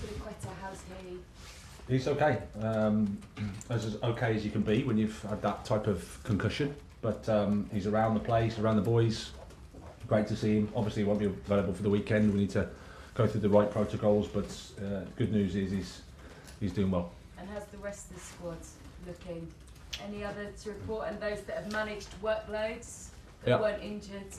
Abramovic, how's he? He's okay. As okay as you can be when you've had that type of concussion. But he's around the place, around the boys. Great to see him. Obviously, he won't be available for the weekend. We need to go through the right protocols. But good news is he's doing well. And how's the rest of the squad looking? Any other to report? And those that have managed workloads that weren't injured,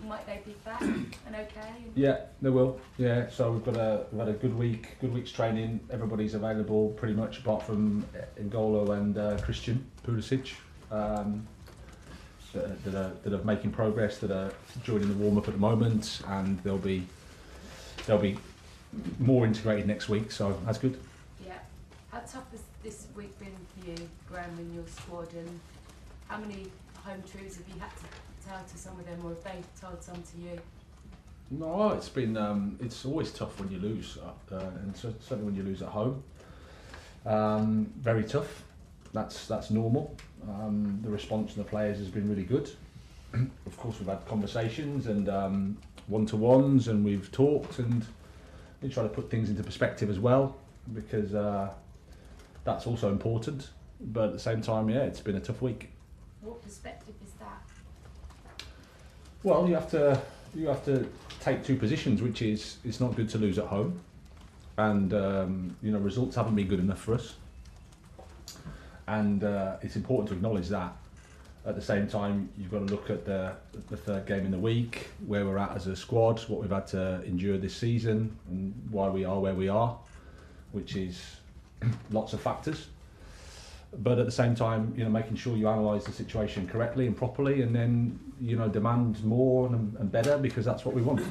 might they be back and okay? Yeah, they will. Yeah, so we've had a good week's training. Everybody's available pretty much, apart from N'Golo and Christian Pulisic, that are making progress, that are joining the warm up at the moment, and they'll be more integrated next week. So that's good. Yeah. How tough has this week been for you, Graham, and your squad? And how many home truths have you had to tell to some of them, or have they told some to you? No, it's been it's always tough when you lose, and certainly when you lose at home. Very tough. That's normal. The response from the players has been really good. Of course, we've had conversations and one-to-ones, and we've talked, and we try to put things into perspective as well, because that's also important. But at the same time, yeah, it's been a tough week. What perspective is that? Well, you have to take two positions, which is it's not good to lose at home, and results haven't been good enough for us, and it's important to acknowledge that. At the same time, you've got to look at the third game in the week, where we're at as a squad, what we've had to endure this season, and why we are where we are, which is lots of factors. But at the same time, making sure you analyse the situation correctly and properly, and then demand more and better, because that's what we want.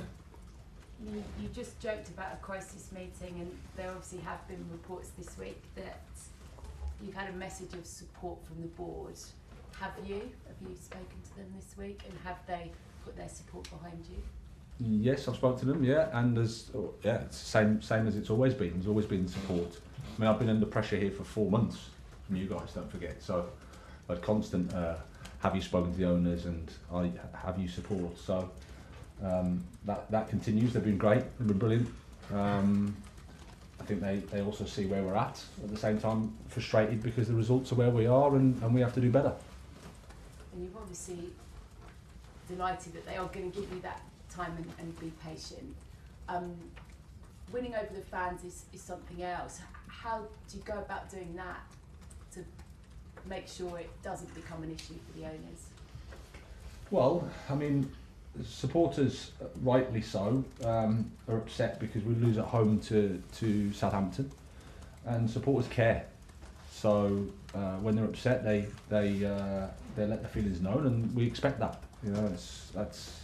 You just joked about a crisis meeting, and there obviously have been reports this week that you've had a message of support from the board. Have you spoken to them this week, and have they put their support behind you? Yes, I've spoken to them, and it's the same as it's always been. There's always been support. I mean, I've been under pressure here for 4 months from you guys, don't forget. So I've had constant, have you spoken to the owners, and have you support? So that continues. They've been great, they've been brilliant. I think they also see where we're at the same time, frustrated because the results are where we are, and we have to do better. And you're obviously delighted that they are going to give you that time and be patient. Winning over the fans is something else. How do you go about doing that to make sure it doesn't become an issue for the owners? Well, I mean, supporters, rightly so, are upset because we lose at home to Southampton, and supporters care. So when they're upset, they let their feelings known, and we expect that. That's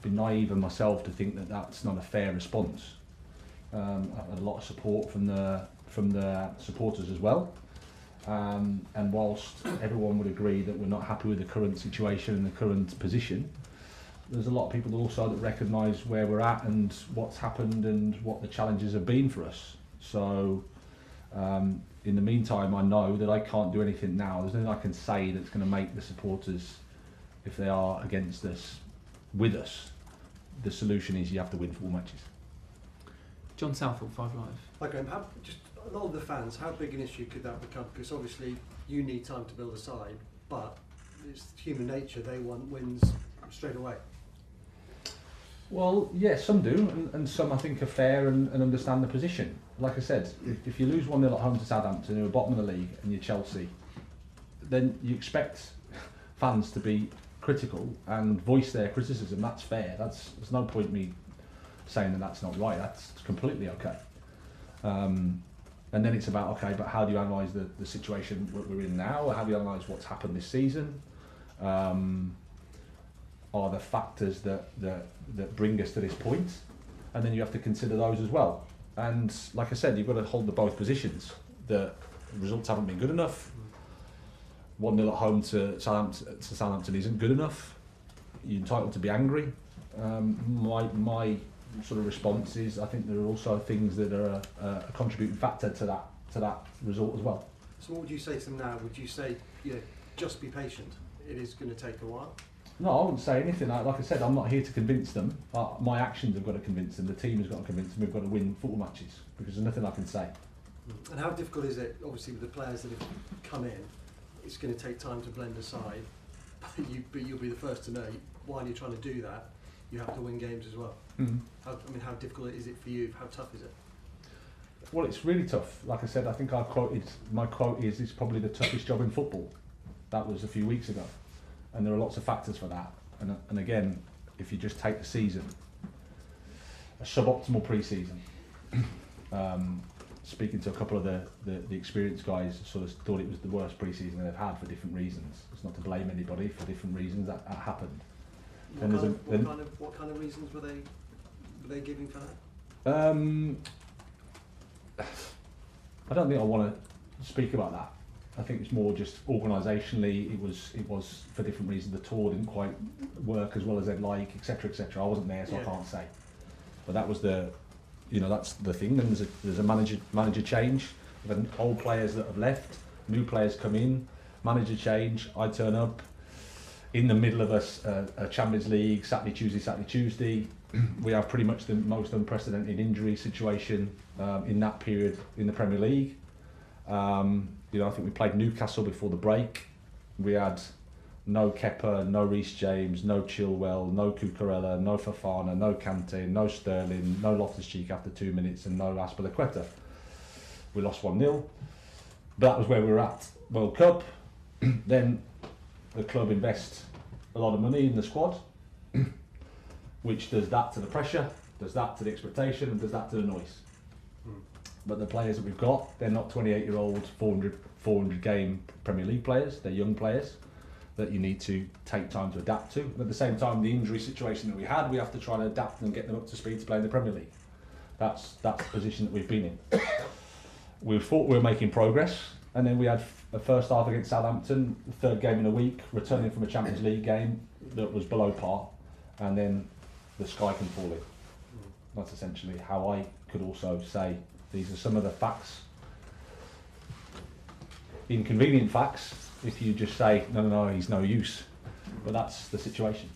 been naive of myself to think that that's not a fair response. I've had a lot of support from the supporters as well. And whilst everyone would agree that we're not happy with the current situation and the current position, there's a lot of people also that recognise where we're at and what's happened and what the challenges have been for us. So in the meantime, I know that I can't do anything now. There's nothing I can say that's going to make the supporters, if they are against us, with us. The solution is you have to win 4 matches. John Southall, 5 Live. Okay, just a lot of the fans, how big an issue could that become? Because obviously you need time to build a side, but it's human nature, they want wins straight away. Well, yeah, some do, and some I think are fair and understand the position. Like I said, if you lose 1-0 at home to Southampton, who are bottom of the league, and you're Chelsea, then you expect fans to be critical and voice their criticism. That's fair. There's no point me saying that that's not right. That's completely okay. And then it's about, okay, but how do you analyse the situation we're in now? How do you analyse what's happened this season? Are the factors that bring us to this point? And then you have to consider those as well. And like I said, you've got to hold the both positions. The results haven't been good enough. 1-0 at home to Southampton isn't good enough. You're entitled to be angry. My sort of response is, I think there are also things that are a contributing factor to that result as well. So what would you say to them now? Would you say, just be patient? It is going to take a while. No, I wouldn't say anything. Like I said, I'm not here to convince them. My actions have got to convince them. The team has got to convince them. We've got to win football matches because there's nothing I can say. And how difficult is it, obviously, with the players that have come in, it's going to take time to blend aside, but you'll be the first to know, while you're trying to do that, you have to win games as well. Mm-hmm. How difficult is it for you? How tough is it? Well, it's really tough. Like I said, I think my quote is, it's probably the toughest job in football. That was a few weeks ago. And there are lots of factors for that. And again, if you just take the season, a suboptimal pre-season, speaking to a couple of the experienced guys, sort of thought it was the worst pre-season they've had for different reasons. It's not to blame anybody, for different reasons that happened. What kind of reasons were they giving for that? I don't think I want to speak about that. I think it's more just organisationally, it was for different reasons. The tour didn't quite work as well as they'd like, etc., etc. I wasn't there, so I can't say. But that was that's the thing. And there's a manager change. We've had old players that have left, new players come in, manager change. I turn up in the middle of a Champions League, Saturday, Tuesday. We have pretty much the most unprecedented injury situation in that period in the Premier League. I think we played Newcastle before the break. We had no Kepa, no Reece James, no Chilwell, no Cucurella, no Fofana, no Kante, no Sterling, no Loftus-Cheek after 2 minutes, and no Azpilicueta. We lost 1-0. But that was where we were at World Cup. Then the club invests a lot of money in the squad, which does that to the pressure, does that to the expectation, and does that to the noise. But the players that we've got, they're not 28-year-old 400 game Premier League players. They're young players that you need to take time to adapt to. And at the same time, the injury situation that we had, we have to try to adapt and get them up to speed to play in the Premier League. That's the position that we've been in. We thought we were making progress, and then we had a first half against Southampton, the third game in a week, returning from a Champions League game that was below par, and then the sky can fall in. That's essentially how I could also say these are some of the facts, inconvenient facts, if you just say, no, he's no use. But that's the situation.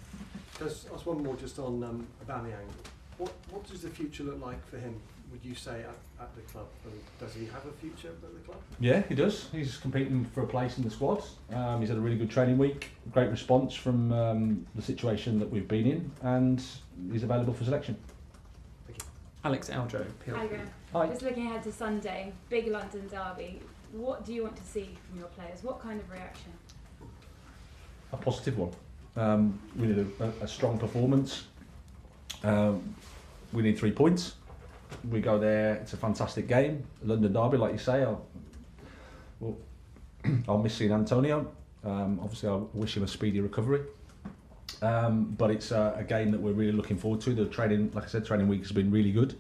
Just one more just on Aubameyang. What does the future look like for him, would you say, at the club? And does he have a future at the club? Yeah, he does. He's competing for a place in the squad. He's had a really good training week, great response from the situation that we've been in, and he's available for selection. Alex Eldro, PLP. Hi, Graham. Hi. Just looking ahead to Sunday, big London derby. What do you want to see from your players? What kind of reaction? A positive one. We need a strong performance. We need 3 points. We go there, it's a fantastic game. London derby, like you say. I'll miss seeing Antonio. Obviously, I wish him a speedy recovery. But it's a game that we're really looking forward to. The training, like I said, training week has been really good.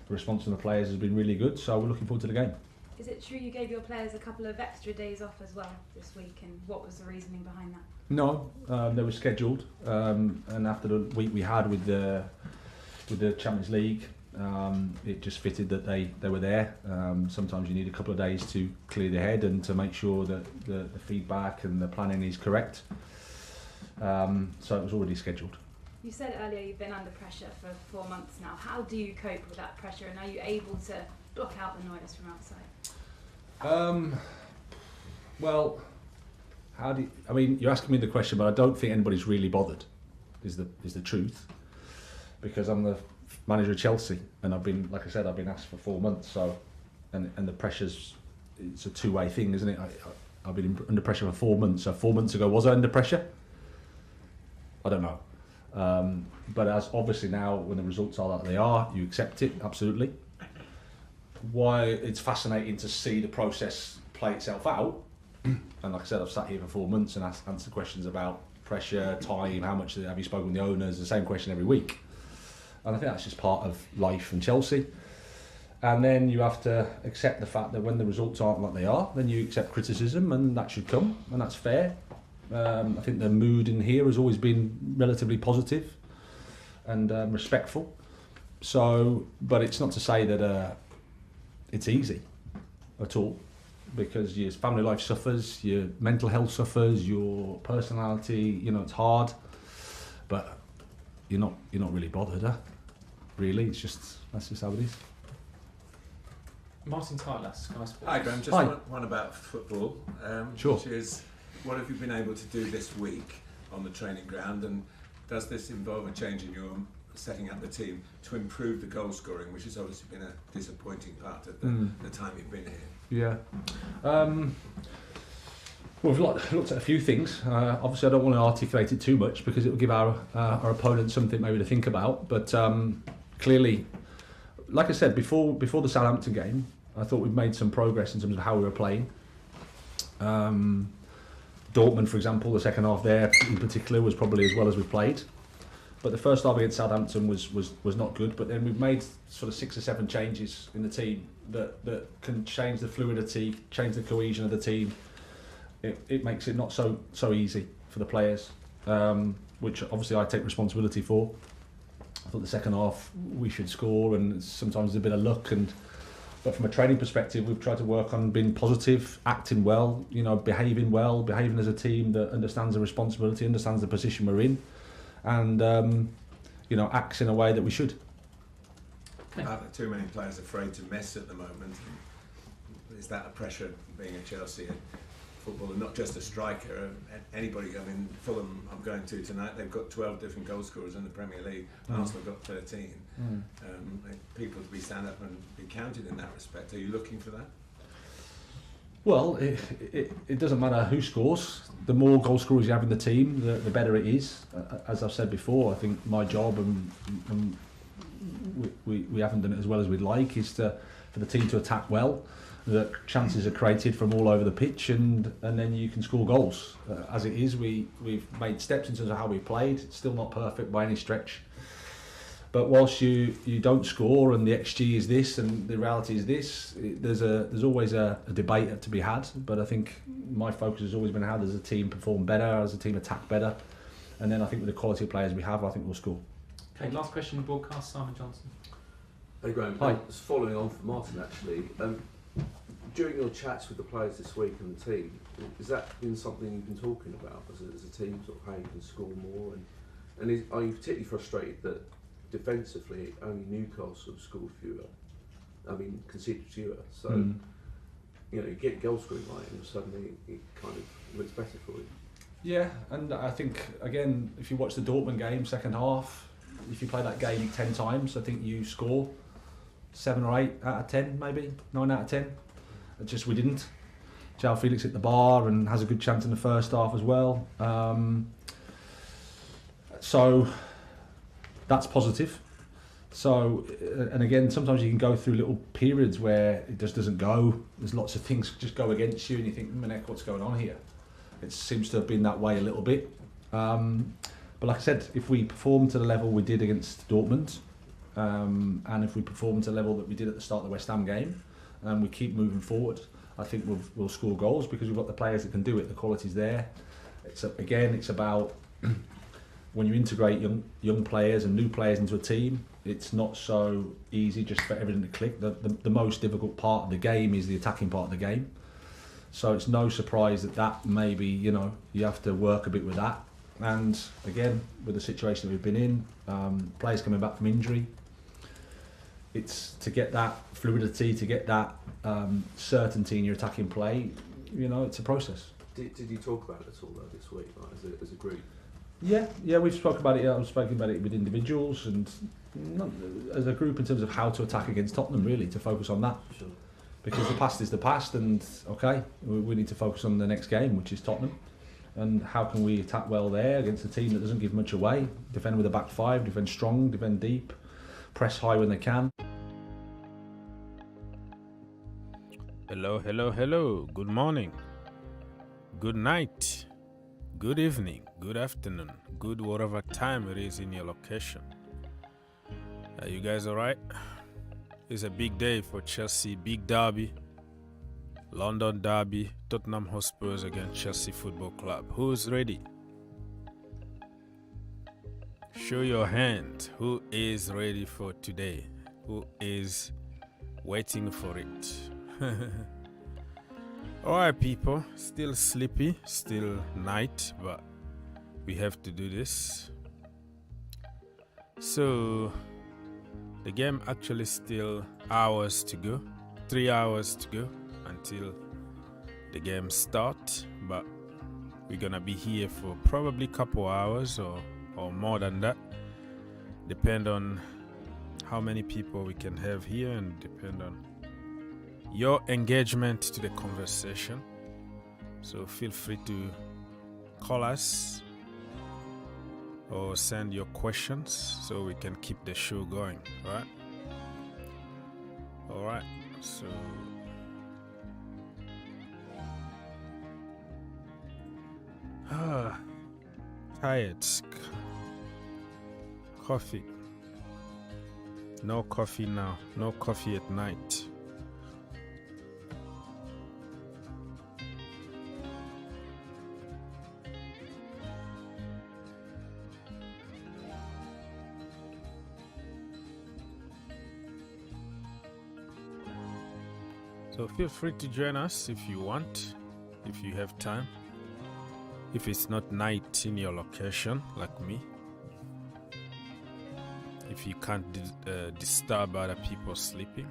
The response from the players has been really good, so we're looking forward to the game. Is it true you gave your players a couple of extra days off as well this week, and what was the reasoning behind that? No, they were scheduled, and after the week we had with the Champions League, it just fitted that they were there. Sometimes you need a couple of days to clear the head and to make sure that the feedback and the planning is correct. So it was already scheduled. You said earlier you've been under pressure for 4 months now. How do you cope with that pressure, and are you able to block out the noise from outside? Well, you're asking me the question, but I don't think anybody's really bothered, is the truth, because I'm the manager of Chelsea, and I've been asked for 4 months, so, and the pressure's, it's a two-way thing, isn't it? I've been under pressure for 4 months, so 4 months ago, was I under pressure? I don't know. But as obviously now, when the results are that they are, you accept it, absolutely. Why it's fascinating to see the process play itself out, and like I said, I've sat here for 4 months and answered questions about pressure, time, how much have you spoken with the owners, the same question every week. And I think that's just part of life in Chelsea. And then you have to accept the fact that when the results aren't like they are, then you accept criticism, and that should come, and that's fair. I think the mood in here has always been relatively positive and respectful. So, but it's not to say that it's easy at all. because your family life suffers, your mental health suffers, your personality, it's hard, but you're not really bothered, huh? Really, that's just how it is. Martin Tyler, Sky Sports. Hi Graham, just Hi. one about football, Sure. which is what have you been able to do this week on the training ground, and does this involve a change in your setting up the team to improve the goal scoring, which has obviously been a disappointing part of the time you've been here? Yeah. Well, we've looked at a few things. Obviously, I don't want to articulate it too much because it will give our opponents something maybe to think about. But clearly, like I said before the Southampton game, I thought we've made some progress in terms of how we were playing. Dortmund, for example, the second half there in particular was probably as well as we played. But the first half against Southampton was not good. But then we've made sort of 6 or 7 changes in the team that can change the fluidity, change the cohesion of the team. It makes it not so easy for the players, which obviously I take responsibility for. I thought the second half we should score, and sometimes there's a bit of luck. But from a training perspective, we've tried to work on being positive, acting well, behaving well, behaving as a team that understands the responsibility, understands the position we're in, and acts in a way that we should. Are there too many players afraid to mess at the moment? Is that a pressure being a Chelsea footballer, not just a striker? Anybody, Fulham I'm going to tonight, they've got 12 different goal scorers in the Premier League. Arsenal got 13. People to be stand up and be counted in that respect. Are you looking for that? Well, it doesn't matter who scores. The more goal scorers you have in the team, the better it is. As I've said before, I think my job, and we haven't done it as well as we'd like, is for the team to attack well, that chances are created from all over the pitch, and then you can score goals. As it is, we've made steps in terms of how we played. It's still not perfect by any stretch. But whilst you don't score and the XG is this and the reality is this, there's always a debate to be had. But I think my focus has always been how does the team perform better, how does the team attack better, and then I think with the quality of players we have, I think we'll score. Okay, last question in broadcast, Simon Johnson. Hey Graham, Hi. just following on from Martin actually, during your chats with the players this week and the team, has that been something you've been talking about as a team, sort of how you can score more, and are you particularly frustrated that defensively only Newcastle have scored conceded fewer, so you get goal scoring right and suddenly it kind of looks better for you? Yeah, and I think again, if you watch the Dortmund game second half, if you play that game 10 times, I think you score 7 or 8 out of 10, maybe 9 out of 10. Just we didn't. João Felix hit the bar and has a good chance in the first half as well. So that's positive. So, and again, sometimes you can go through little periods where it just doesn't go. There's lots of things just go against you, and you think, what's going on here? It seems to have been that way a little bit. But like I said, if we perform to the level we did against Dortmund, and if we perform to the level that we did at the start of the West Ham game, and we keep moving forward, I think we'll score goals because we've got the players that can do it. The quality's there. It's about when you integrate young players and new players into a team, it's not so easy just for everything to click. The most difficult part of the game is the attacking part of the game. So it's no surprise that maybe, you have to work a bit with that. And again, with the situation that we've been in, players coming back from injury, it's to get that fluidity, to get that certainty in your attacking play, it's a process. Did you talk about it at all though this week, like, as a group? Yeah, we've spoken about it. I've spoken about it with individuals and not, as a group in terms of how to attack against Tottenham, really, to focus on that. Sure. Because the past is the past, and we need to focus on the next game, which is Tottenham, and how can we attack well there against a team that doesn't give much away, defend with a back five, defend strong, defend deep, press high when they can. Hello. Good morning. Good night. Good evening. Good afternoon. Good whatever time it is in your location. Are you guys alright? It's a big day for Chelsea. Big derby. London derby. Tottenham Hotspurs against Chelsea Football Club. Who's ready? Show your hand. Who is ready for today? Who is waiting for it? Alright, people, still sleepy, still night, but we have to do this. So the game actually still hours to go, 3 hours to go until the game start, but we're gonna be here for probably a couple hours or more than that, depend on how many people we can have here and depend on your engagement to the conversation. So feel free to call us or send your questions so we can keep the show going. All right, so tired. Coffee. No coffee now. No coffee at night. So feel free to join us if you want, if you have time. If it's not night in your location, like me. If you can't disturb other people sleeping.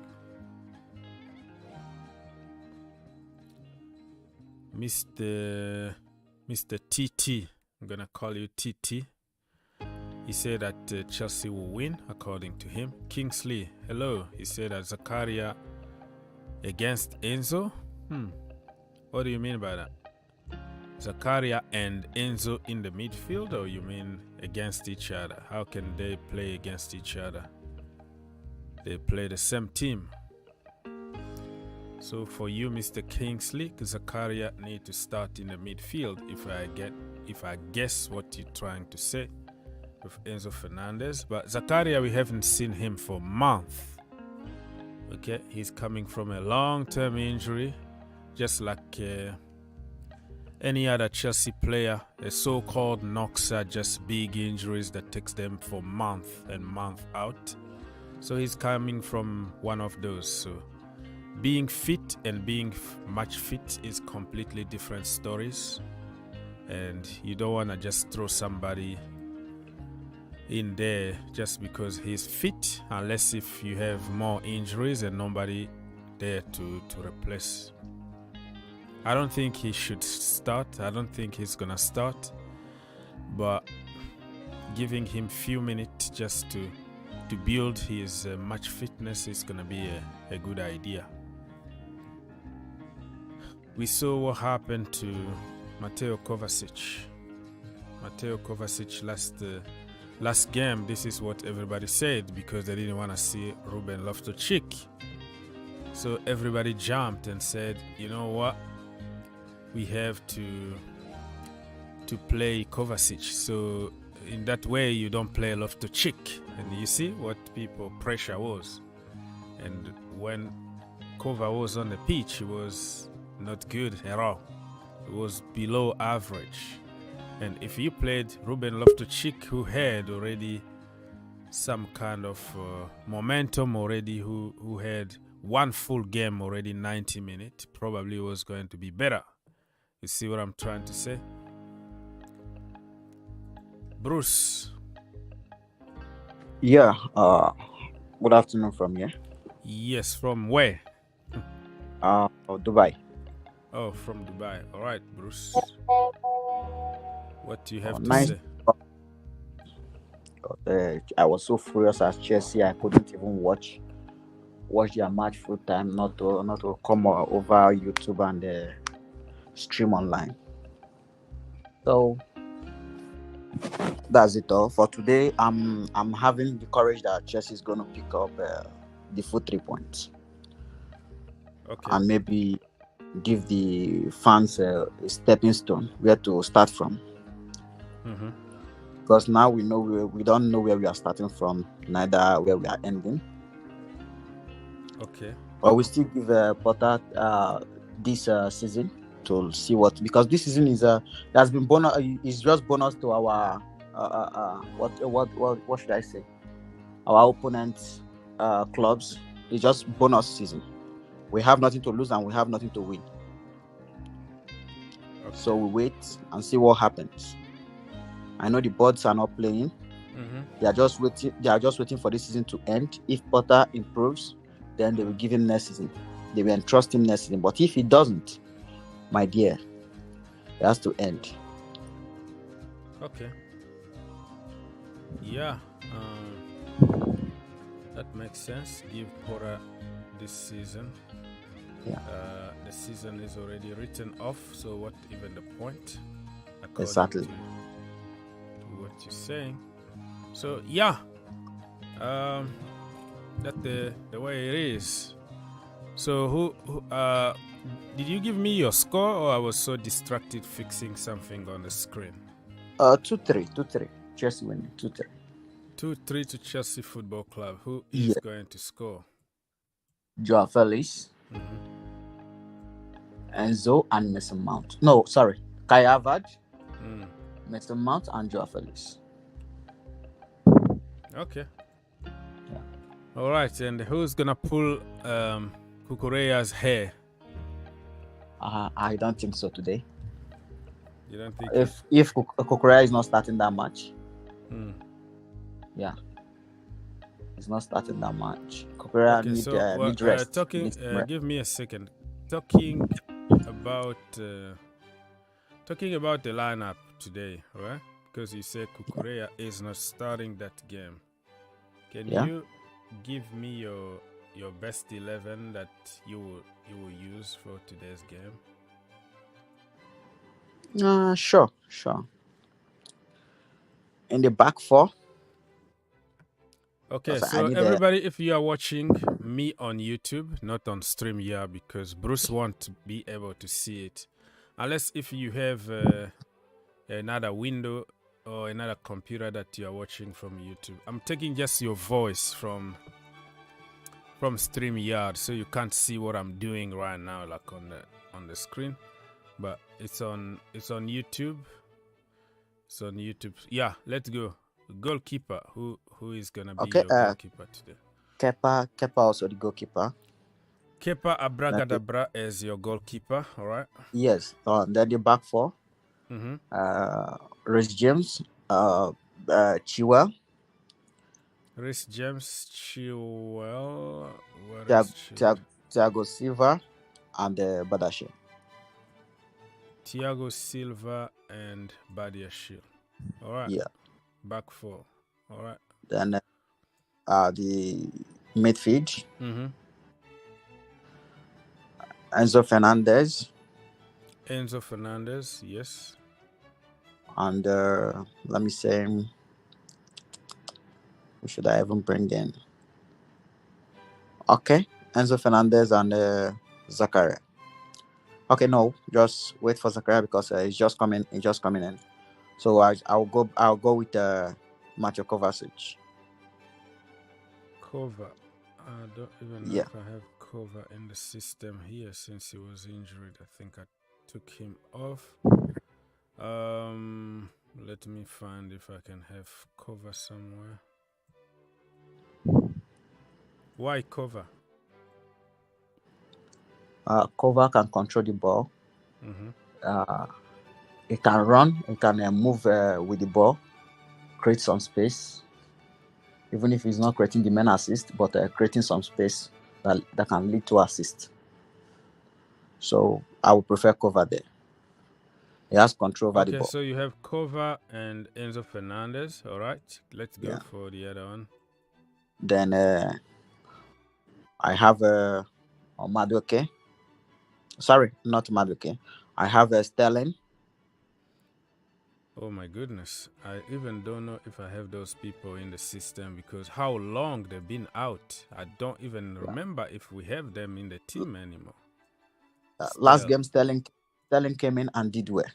Mr. TT, I'm gonna call you TT. He said that Chelsea will win, according to him. Kingsley, hello. He said that Zakaria against Enzo. What do you mean by that? Zakaria and Enzo in the midfield, or you mean against each other? How can they play against each other? They play the same team. So for you, Mr. Kingsley, Zakaria need to start in the midfield. If I guess what you're trying to say with Enzo Fernandez, but Zakaria, we haven't seen him for a month. Okay, he's coming from a long-term injury, just like any other Chelsea player. The so-called knocks are just big injuries that takes them for month and month out. So he's coming from one of those. So being fit and being much fit is completely different stories. And you don't want to just throw somebody in there just because he's fit, unless if you have more injuries and nobody there to replace. I don't think he should start. I don't think he's gonna start, but giving him few minutes just to build his match fitness is gonna be a good idea. We saw what happened to Mateo Kovacic. Last game, this is what everybody said because they didn't want to see Ruben Loftus-Cheek. So everybody jumped and said, you know what? We have to play Kovacic. So in that way, you don't play Loftus-Cheek. And you see what people pressure was. And when Kova was on the pitch, he was not good at all. It was below average. And if you played Ruben Loftus-Cheek, who had already some kind of momentum already, who had one full game already, 90 minutes, probably was going to be better. You see what I'm trying to say? Bruce. Yeah, good afternoon from here. Yes, from where? Dubai. Oh, from Dubai. All right, Bruce. What do you have to nice. say? I was so furious at Chelsea, I couldn't even watch their match full time, not to come over YouTube and stream online. So that's it all for today. I'm having the courage that Chelsea is going to pick up the full 3 points. Okay. And maybe give the fans a stepping stone where to start from. Mm-hmm. Because now we know we don't know where we are starting from, neither where we are ending. Okay. But we still give Potter this season to see what, because this season has been bonus. Is just bonus to our what should I say? Our opponents clubs. It's just bonus season. We have nothing to lose and we have nothing to win. So we wait and see what happens. I know the boards are not playing. They are just waiting. They are just waiting for the season to end. If Potter improves, then they will give him next season. They will entrust him next season. But if he doesn't, my dear, it has to end. Okay. Yeah. That makes sense. Give Potter this season. Yeah. The season is already written off. So what even the point? Exactly. To what you're saying. So yeah, that's the way it is. So who did you give me your score, or I was so distracted fixing something on the screen? 2-3. Chelsea winning 2-3. 2-3 to Chelsea Football Club. Who is going to score? Joao Felix, Enzo, and Mason Mount. No, sorry, Kai Havertz, Mason Mount, and Joao Felix. Okay. Yeah. All right, and who's gonna pull Cucurella's hair? I don't think so today. You don't think? If Cucurella is not starting that much, yeah, he's not starting that much. Cucurella need rest. Give me a second. Talking about the lineup today, right? Because you said Cucurella is not starting that game. Can you give me your best 11 that you will use for today's game? Sure. In the back four. Okay, so everybody, if you are watching me on YouTube, not on StreamYard, because Bruce won't be able to see it, unless if you have another window or another computer that you are watching from YouTube. I'm taking just your voice from StreamYard, so you can't see what I'm doing right now, like on the screen. But it's on YouTube. It's on YouTube. Yeah, let's go. Goalkeeper. Who is gonna be your goalkeeper today? Kepa also the goalkeeper. Kepa Abragadabra is your goalkeeper, all right? Yes. Then the back four. Reece James, Chilwell. Reece James, Chilwell, Thiago Silva, and Badiashile. Thiago Silva and Badiashile. All right. Yeah. Back four. All right. Then the midfield. Enzo Fernandez, yes. And let me say, who should I even bring in? Okay, Enzo Fernandez and Zakaria. Okay, no, just wait for Zakaria because he's just coming in. So I'll go with Mateo Kovacic. Kova. I don't even know if I have Kova in the system here since he was injured. I think I took him off. Let me find if I can have Kova somewhere. Why Kova? Kova can control the ball. He can run. He can move with the ball, create some space. Even if he's not creating the main assist, but creating some space that can lead to assist. So I would prefer Kova there. He has control over the ball. Okay, so you have Kova and Enzo Fernandez. All right, let's go for the other one. Then I have Madueke. Sorry, not Madueke. I have Sterling. Oh my goodness. I even don't know if I have those people in the system because how long they've been out. I don't even remember if we have them in the team anymore. Last game, Sterling came in and did well.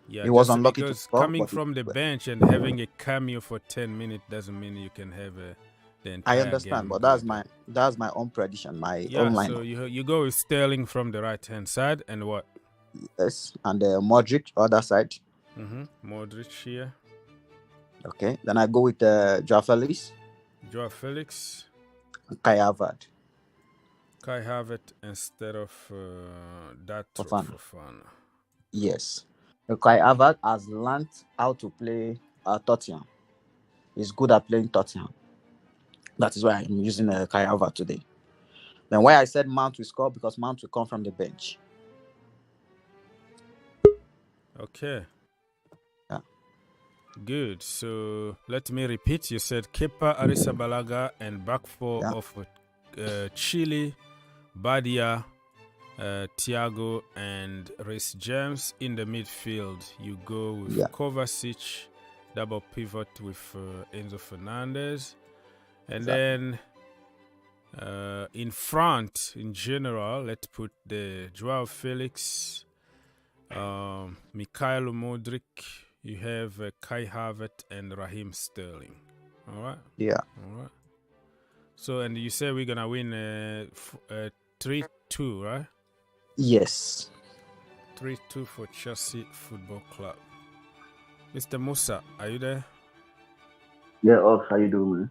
Yeah, he was unlucky because to score, coming from the bench and having a cameo for 10 minutes doesn't mean you can have the entire I understand, game. But that's my own prediction, my own line. So you go with Sterling from the right hand side and what? Yes, and Modric other side. Modric here. Okay, then I go with Joao Felix. And Kai Havertz. Kai Havertz instead of that Fofana. Yes. Kai Havertz has learned how to play Tottenham. He's good at playing Tottenham. That is why I'm using Kai Havertz today. Then why I said Mount will score, because Mount will come from the bench. Okay. Yeah. Good. So let me repeat. You said Kepa Arrizabalaga and back four of Chile, Badia, Thiago, and Reece James. In the midfield, you go with Kovacic, double pivot with Enzo Fernandez. And then in front, in general, let's put the Joao Felix, Mikhailo Modric. You have Kai Havertz and Raheem Sterling. All right? Yeah. All right. So, and you say we're going to win 3-2, right? Yes. 3-2 for Chelsea Football Club. Mr. Musa, are you there? Yeah, Ox, how you doing, man?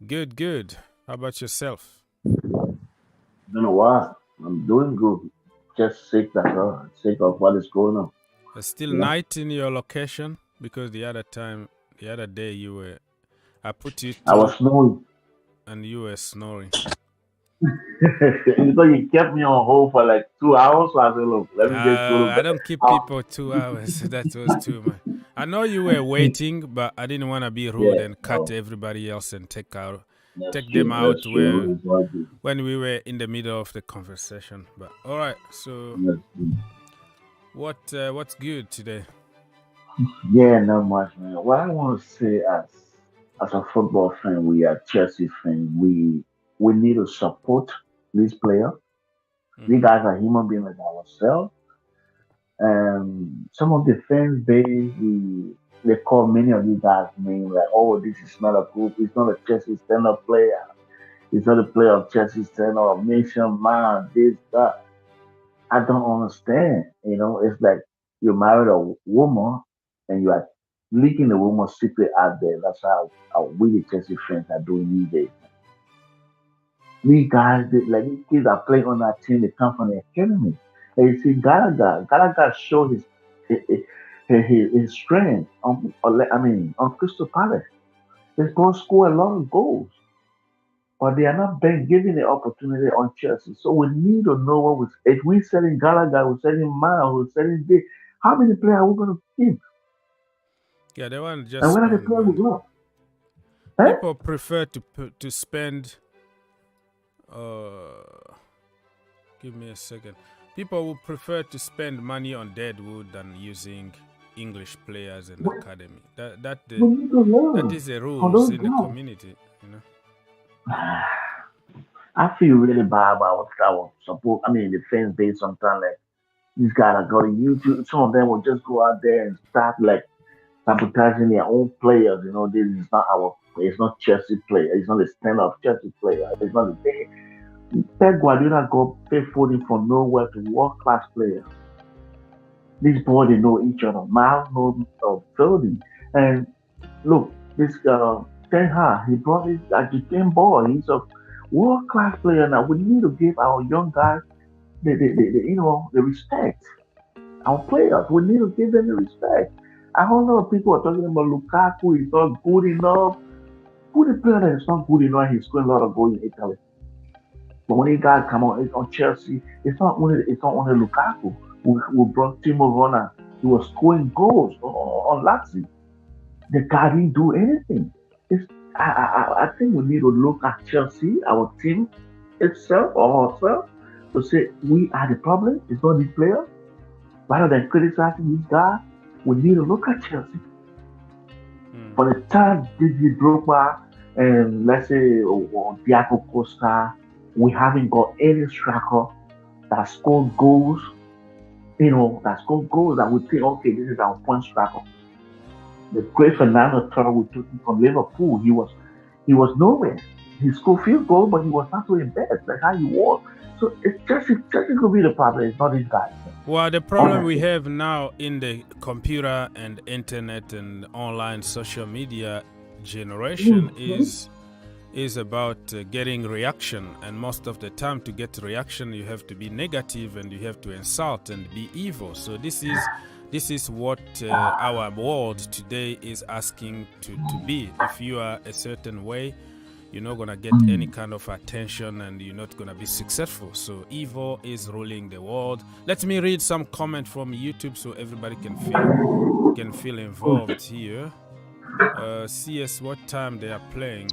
Good, good. How about yourself? Been a while. I'm doing good. Just sick, that's all. Sick of what is going on. It's still night in your location, because the other day I put you I was snoring. And you were snoring. Because you kept me on hold for like 2 hours, so I said, look, let me just go to bed. I don't keep people 2 hours. That was too much. I know you were waiting, but I didn't want to be rude and cut everybody else and take them out when we were in the middle of the conversation. But all right, so what's good today? Yeah, not much, man. What I want to say as a football fan, we are Chelsea fan. We need to support this player. These guys are human beings like ourselves. Some of the fans they call many of these guys names like, oh, this is not a group. It's not a Chelsea stand-up player. It's not a player of Chelsea stand-up nation, man, this, that. I don't understand. You know, it's like you married a woman and you are leaking the woman's secret out there. That's how we the Chelsea fans are doing these days. These guys, these kids are playing on that team. They come from the academy. And you see, Gallagher showed his strength on Crystal Palace. He's going to score a lot of goals, but they are not being given the opportunity on Chelsea. So we need to know if we're selling Gallagher, we're selling Miles, we're selling this. How many players are we going to keep? Yeah, they want just. And where are the players we go? People prefer to spend. Give me a second. People would prefer to spend money on deadwood than using English players in the academy. That is the rules in the community, you know. I feel really bad about our support. I mean, the fans base sometimes like these guys are going to YouTube. Some of them will just go out there and start like sabotaging their own players. You know, this is not it's not Chelsea player. It's not a stand-up Chelsea player. It's not a thing. Pep Guardiola got pay for him from nowhere to world-class players. These boys, they know each other. Miles knows Philly. And look, this Ten Hag, he brought this Argentine boy. He's a world-class player now. We need to give our young guys the respect. Our players, we need to give them the respect. A whole lot of people are talking about Lukaku. He's not good enough. Who the player that is not good enough? He's scoring a lot of goals in Italy. But when these guys come on Chelsea, it's not only Lukaku. We brought Timo Werner. He was scoring goals on Lazio. The guy didn't do anything. I think we need to look at Chelsea, our team itself or ourselves, to say we are the problem. It's not these players. Rather than criticizing these guys, we need to look at Chelsea. For the time Didier Drogba and let's say Diego Costa, we haven't got any striker that scored goals. You know, that scored goals that we think, okay, this is our point striker. The great Fernando Torres, we took him from Liverpool. He was nowhere. He scored field goal, but he was not doing best. That's how he was. So it's Chelsea could be the problem. It's not these guys. Well, the problem we have now in the computer and internet and online social media generation is is about getting reaction, and most of the time to get reaction you have to be negative and you have to insult and be evil. So this is what our world today is asking to be. If you are a certain way, you're not gonna get any kind of attention and you're not gonna be successful. So evil is ruling the world. Let me read some comment from YouTube so everybody can feel involved here. CS, what time they are playing?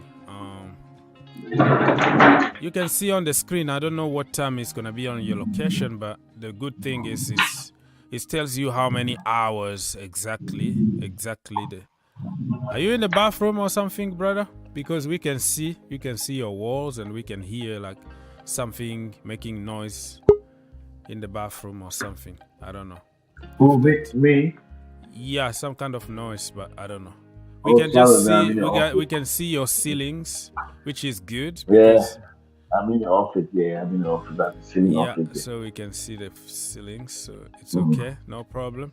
You can see on the screen. I don't know what time it's gonna be on your location, but the good thing is it tells you how many hours exactly. Are you in the bathroom or something, brother? Because we can see your walls and we can hear like something making noise in the bathroom or something. I don't know. Who, me? Yeah, some kind of noise, but I don't know. We can just see we can see your ceilings, which is good. Yeah, I'm in the office. Yeah, I'm in the office. That's the ceiling office. Yeah, so we can see the ceilings, so it's okay, no problem.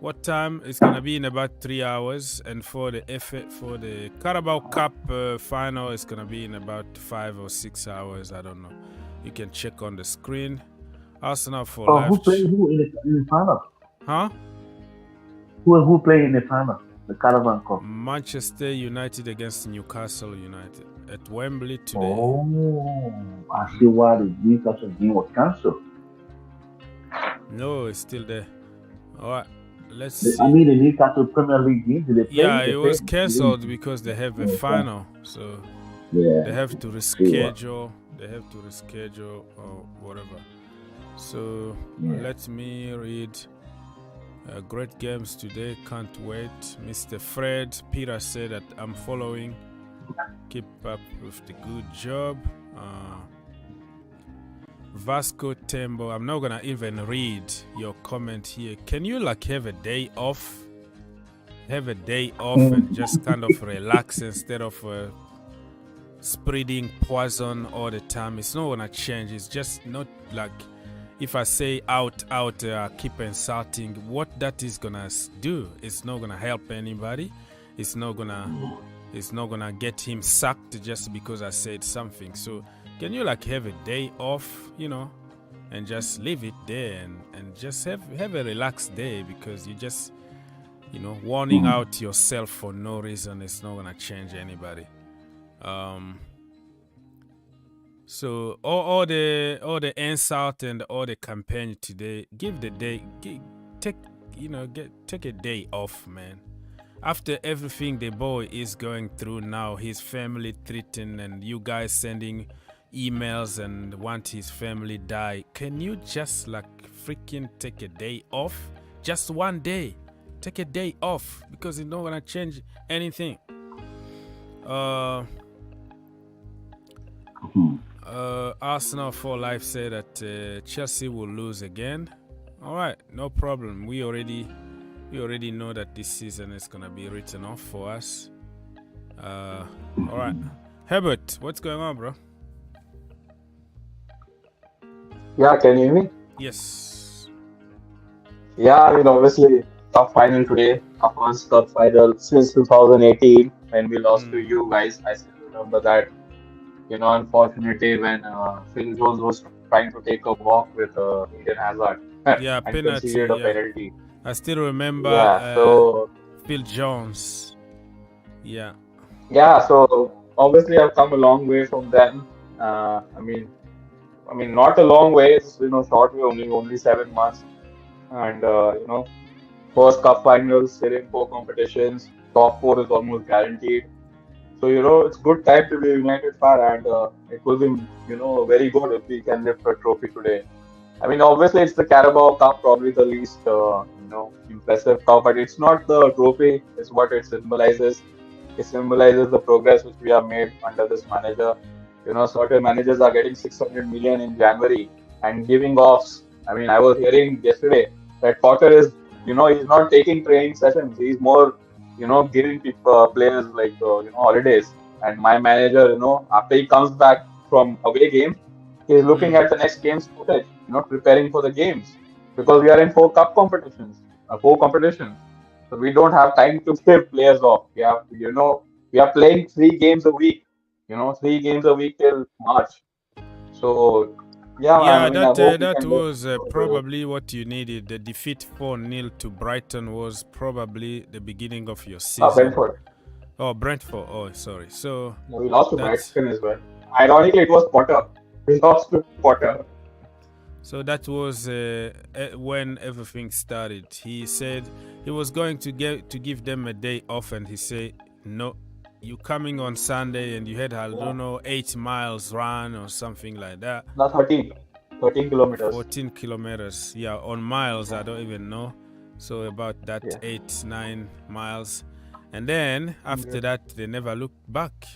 What time? It's gonna be in about 3 hours, and for the Carabao Cup final, it's gonna be in about 5 or 6 hours. I don't know. You can check on the screen. Arsenal for live. Who playing who in the final? Huh? Who playing in the final? The Carabao Cup. Manchester United against Newcastle United at Wembley today. Oh, I see why the Newcastle game was cancelled. No, it's still there. All right, let's see. I mean, the Newcastle Premier League game. Did they play? Yeah, it was cancelled because they have a final, so they have to reschedule. They have to reschedule or whatever. So let me read. Great games today, can't wait. Mr. Fred Peter said that I'm following. Keep up with the good job. Vasco Tembo, I'm not gonna even read your comment here. Can you like have a day off? Have a day off and just kind of relax instead of spreading poison all the time. It's not gonna change. It's just not like if I say out, keep insulting. What that is gonna do? It's not gonna help anybody. It's not gonna get him sacked just because I said something. So can you like have a day off, and just leave it there and just have a relaxed day, because you just warning out yourself for no reason. It's not gonna change anybody. So all the insult and all the campaign today, take a day off, man. After everything the boy is going through now, his family threatened and you guys sending emails and want his family die, can you just like freaking take a day off? Just one day. Take a day off, because it's not gonna change anything. Arsenal for Life said that Chelsea will lose again. All right, no problem. We already know that this season is gonna be written off for us. All right, Herbert, what's going on, bro? Yeah, can you hear me? Yes. Yeah, obviously, cup final today, our first cup final since 2018 when we lost to you guys. I still remember that. Unfortunately, when Phil Jones was trying to take a walk with Eden Hazard and conceded a penalty. I still remember Phil Jones. Yeah. Yeah, so obviously I've come a long way from then. I mean, not a long way. It's short way, only 7 months, and first cup finals, still in 4 competitions. Top 4 is almost guaranteed. So, it's good time to be a United fan, and it will be, very good if we can lift a trophy today. I mean, obviously, it's the Carabao Cup, probably the least, impressive cup, but it's not the trophy, it's what it symbolizes. It symbolizes the progress which we have made under this manager. Certain managers are getting 600 million in January and giving offs. I mean, I was hearing yesterday that Potter is, he's not taking training sessions. He's more, giving people, players like, holidays. And my manager, after he comes back from away game, he's looking at the next game's footage, preparing for the games. Because we are in 4 cup competitions, 4 competitions. So we don't have time to give players off. We have to, we are playing 3 games a week. 3 games a week till March. So yeah, man, Yeah, I mean, I hope we that can was get probably what you needed. The defeat 4-0 to Brighton was probably the beginning of your season. Brentford. Oh, Brentford. Oh, sorry. So We lost to that's Brighton as well. Ironically, it was Potter. We lost to Potter. so that was when everything started. He said he was going to give them a day off, and he said, "No, you coming on Sunday, and you had I don't know 8 miles run or something like that." No, 13 kilometers. 14 kilometers. Yeah, on miles I don't even know. So about that Yeah. 8-9 miles. And then after that they never looked back.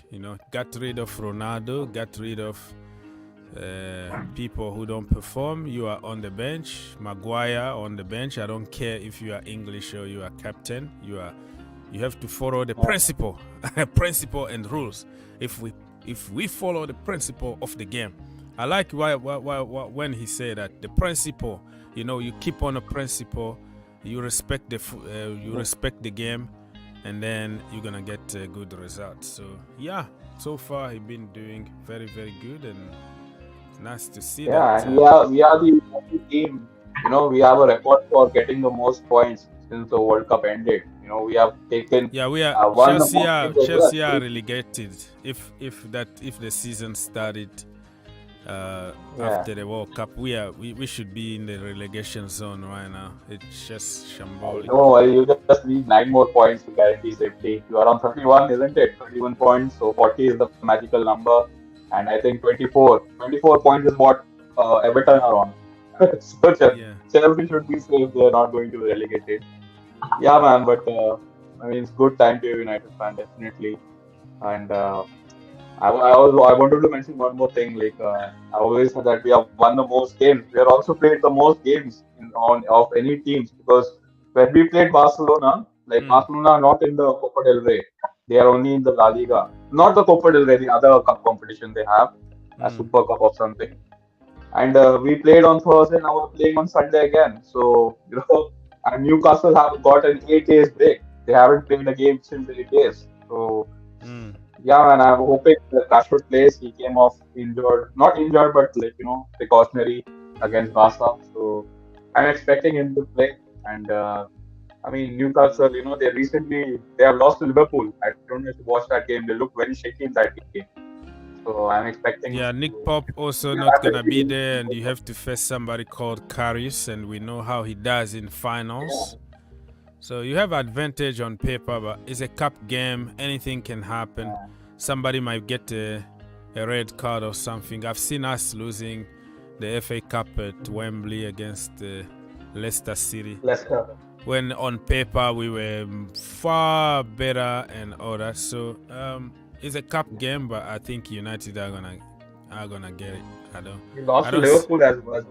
Got rid of Ronaldo, got rid of people who don't perform. You are on the bench. Maguire on the bench. I don't care if you are English or you are captain. You have to follow the principle and rules. If we follow the principle of the game. I like why when he said that the principle, you keep on a principle, you respect the game, and then you're gonna get good results. So yeah, so far he's been doing very, very good, and it's nice to see that. Yeah, and we are the only team. We have a record for getting the most points since the World Cup ended. We have taken. Yeah, we are. won the Chelsea most are relegated. If the season started after the World Cup, we should be in the relegation zone right now. It's just shambolic. No, you just need 9 more points to guarantee safety. You are on 31, isn't it? 31 points. So 40 is the magical number, and I think 24 points is what Everton are on. So Chelsea should be safe. They are not going to be relegated. Yeah, man. But I mean, it's good time to be a United fan, definitely. And I wanted to mention one more thing. Like I always said that we have won the most games. We have also played the most games of any teams, because when we played Barcelona, Barcelona are not in the Copa del Rey. They are only in the La Liga, not the Copa del Rey, the other cup competition they have, a Super Cup or something. And we played on Thursday. Now we're playing on Sunday again. So and Newcastle have got an 8 days break. They haven't played a game since 8 days. So. Yeah, man, I'm hoping that Rashford plays. He came off injured, not injured, but precautionary against Barca. So I'm expecting him to play. And I mean, Newcastle, they have lost to Liverpool. I don't know if you watched that game. They look very shaky in that game. So I'm expecting. Yeah, Nick Pope also not gonna be there, and you have to face somebody called Terrace, and we know how he does in finals. So you have advantage on paper, but it's a cup game. Anything can happen. Somebody might get a red card or something. I've seen us losing the FA Cup at Wembley against Leicester City. When on paper we were far better and all that. So it's a cup game, but I think United are gonna get it. You lost to Liverpool as well,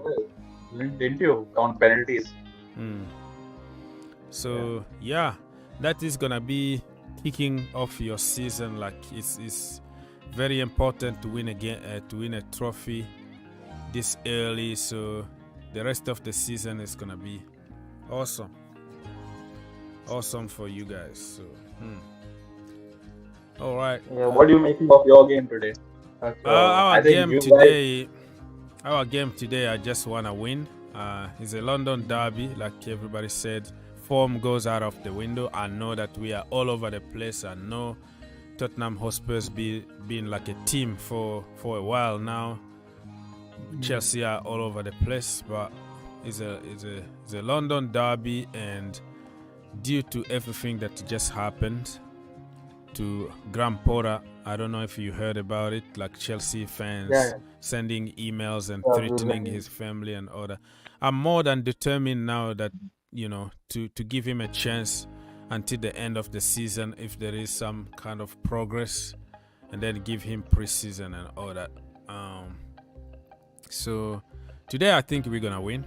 didn't you? On penalties. So yeah, that is gonna be kicking off your season. Like it's very important to win to win a trophy this early. So the rest of the season is gonna be awesome for you guys. So all right. Yeah, what do you make of your game today? Our game today, I just wanna win. It's a London derby, like everybody said. Form goes out of the window. I know that we are all over the place. I know Tottenham Hotspur's been like a team for a while now. Chelsea are all over the place, but it's a London derby, and due to everything that just happened to Graham Potter, I don't know if you heard about it, like Chelsea fans sending emails and threatening his family and all that. I'm more than determined now that to give him a chance until the end of the season if there is some kind of progress, and then give him preseason and all that. So today I think we're gonna win.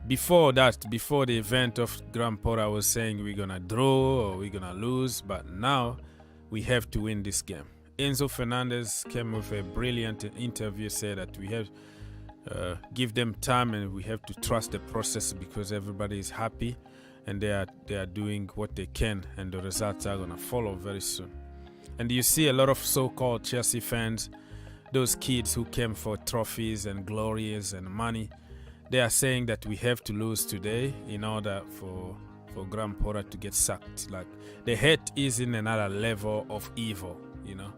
Before the event of Grand Potter, I was saying we're gonna draw or we're gonna lose, but now we have to win this game. Enzo Fernandez came with a brilliant interview, said that we have give them time and we have to trust the process, because everybody is happy and they are doing what they can, and the results are gonna follow very soon. And you see a lot of so-called Chelsea fans, those kids who came for trophies and glories and money, they are saying that we have to lose today in order for Graham Potter to get sacked. Like, the hate is in another level of evil, you know.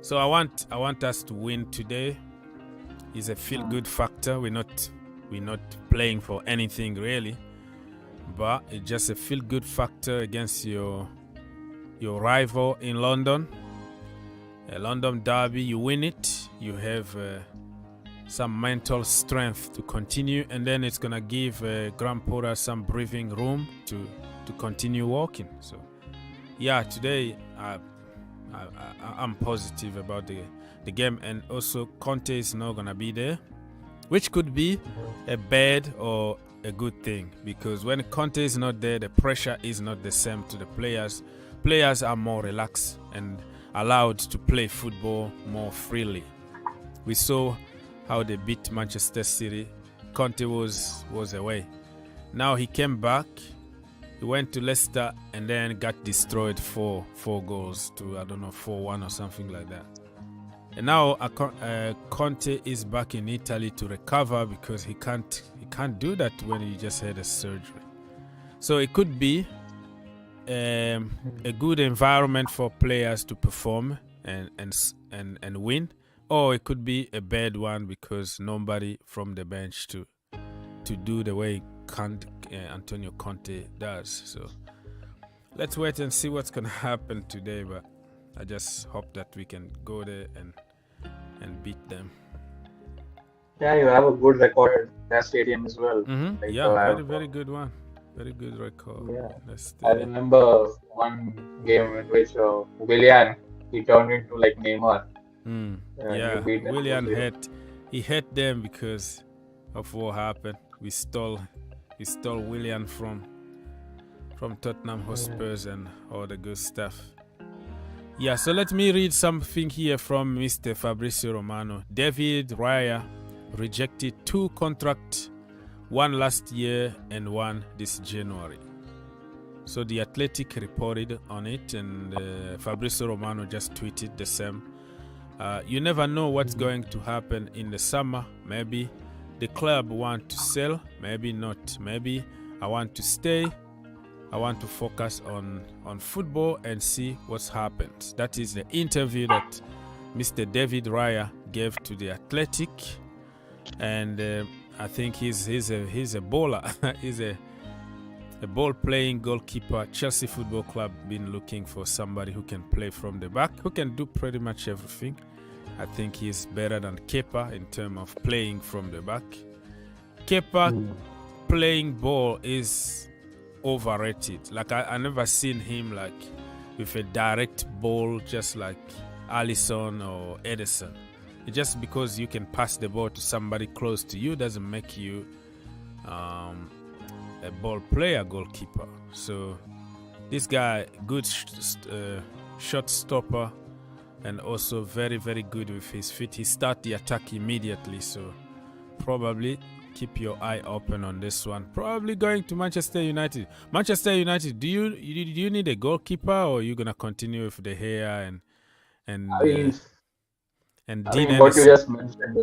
So I want us to win today. It's a feel-good factor. We're not playing for anything really, but it's just a feel-good factor against your rival in London. A London derby, you win it, you have some mental strength to continue, and then it's gonna give Graham Potter some breathing room to continue walking. So yeah, today I'm positive about the game, and also Conte is not gonna be there, which could be a bad or a good thing, because when Conte is not there, the pressure is not the same to the players. Players are more relaxed and allowed to play football more freely. We saw how they beat Manchester City. Conte was away. Now he came back. He went to Leicester and then got destroyed 4 goals to, I don't know, 4-1 or something like that. And now Conte is back in Italy to recover, because he can't do that when he just had a surgery. So it could be a good environment for players to perform and win, or it could be a bad one because nobody from the bench to do the way Antonio Conte does. So let's wait and see what's gonna happen today, but I just hope that we can go there and beat them. Yeah, you have a good record at that stadium as well. Mm-hmm. Like, Yeah, very good one. Very good record. Yeah. I remember one game in which Willian, he turned into like Neymar. Yeah, Willian hit them because of what happened. We stole Willian from Tottenham Hotspurs and all the good stuff. Yeah, so let me read something here from Mr. Fabrizio Romano. David Raya rejected 2 contracts, one last year and one this January. So the Athletic reported on it, and Fabrizio Romano just tweeted the same. You never know what's going to happen in the summer. Maybe the club want to sell, maybe not. Maybe I want to stay. I want to focus on football and see what's happened. That is the interview that Mr. David Raya gave to the Athletic, and I think he's a bowler. He's a ball-playing goalkeeper. Chelsea Football Club been looking for somebody who can play from the back, who can do pretty much everything. I think he's better than Kepa in terms of playing from the back. Kepa playing ball is overrated. Like I never seen him like with a direct ball, just like Alisson or Edison. It's just because you can pass the ball to somebody close to you doesn't make you a ball player goalkeeper. So this guy, good shot stopper, and also very, very good with his feet. He start the attack immediately. So probably keep your eye open on this one. Probably going to Manchester United. Manchester United, do you need a goalkeeper, or are you gonna continue with De Gea and Dean what you just mentioned,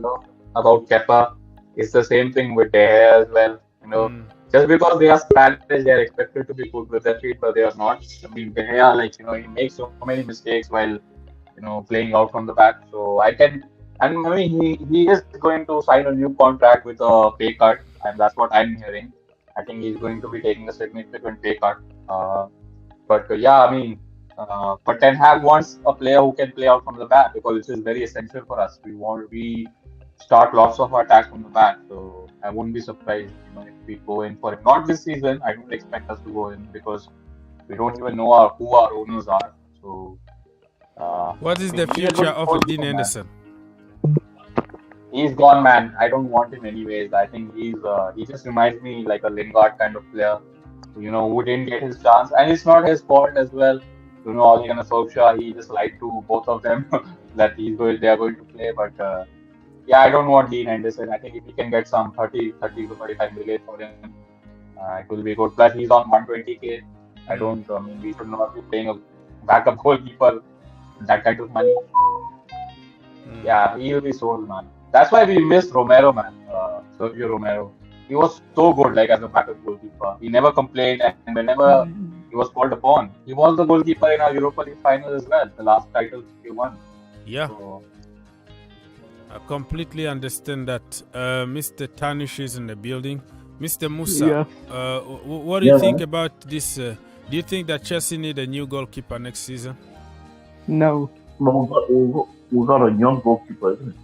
about Kepa, it's the same thing with De Gea as well. Just because they are Spanish, they are expected to be good with their feet, but they are not. I mean, De Gea, he makes so many mistakes while playing out from the back. So he is going to sign a new contract with a pay cut, and that's what I'm hearing. I think he's going to be taking a significant pay cut. But Ten Hag wants a player who can play out from the back, because this is very essential for us. We start lots of attack from the back, so I wouldn't be surprised if we go in for him. Not this season. I don't expect us to go in, because we don't even know who our owners are. So. What is the future of Dean Henderson? He's gone, man. I don't want him anyways. I think he just reminds me like a Lingard kind of player, who didn't get his chance, and it's not his fault as well. Ole Gunnar Solskjaer, he just lied to both of them that they are going to play. But I don't want Dean Henderson. I think if we can get some 30 to 35 million for him, it will be good. Plus he's on 120k. We should not be paying a backup goalkeeper that kind of money. Yeah, he'll be sold, man. That's why we missed Romero, man. Sergio Romero. He was so good, like as a backup goalkeeper. He never complained, and whenever he was called upon, he was the goalkeeper in our Europa League final as well, the last title we won. Yeah. So, I completely understand that. Mr. Tanish is in the building. Mr. Musa, what do you think about this? Do you think that Chelsea need a new goalkeeper next season? No. We got a young goalkeeper, isn't it?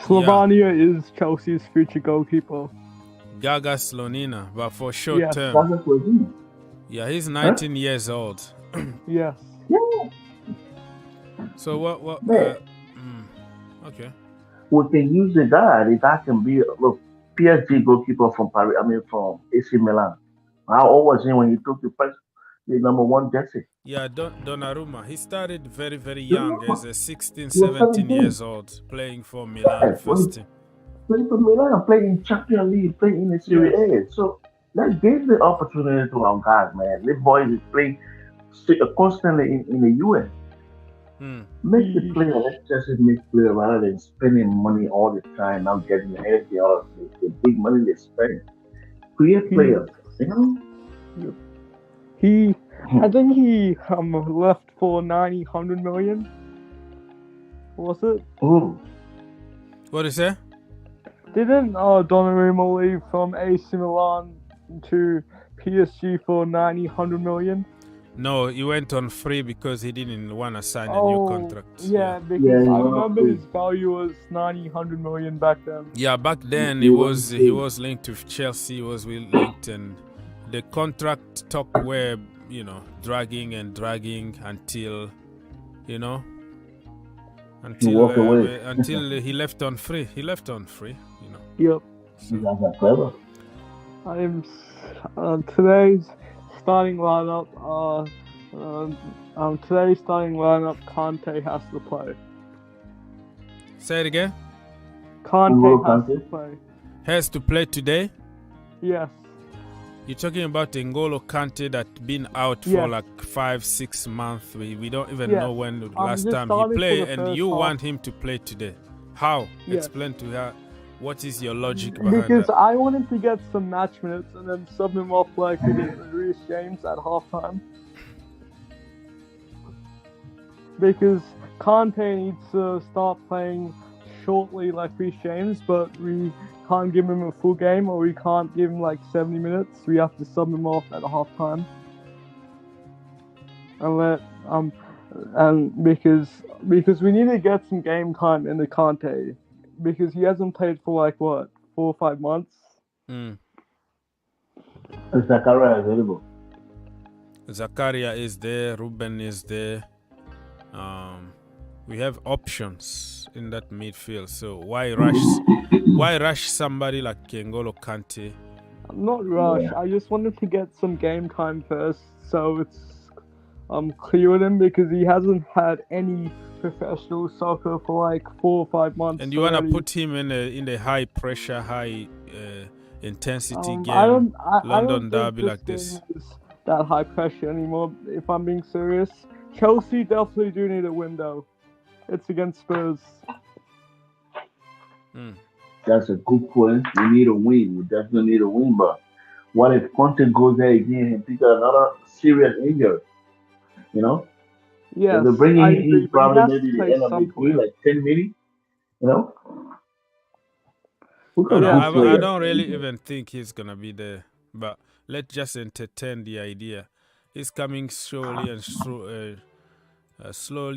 Slovenia is Chelsea's future goalkeeper. Gaga Slonina, but for short term. Yeah, he's 19 years old. Yes. So what? Okay. We can use the guy. The guy can be PSG goalkeeper from Paris. I mean, from AC Milan. How old was he when he took the number 1 jersey? Yeah, Donnarumma. He started very, very young, as a 16, 17 years old, playing for Milan first team. Playing for Milan, playing in Champions League, playing in the Serie A. So that gave the opportunity to our guys, man. The boys play constantly in the US. Make the player, let's just make player rather than spending money all the time, now getting everything out of the big money they spend. Create players, you know? I think he left for 100 million. Was it? Oh. What is that? Didn't Donnarumma leave from AC Milan to PSG for 100 million? No, he went on free because he didn't want to sign a new contract. Yeah, because I remember his value was 100 million back then. Yeah, back then he was linked with Chelsea. He was linked, and the contract talk were dragging until until he left on free. He left on free, Yep. So. Today's starting lineup. Today's starting lineup. Kante has to play. Say it again. Kante has to play. Has to play today? Yes. You're talking about N'Golo Kante that been out for like 5-6 months. We don't even know when the last time he played, and you want him to play today. How? Explain to her. What is your logic behind that? Because I wanted to get some match minutes and then sub him off like Reece James at halftime. Because Kante needs to start playing shortly like Reece James, but we can't give him a full game, or we can't give him like 70 minutes. We have to sub him off at halftime. And because we need to get some game time in the Kante. Because he hasn't played for 4 or 5 months. Is Zakaria available? Zakaria is there. Ruben is there. We have options in that midfield. So why rush somebody like N'Golo Kante? Not rush. I just wanted to get some game time first, so it's clear with him, because he hasn't had any professional soccer for 4 or 5 months. And you want to put him in a high pressure, high intensity game, London derby like this? That high pressure anymore, if I'm being serious. Chelsea definitely do need a win though. It's against Spurs. That's a good point. We need a win. We definitely need a win. But what if Conte goes there again and pick another serious injury? Yeah, they're bringing in probably maybe the end of the game, like 10 minutes. I don't really even think he's gonna be there. But let's just entertain the idea. He's coming slowly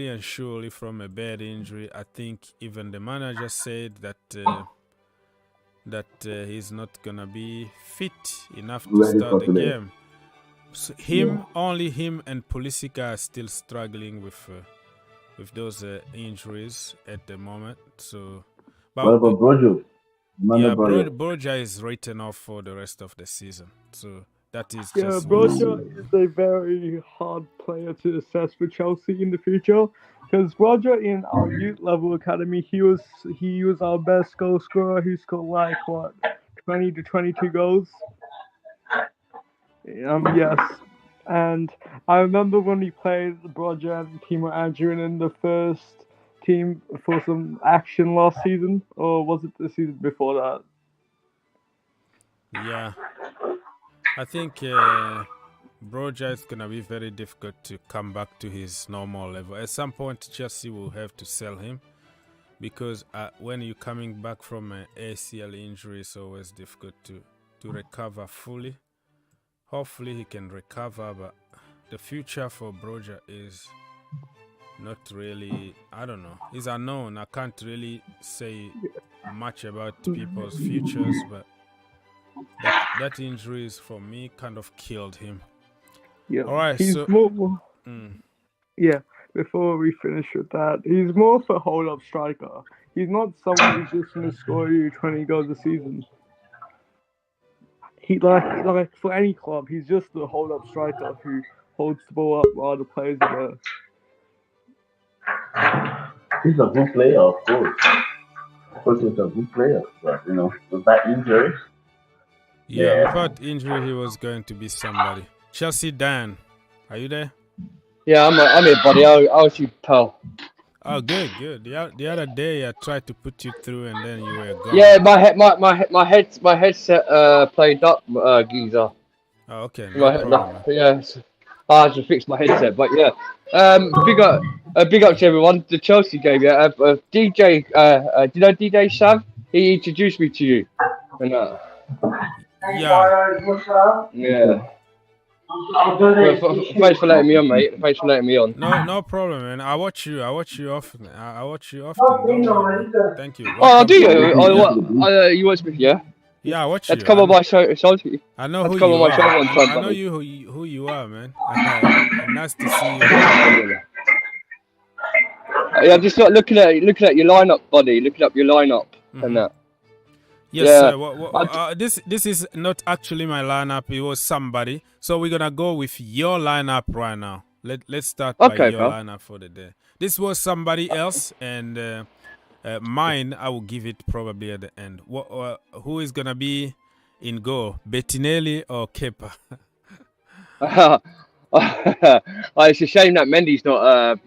and surely from a bad injury. I think even the manager said that he's not gonna be fit enough to start the game. So only him and Pulisic are still struggling with those injuries at the moment. So, but Broja? Broja is written off for the rest of the season. So that is just Broja is a very hard player to assess for Chelsea in the future, because Broja in our youth level academy, he was our best goal scorer. He scored 20 to 22 goals. Yes, And I remember when we played the Broadjam team with Andrew in the first team for some action last season, or was it the season before that? Yeah, I think Broja is gonna be very difficult to come back to his normal level. At some point, Chelsea will have to sell him because when you're coming back from an ACL injury, it's always difficult to recover fully. Hopefully, he can recover, but the future for Broja is not really, I don't know, it's unknown. I can't really say much about people's futures, but that injury is, for me, kind of killed him. Yeah. All right, he's so more. Yeah. Before we finish with that, he's more of a hold-up striker. He's not someone who's just going to score you 20 goals a season. He like for any club, he's just the hold-up striker who holds the ball up while the players are there. He's a good player, of course. Of course, he's a good player, but with that injury. Yeah, without injury, he was going to be somebody. Chelsea Dan, are you there? Yeah, I'm here, buddy. How's you, pal? Oh, good. The other day I tried to put you through and then you were gone. Yeah, my headset played up, geezer. Oh, okay. Yeah, I had to fix my headset, but yeah. Big up to everyone. The Chelsea game, yeah. DJ, do you know DJ Sam? He introduced me to you. Yeah. Thanks for letting me on, mate. Thanks for letting me on. No problem, man. I watch you often. Thank you. Oh, do you? You watch me, yeah? Yeah, I watch you. Let's come on my show. I know who you are. I know you who you are, man. Nice to see you. Yeah, I'm just not looking at your lineup, buddy. Looking up your lineup and that. Yes, sir. This is not actually my lineup. It was somebody. So we're gonna go with your lineup right now. Let's start by your lineup for the day. This was somebody else, and mine I will give it probably at the end. Who is gonna be in goal? Bettinelli or Kepa? It's a shame that Mendy's not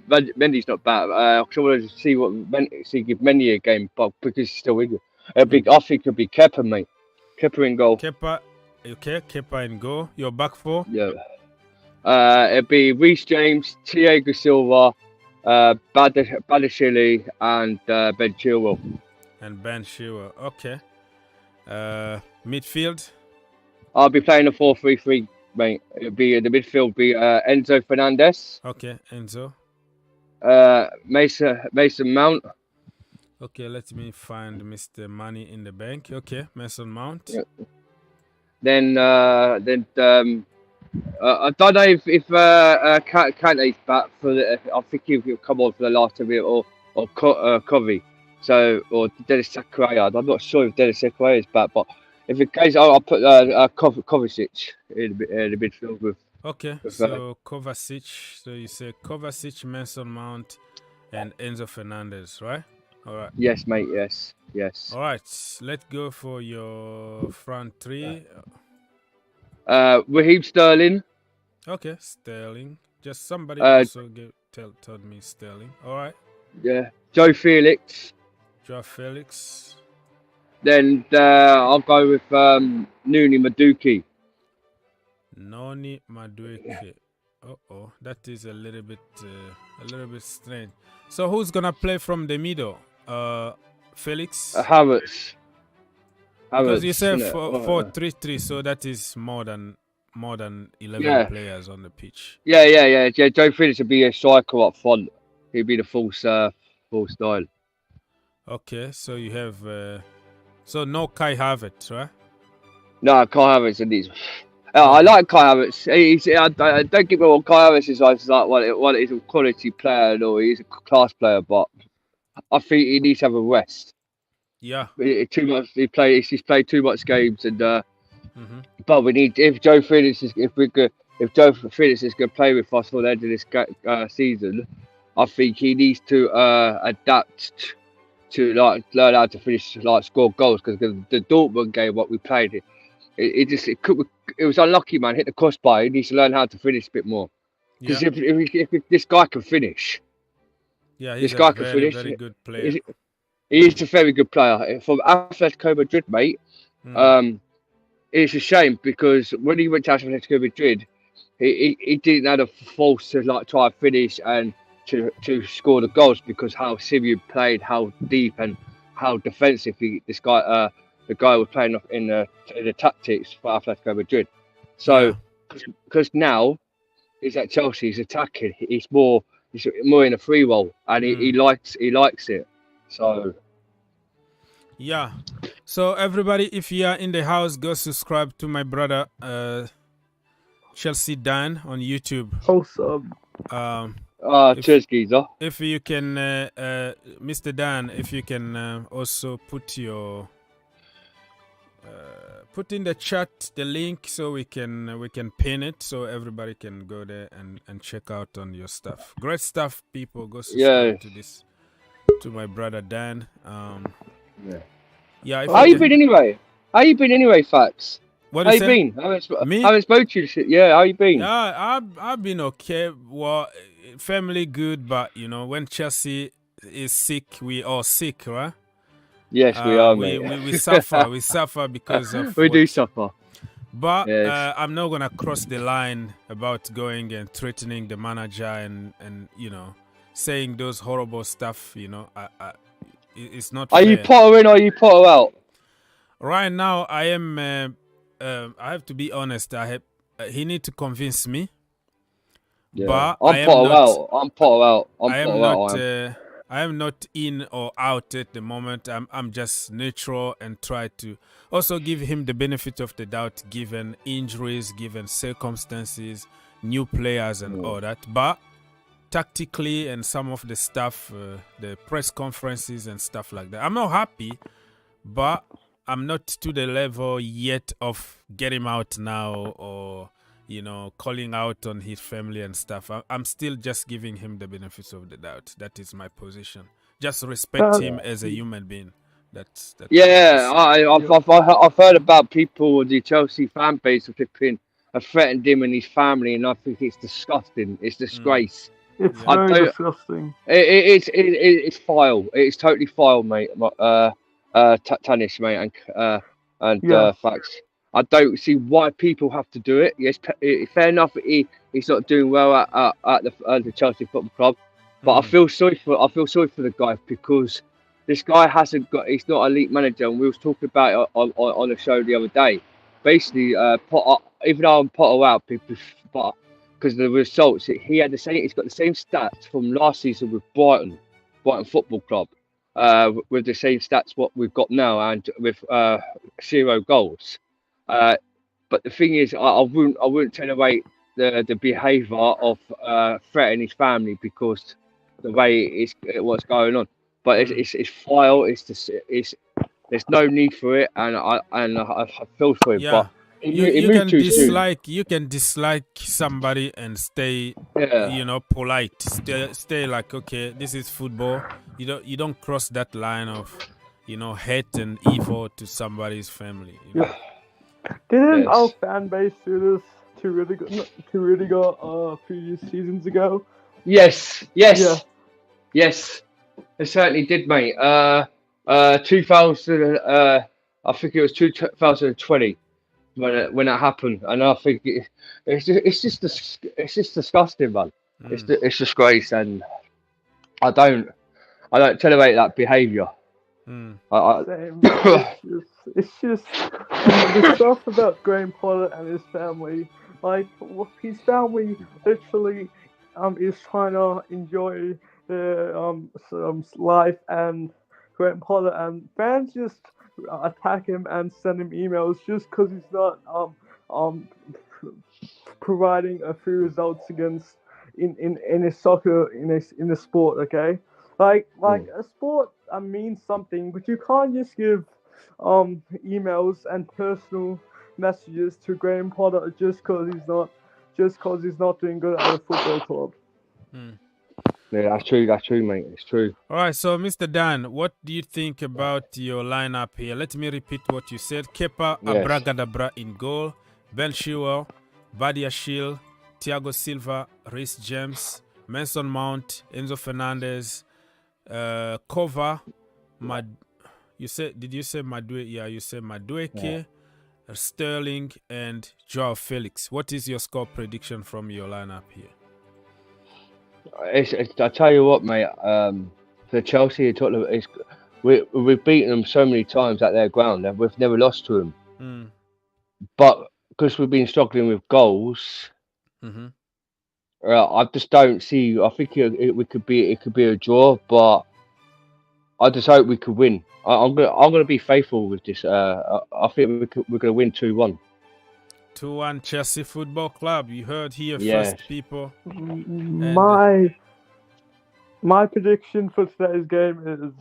back. I wanted to give Mendy a game, but because he's still injured. I think it'll be Kepa, mate. Kepa in goal. Kepa, okay. Kepa in goal. Your back four? Yeah. It'll be Reece James, Thiago Silva, Badiashile, and Ben Chilwell. And Ben Chilwell. Okay. Midfield? I'll be playing a 4-3-3, mate. It'll be the midfield. Be Enzo Fernandez. Okay, Enzo. Mason Mount. Okay, let me find Mr. Money in the Bank. Okay, Mason Mount. Yeah. Then I don't know if Kante's back for the. I think he'll come on for the last time or Covey. So or Dennis Zakaria. I'm not sure if Dennis Zakaria is back, but if in case I'll put Kovacic in the midfield with. Okay, so Kovacic. So you say Kovacic, Mason Mount, and Enzo Fernandez, right? All right. Yes, mate. Yes. All right. Let's go for your front three. Raheem Sterling. Okay, Sterling. Just somebody also told me Sterling. All right. Yeah. Joe Felix. Then I'll go with Noni Madueke. Noni Madueke. That is a little bit strange. So who's gonna play from the middle? Felix? Havertz. Because you said 4-3-3, so that is more than 11 players on the pitch. Yeah. Joe Felix would be a striker up front. He'd be the full style. Okay, so you have so no Kai Havertz, right? No, Kai Havertz indeed. I like Kai Havertz. Don't get me wrong, Kai Havertz is like he's a quality player or he's a class player, but I think he needs to have a rest. Yeah. Too much. He's played too much games, and but we need if Joe Felix is going to play with us for the end of this season, I think he needs to adapt to learn how to finish score goals because the Dortmund game what we played It was unlucky, man. Hit the crossbar. He needs to learn how to finish a bit more. Because if this guy can finish, he's a very good player. He is a very good player. From Atletico Madrid, mate. It's a shame because when he went to Atletico Madrid, he didn't have the force to like try and finish and to score the goals because how Syrian played, how deep and how defensive the guy was playing in the tactics for Atletico Madrid. So because now he's at Chelsea, he's attacking. He's more in a free role, and he likes it. So. Yeah. So everybody, if you are in the house, go subscribe to my brother Chelsea Dan on YouTube. Awesome. Cheers, geezer. If you can, Mr. Dan, if you can also put your put in the chat the link so we can pin it so everybody can go there and check out on your stuff. Great stuff, people. Go subscribe to my brother Dan. How you been anyway, Fax? How you been? I haven't spoken to you. Yeah, how you been? I've been okay. Well, family good, but you know, when Chelsea is sick, we all sick, right? Yes, we are, mate. We suffer. We suffer because of do suffer. But I'm not gonna cross the line about going and threatening the manager and you know, saying those horrible stuff. You know, it's not fair. Are you Potter in or are you Potter out? Right now, I am. I have to be honest. He need to convince me. Yeah. But I'm Potter out. I'm Potter out. I am not in or out at the moment. I'm just neutral and try to also give him the benefit of the doubt, given injuries, given circumstances, new players and all that. But tactically and some of the stuff, the press conferences and stuff like that, I'm not happy, but I'm not to the level yet of get him out now or, you know, calling out on his family and stuff. I'm still just giving him the benefits of the doubt. That is my position. Just respect him as a human being. That's I've heard about people in the Chelsea fan base who have threatened him and his family, and I think it's disgusting. It's disgrace. It's very disgusting. It's foul. It's totally foul, mate. Tannish, mate, and Facts. I don't see why people have to do it. Yes, fair enough. He's not doing well at the Chelsea Football Club, but I feel sorry for the guy because this guy he's not a elite manager, and we was talking about it on a show the other day. Basically, even though I'm Potter out, but because of the results, he's got the same stats from last season with Brighton Football Club, with the same stats what we've got now, and with 0 goals. But the thing is, I wouldn't turn away the behaviour of threatening his family because the way what's going on. But it's foul. There's no need for it, and I feel for him. But you can dislike somebody and stay, you know, polite. Stay like, okay, this is football. You don't cross that line of, you know, hate and evil to somebody's family. You know? Didn't our fan base do this to Rudiger a few seasons ago? Yes, it certainly did, mate. 2000, I think it was 2020 when it happened, and I think it's just disgusting, man. It's disgrace, and I don't tolerate that behaviour. It's just the stuff about Graham Potter and his family. Like, his family literally is trying to enjoy their life, and Graham Potter and fans just attack him and send him emails just because he's not providing a few results against in his soccer in the sport. Okay, like a sport means something, but you can't just give emails and personal messages to Graham Potter just because he's not doing good at a football club. Yeah, that's true, mate. It's true. All right, so Mr. Dan, what do you think about your lineup here? Let me repeat what you said. Kepa Yes. Abragadabra in goal, Ben Chilwell, Badiashile, Thiago Silva, Reece James, Mason Mount, Enzo Fernandez, Kova, did you say Madue? Yeah, you said Madueke, Sterling, and Joao Felix. What is your score prediction from your lineup here? I tell you what, mate. For Chelsea, Tottenham, we've beaten them so many times at their ground, and we've never lost to them. But because we've been struggling with goals, I just don't see. I think it could be a draw, but I just hope we could win. I'm gonna be faithful with this. I think we're gonna win 2-1. 2-1 Chelsea Football Club. You heard here Yes. first, people. My prediction for today's game is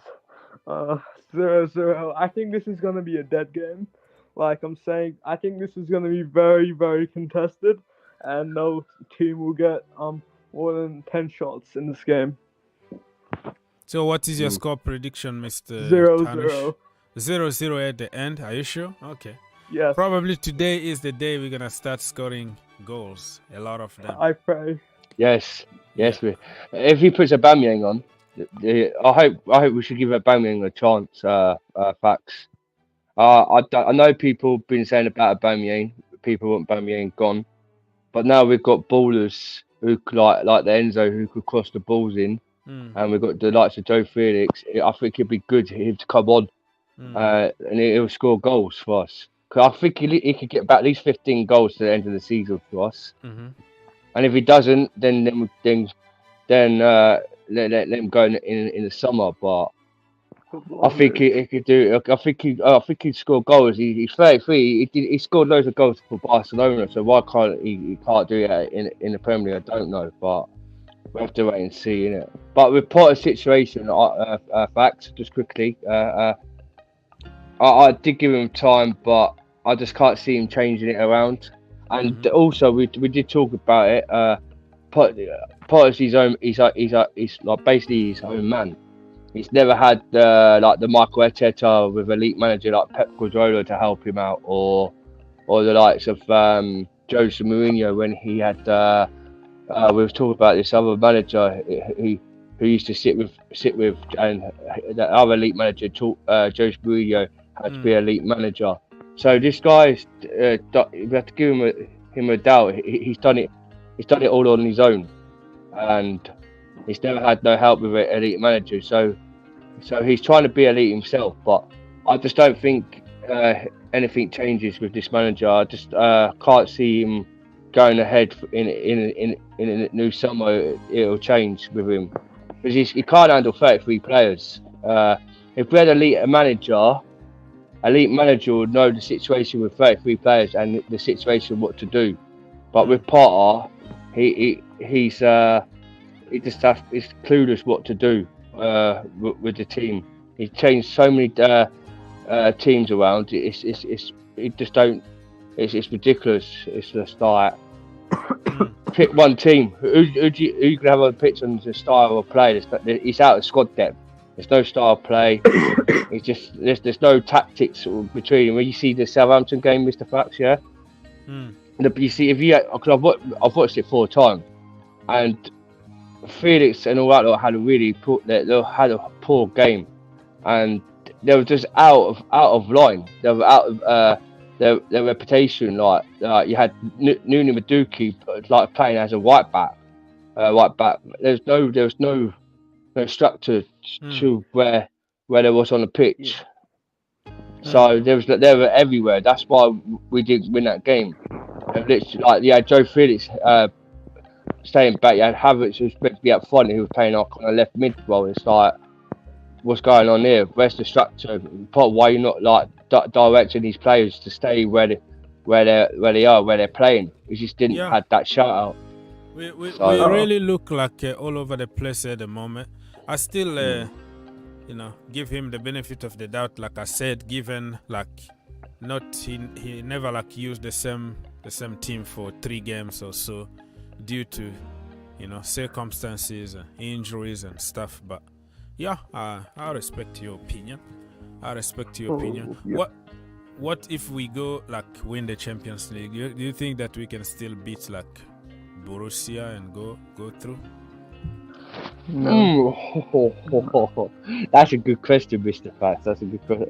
0-0. I think this is going to be a dead game. Like I'm saying, I think this is going to be very, very contested, and no team will get more than 10 shots in this game. So what is your score prediction, Mr. 0-0. 0-0 at the end. Are you sure? Okay. Yes. Probably today is the day we're gonna start scoring goals. A lot of them. I pray. Yes. If he puts Aubameyang on, I hope we should give Aubameyang a chance. Facts. I know people have been saying about Aubameyang. People want Aubameyang gone, but now we've got ballers who like the Enzo who could cross the balls in, and we've got the likes of Joe Felix. I think it'd be good for him to come on, and he'll score goals for us. Cause I think he could get about at least 15 goals to the end of the season for us. And if he doesn't, then let him go in the summer. But I think he could do. I think he'd score goals. He's 33. He scored loads of goals for Barcelona. So why can't he can't do that in the Premier League? I don't know, but we have to wait and see, innit? But with Potter's situation, facts just quickly. I did give him time, but I just can't see him changing it around. And also, we did talk about it. Potter's his own. He's like basically his own man. He's never had like the Michael Arteta with elite manager like Pep Guardiola to help him out, or the likes of Jose Mourinho when he had. We've talked about this other manager who used to sit with, and the other elite manager, Jose Mourinho, had to be an elite manager. So this guy, we have to give him a doubt. He's done it. He's done it all on his own, and he's never had no help with an elite manager. So he's trying to be elite himself. But I just don't think anything changes with this manager. I just can't see him going ahead in a new summer. It'll change with him because he can't handle 33 players. If we had elite manager would know the situation with 33 players and the situation what to do. But with Potter, he's clueless what to do with the team. He's changed so many teams around. It's ridiculous. It's just like pick one team. Who you can have on the pitch and the style of play. He's out of squad depth. There's no style of play. It's just there's no tactics between. When you see the Southampton game, Mr. Fax, yeah. You see, because I've watched it 4 times, and Felix and all that lot had a poor game, and they were just out of line. They were out of their reputation. Like you had Nouman Madueke like playing as a right back. There was no structure to where there was on the pitch. So they were everywhere. That's why we didn't win that game. Literally, like you had Joe Felix staying back. You had Havertz who was meant to be up front. He was playing on a left mid role. It's like, what's going on here? Where's the structure? Why you're not like directing these players to stay where they're playing? We just didn't have that shout out. We really look like all over the place at the moment. I still, give him the benefit of the doubt. Like I said, given like he never like used the same team for 3 games or so, due to circumstances, injuries and stuff. But yeah, I respect your opinion. Yeah. What if we go win the Champions League? Do you think that we can still beat Borussia and go through? No. That's a good question, Mr. Fax. That's a good question.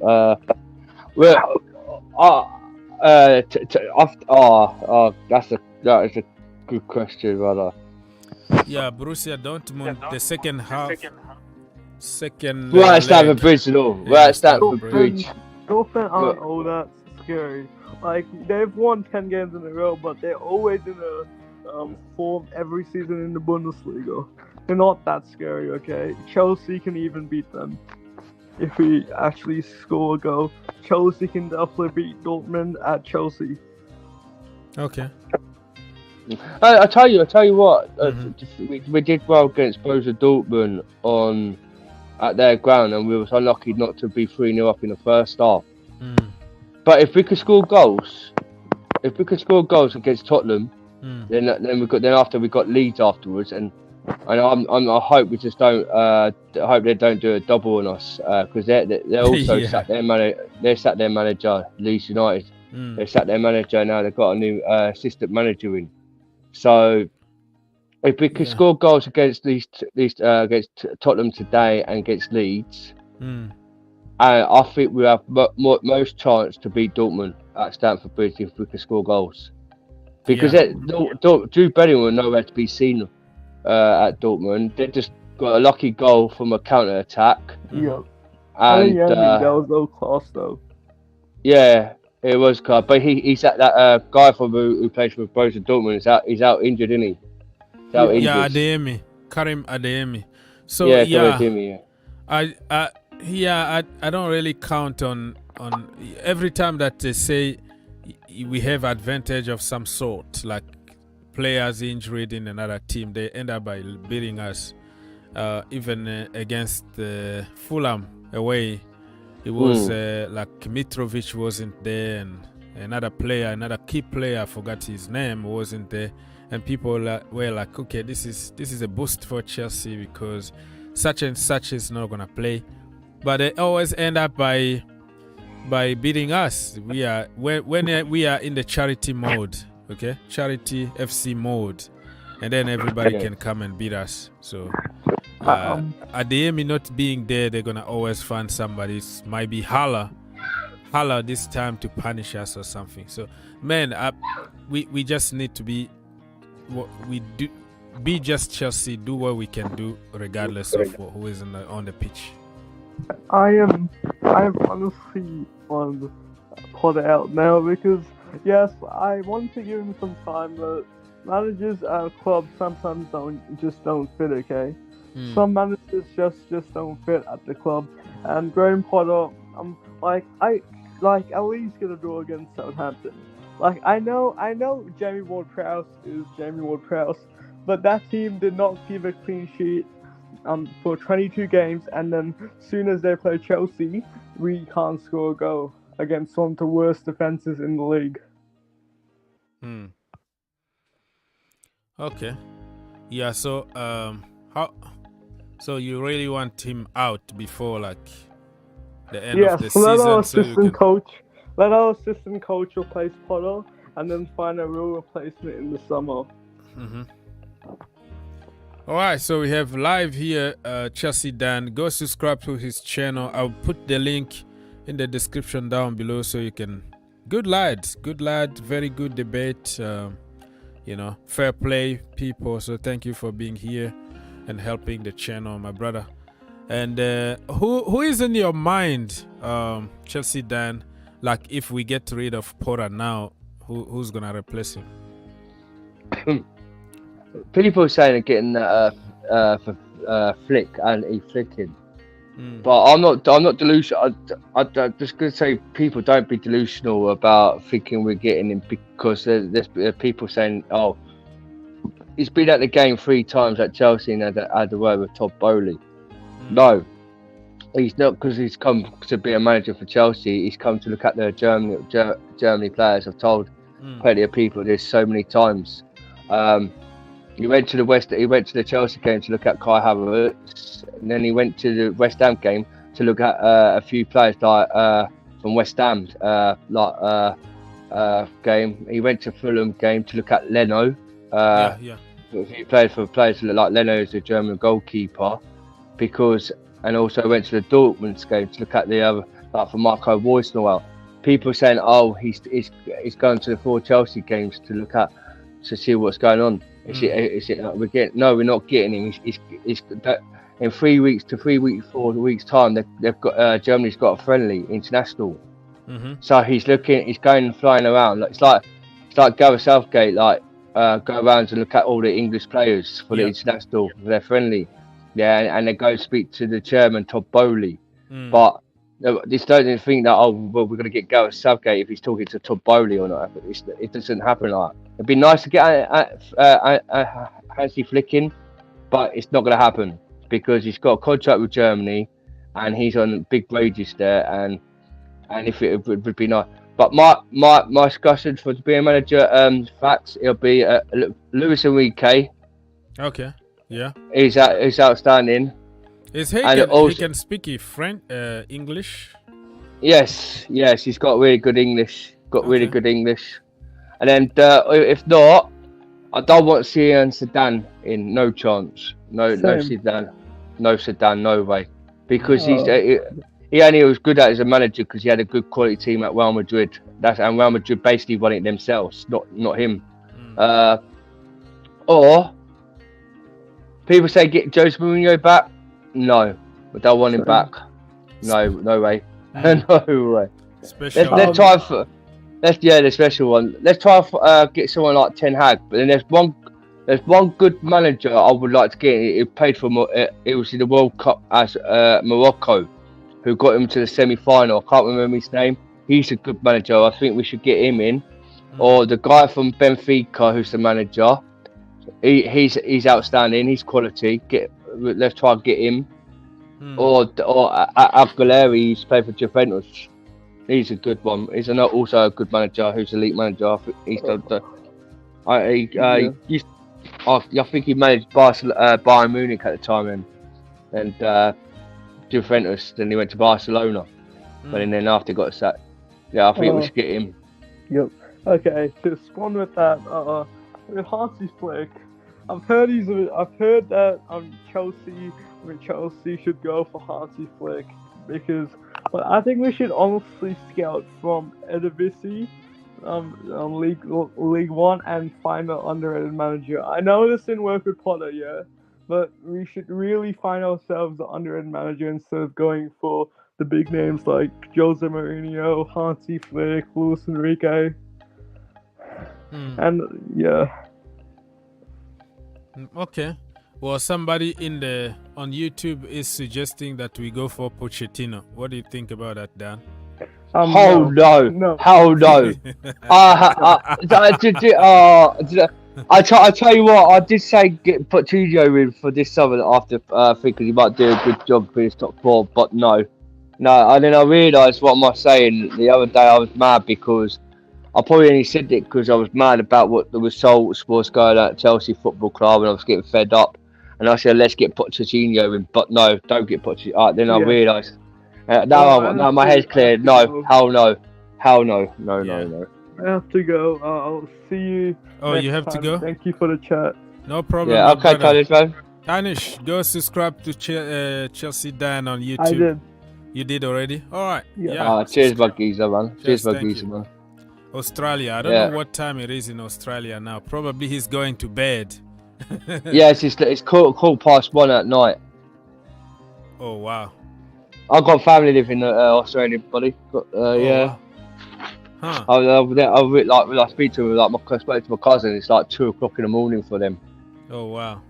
That is a good question, brother. Yeah, Borussia Dortmund, the second half. Second. We're at Stamford Bridge, We're at Stamford Bridge. Dortmund aren't all that scary. They've won 10 games in a row, but they're always in a form every season in the Bundesliga. They're not that scary, okay? Chelsea can even beat them if we actually score a goal. Chelsea can definitely beat Dortmund at Chelsea. Okay. I tell you what. We did well against Borussia Dortmund at their ground, and we was unlucky not to be 3-0 up in the first half. But if we could score goals against Tottenham, then after we got Leeds afterwards, and I hope we just don't. I hope they don't do a double on us because they're also sacked their manager. They sacked their manager, Leeds United. They sacked their manager now. They've got a new assistant manager in. So if we could score goals against against Tottenham today and against Leeds, I think we have most chance to beat Dortmund at Stamford Bridge if we can score goals. Because Jude Bellingham were nowhere to be seen at Dortmund. They just got a lucky goal from a counter attack. Yeah. And that was no class though. Yeah, it was class. But he's that guy who plays for Borussia Dortmund. He's out injured, isn't he? Yeah, Adeyemi, Karim Adeyemi. So Adeyemi, I don't really count on every time that they say we have advantage of some sort, like players injured in another team, they end up by beating us. Even against Fulham away, it was like Mitrovic wasn't there, and another key player, I forgot his name, wasn't there, and people were like, okay, this is a boost for Chelsea because such and such is not gonna play, but they always end up by beating us. We are when we are in the charity mode, okay, charity FC mode, and then everybody can come and beat us. So Adeyemi not being there, they're gonna always find somebody. Might be Hala this time to punish us or something. So man, we just need to be what we do. Be just Chelsea. Do what we can do, regardless of who is on the pitch. I am honestly on the Potter out now because yes, I want to give him some time, but managers at clubs sometimes don't fit. Okay, some managers just don't fit at the club. And Graham Potter, at least get a draw against Southampton. I know Jamie Ward-Prowse is Jamie Ward-Prowse, but that team did not give a clean sheet for 22 games, and then soon as they play Chelsea, we can't score a goal against one of the worst defenses in the league. Okay. Yeah, so so you really want him out before the end of the season? Let our assistant coach replace Potter, and then find a real replacement in the summer. All right, so we have live here Chelsea Dan. Go subscribe to his channel. I'll put the link in the description down below so you can. Good lad, very good debate. Fair play people. So thank you for being here and helping the channel, my brother. And who is in your mind, Chelsea Dan? Like if we get rid of Potter now, who's gonna replace him? People saying they're getting for Flick and E Flicking, but I'm not delusional. I'm just gonna say people don't be delusional about thinking we're getting him because there's people saying, oh, he's been at the game 3 times at Chelsea and had the word with Todd Bowley. No, he's not, because he's come to be a manager for Chelsea. He's come to look at the Germany players. I've told plenty of people this so many times. He went to the Chelsea game to look at Kai Havertz, and then he went to the West Ham game to look at a few players like from West Ham game. He went to Fulham game to look at Leno. He played for players like Leno, who's a German goalkeeper, and also went to the Dortmund game to look at the other, like for Marco Reus. People are saying, oh, he's going to the 4 Chelsea games to see what's going on. Is it like we're not getting him. He's in 3 weeks to 4 weeks time. They've got Germany's got a friendly international. So he's going and flying around. It's like Gareth Southgate, like go around and look at all the English players for the international, for their friendly. Yeah, and they go speak to the chairman, Todd Bowley. But this don't think that, oh, well, we're going to get Gareth Southgate if he's talking to Todd Bowley or not. It doesn't happen like that. It'd be nice to get Hansi Flick in, but it's not going to happen because he's got a contract with Germany and he's on big wages there. And if it would be nice. But my discussion for to be a manager, facts, it'll be Luis Enrique. Okay. Yeah. He's outstanding. Is he can speak French, English? Yes, he's got really good English. Good English. And then if not, I don't want Zinedine Zidane in. No chance. No Zidane. No Zidane. No way. Because he only was good at as a manager because he had a good quality team at Real Madrid. And Real Madrid basically won it themselves, not him. Or people say get Jose Mourinho back. No, I don't want him back. No way. No way. Let's try for. The special one. Let's try get someone like Ten Hag. But then there's one good manager I would like to get. It played for. It was in the World Cup as Morocco, who got him to the semi-final. I can't remember his name. He's a good manager. I think we should get him in. Or the guy from Benfica, who's the manager. He's outstanding. He's quality. Let's try and get him. Or Aguilera, he's played for Juventus. He's a good one. He's also a good manager. Who's a elite manager. I think he's done. I think he managed Bayern Munich at the time, and Juventus. Then he went to Barcelona, but then after he got sacked. Yeah, I think we should get him. Yep. Okay. To respond with that, with Hansi Flick, I've heard that Chelsea should go for Hansi Flick because, but I think we should honestly scout from Eredivisie, League One, and find an underrated manager. I know this didn't work with Potter, but we should really find ourselves an underrated manager instead of going for the big names like Jose Mourinho, Hansi Flick, Luis Enrique, and Okay. Well, somebody on YouTube is suggesting that we go for Pochettino. What do you think about that, Dan? No. I tell you what, I did say get Pochettino in for this summer after thinking he might do a good job for his top 4, but no. And then I realised what am I saying the other day. I was mad because I probably only said it because I was mad about what the result was going at Chelsea Football Club, and I was getting fed up. And I said, let's get Pochettino in, but no, don't get Pochettino. Then I realised. Now my head's clear. No, hell no. No. I have to go. I'll see you. Oh, you have time. to go? Thank you for the chat. No problem. Yeah, okay, Tanish, man. Tanish, go subscribe to Chelsea Dan on YouTube. I did. You did already? All right. Yeah. Cheers, my geezer, man. Cheers, my geezer, man. Australia. I don't know what time it is in Australia now. Probably he's going to bed. Yes, it's quarter past 1 at night. Oh, wow. I've got family living in Australia, buddy. Wow. Huh. I speak to him, I spoke to my cousin. It's like 2 o'clock in the morning for them. Oh wow.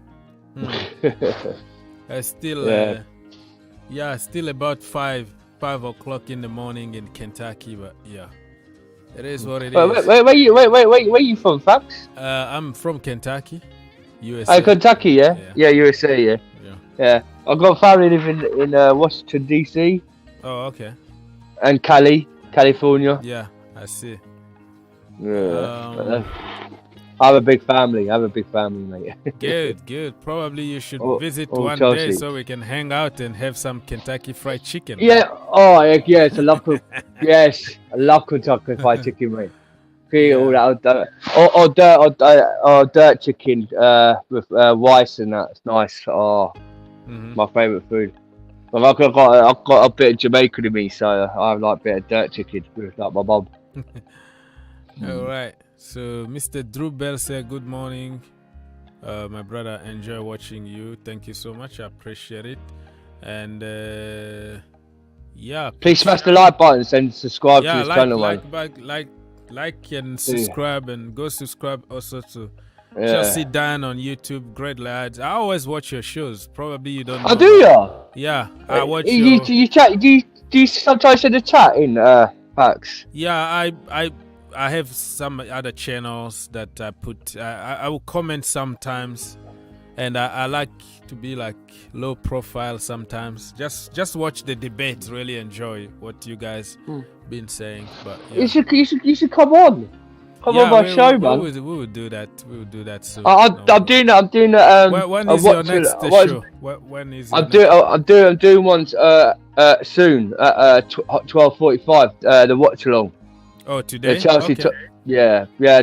It's still still about 5 o'clock in the morning in Kentucky, but it is what it is. Where you from, Fax? I'm from Kentucky, USA. Oh, Kentucky, yeah, USA, yeah. I've got family living in Washington DC. Oh, okay. And California. Yeah, I see. Yeah. I have a big family. Mate. Good. Probably you should visit all one Chelsea. day so we can hang out and have some Kentucky Fried Chicken. Yeah. Yes. I love Kentucky Fried Chicken, mate. All that, or dirt chicken with rice and that. It's nice. My favourite food. Well, I've got a bit of Jamaican in me, so I like a bit of dirt chicken with like my mum. All right. So Mr. Drew Bell said, "Good morning, my brother. Enjoy watching you. Thank you so much. I appreciate it. And please smash the like buttons and subscribe to this channel, like and subscribe, and go subscribe also to Chelsea Dan on YouTube. Great lads. I always watch your shows. Probably you don't know. Oh, do you? Yeah, I watch. You chat? Do you sometimes send a chat in packs? Yeah, I have some other channels that I put. I will comment sometimes, and I like to be like low profile sometimes. Just watch the debate. Really enjoy what you guys been saying. But you should come on. Come on my show, man. We will do that. We will do that soon. I'm doing that. When is your next show? When is? I'm doing one soon at 12:45. The watch along. Oh, today? The Chelsea. Okay.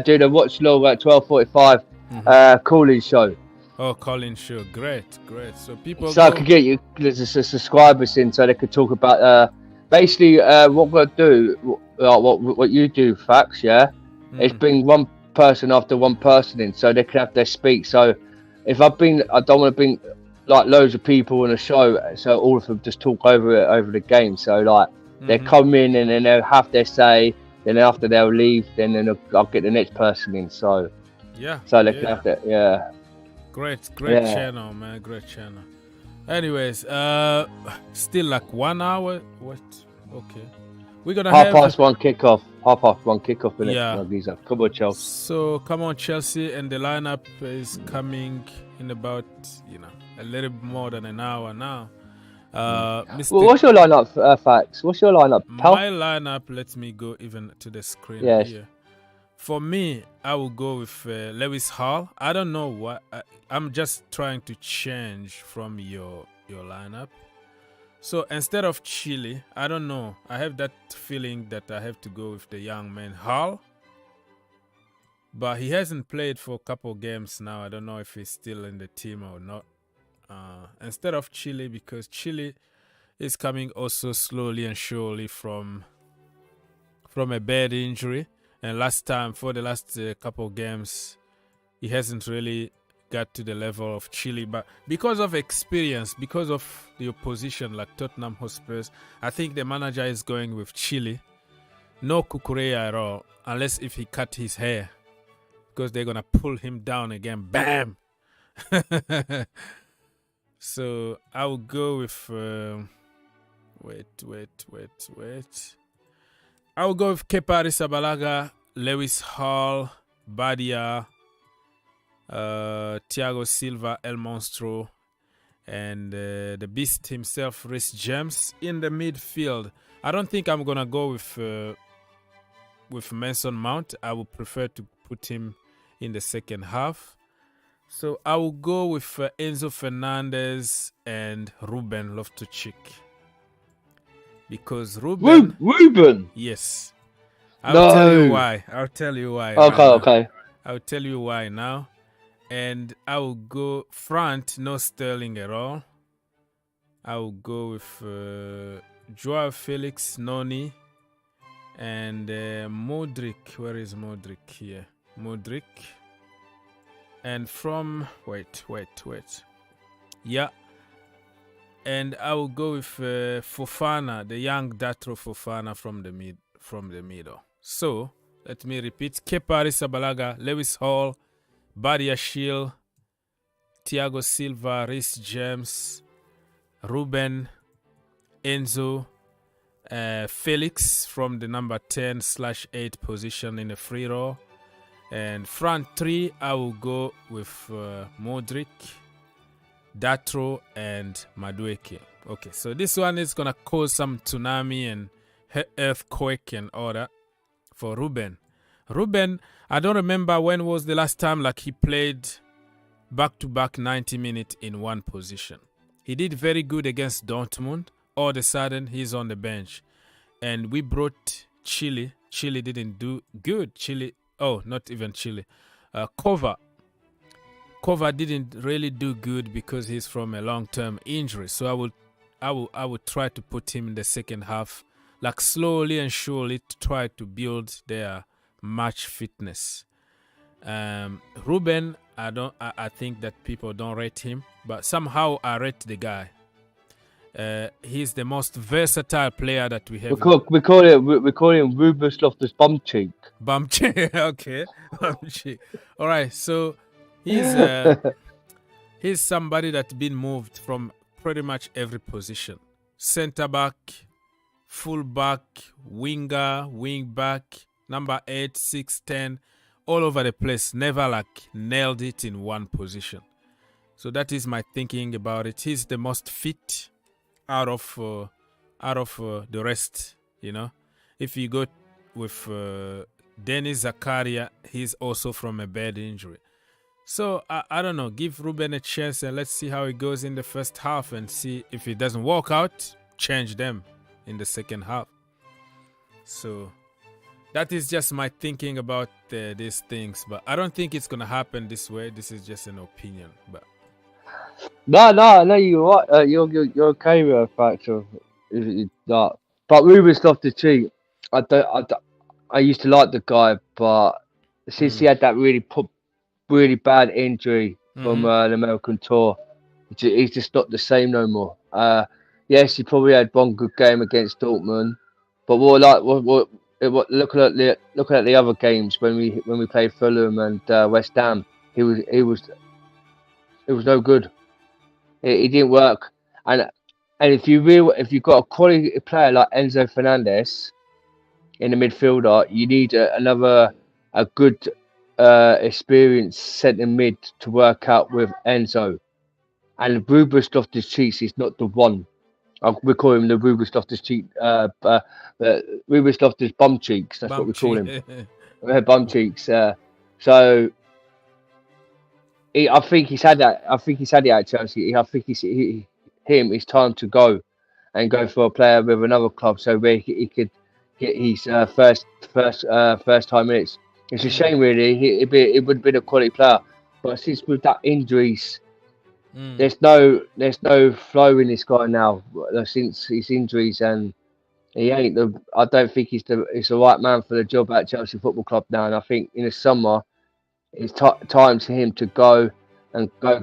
Do the watch along at 12:45. Calling show. Oh, calling show. Great. So people. So I could get you subscribers in, so they could talk about basically what we're gonna do. What you do, Facts, yeah. Is bring one person after one person in, so they can have their speak. So if I don't want to bring like loads of people on a show, so all of them just talk over the game. So like they come in and then they'll have their say. Then after they'll leave, then I'll get the next person in. So so they can have that. Yeah. Great channel, man. Great channel. Anyways, still like 1 hour. What? Okay. We're gonna half past one kickoff in it. Yeah. Come on, Chelsea. So come on, Chelsea, and the lineup is coming in about a little more than an hour now. What's your lineup, Facts? What's your lineup, pal? My lineup. Let me go even to the screen here. For me, I will go with Lewis Hall. I don't know what. I'm just trying to change from your lineup. So instead of Chile, I don't know. I have that feeling that I have to go with the young man Hall. But he hasn't played for a couple games now. I don't know if he's still in the team or not. Instead of Chile, because Chile is coming also slowly and surely from a bad injury. And for the last couple games, he hasn't really got to the level of Chile. But because of experience, because of the opposition like Tottenham Hotspurs, I think the manager is going with Chile. No Cucurella at all, unless if he cut his hair. Because they're going to pull him down again. Bam! So I will go with... wait. I will go with Kepa Arrizabalaga, Lewis Hall, Badia, Thiago Silva, El Monstro, and the beast himself, Reece James in the midfield. I don't think I'm gonna go with Mason Mount. I would prefer to put him in the second half. So I will go with Enzo Fernandez and Ruben Loftus-Cheek. Because Ruben? Yes. I'll tell you why. Okay. I'll tell you why now. And I will go front, no Sterling at all. I will go with Joao Felix, Noni, and Modric. Where is Modric here? Modric. And from... Wait. Yeah. And I will go with Fofana, the young Datro Fofana from the middle. So, let me repeat. Kepa Arrizabalaga, Lewis Hall, Badia Shield, Thiago Silva, Reece James, Ruben, Enzo, Felix from the number 10/8 position in the free roll. And front three, I will go with Modric, Datro, and Madueke. Okay, so this one is going to cause some tsunami and earthquake and all that for Ruben. Ruben, I don't remember when was the last time like he played back-to-back 90 minutes in one position. He did very good against Dortmund. All of a sudden, he's on the bench. And we brought Chile. Chile didn't do good. Not even Chile. Kova didn't really do good because he's from a long-term injury. So I would try to put him in the second half, like slowly and surely to try to build their match fitness. Ruben, I think that people don't rate him, but somehow I rate the guy. He's the most versatile player that we have. We call him Ruben Loftus Bumcheek. Bumcheek, okay. Bumcheek. All right, so he's somebody that's been moved from pretty much every position. Centre back, full back, winger, wing back, number 8, 6, 10, all over the place. Never like nailed it in one position. So that is my thinking about it. He's the most fit out of the rest, you know. If you go with Denis Zakaria, he's also from a bad injury. So I don't know, give Ruben a chance and let's see how it goes in the first half and see if it doesn't work out, change them in the second half. So that is just my thinking about these things, but I don't think it's gonna happen this way. This is just an opinion, but No, you're right. You're okay with the fact of that. But Ruben Loftus-Cheek, I used to like the guy, but since he had that really bad injury from an American tour, he's just not the same no more. Yes, he probably had one good game against Dortmund, but looking at the other games when we played Fulham and West Ham, he was no good. It didn't work, and if you've got a quality player like Enzo Fernandez in the midfielder, you need a good experienced centre mid to work out with Enzo. And Ruben Loftus-Cheek is not the one. We call him the Ruben Loftus-Cheek, Ruben Loftus bum cheeks. That's what we call him. Bum cheeks. So. I think he's had that. I think he's had it at Chelsea. I think it's time to go and go for a player with another club, so where he could get his first time minutes. It's a shame, really. It would have been a quality player, but since with that injuries, there's no flow in this guy now. Since his injuries, and he ain't the. I don't think he's the right man for the job at Chelsea Football Club now. And I think in the summer, it's time for him to go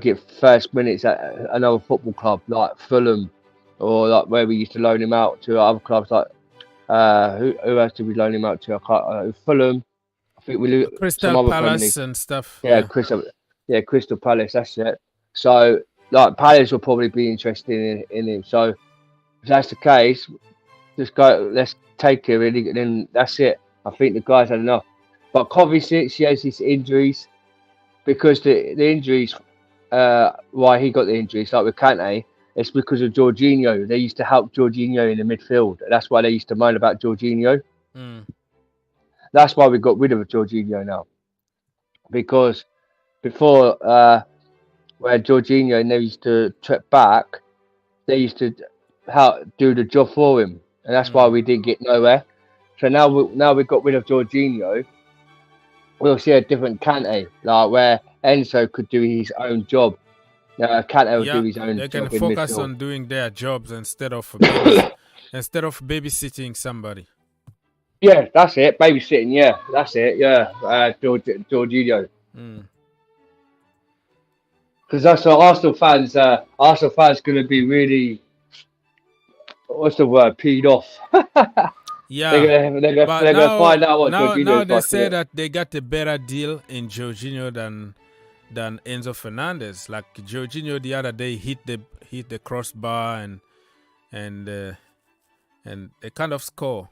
get first minutes at another football club like Fulham, or like where we used to loan him out to other clubs like who else did we loan him out to? Fulham. I think we Crystal Palace and stuff. Yeah, Crystal Palace. That's it. So like Palace will probably be interested in him. So if that's the case, just go. Let's take it really, and then that's it. I think the guy's had enough. But Kovacic, he has his injuries because the injuries, why he got the injuries, like with Kante, it's because of Jorginho. They used to help Jorginho in the midfield. That's why they used to moan about Jorginho. That's why we got rid of Jorginho now. Because before, where Jorginho and they used to trip back, they used to help do the job for him. And that's why we didn't get nowhere. So now we got rid of Jorginho. We'll see a different Kante, like where Enzo could do his own job. Kante will do his own job. They can focus on doing their jobs instead of babysitting somebody. Yeah, that's it. Babysitting, yeah, that's it. Yeah, Jorginho. Because that's what Arsenal fans going to be really, what's the word, peed off. Yeah, they're gonna find out what Jorginho's now they like say that they got a better deal in Jorginho than Enzo Fernandez. Like Jorginho the other day hit the crossbar and they kind of score.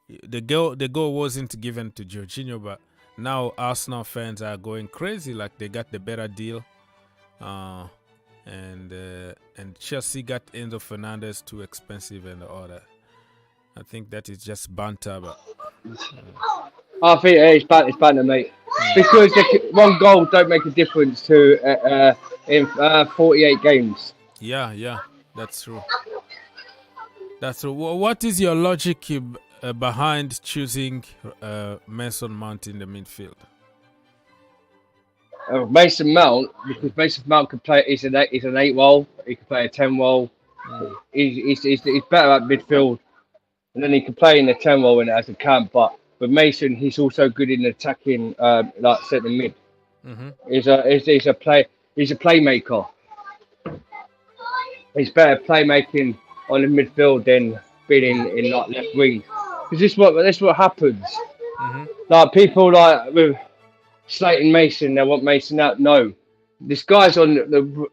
The goal wasn't given to Jorginho, but now Arsenal fans are going crazy. Like they got the better deal, and Chelsea got Enzo Fernandez too expensive and all that. I think that is just banter, but I think it's banter, mate. Because one goal don't make a difference to in 48 games. Yeah, that's true. That's true. What is your logic behind choosing Mason Mount in the midfield? Mason Mount, because Mason Mount can play. He's an 8 role. He can play a 10 role. He's better at midfield, and then he can play in the 10 role when it has a camp. But with Mason, he's also good in attacking, like centre mid. He's a playmaker. He's better playmaking on the midfield than being in like left wing. Because this is what happens. Like people like with slating Mason, they want Mason out. No, this guy's on the.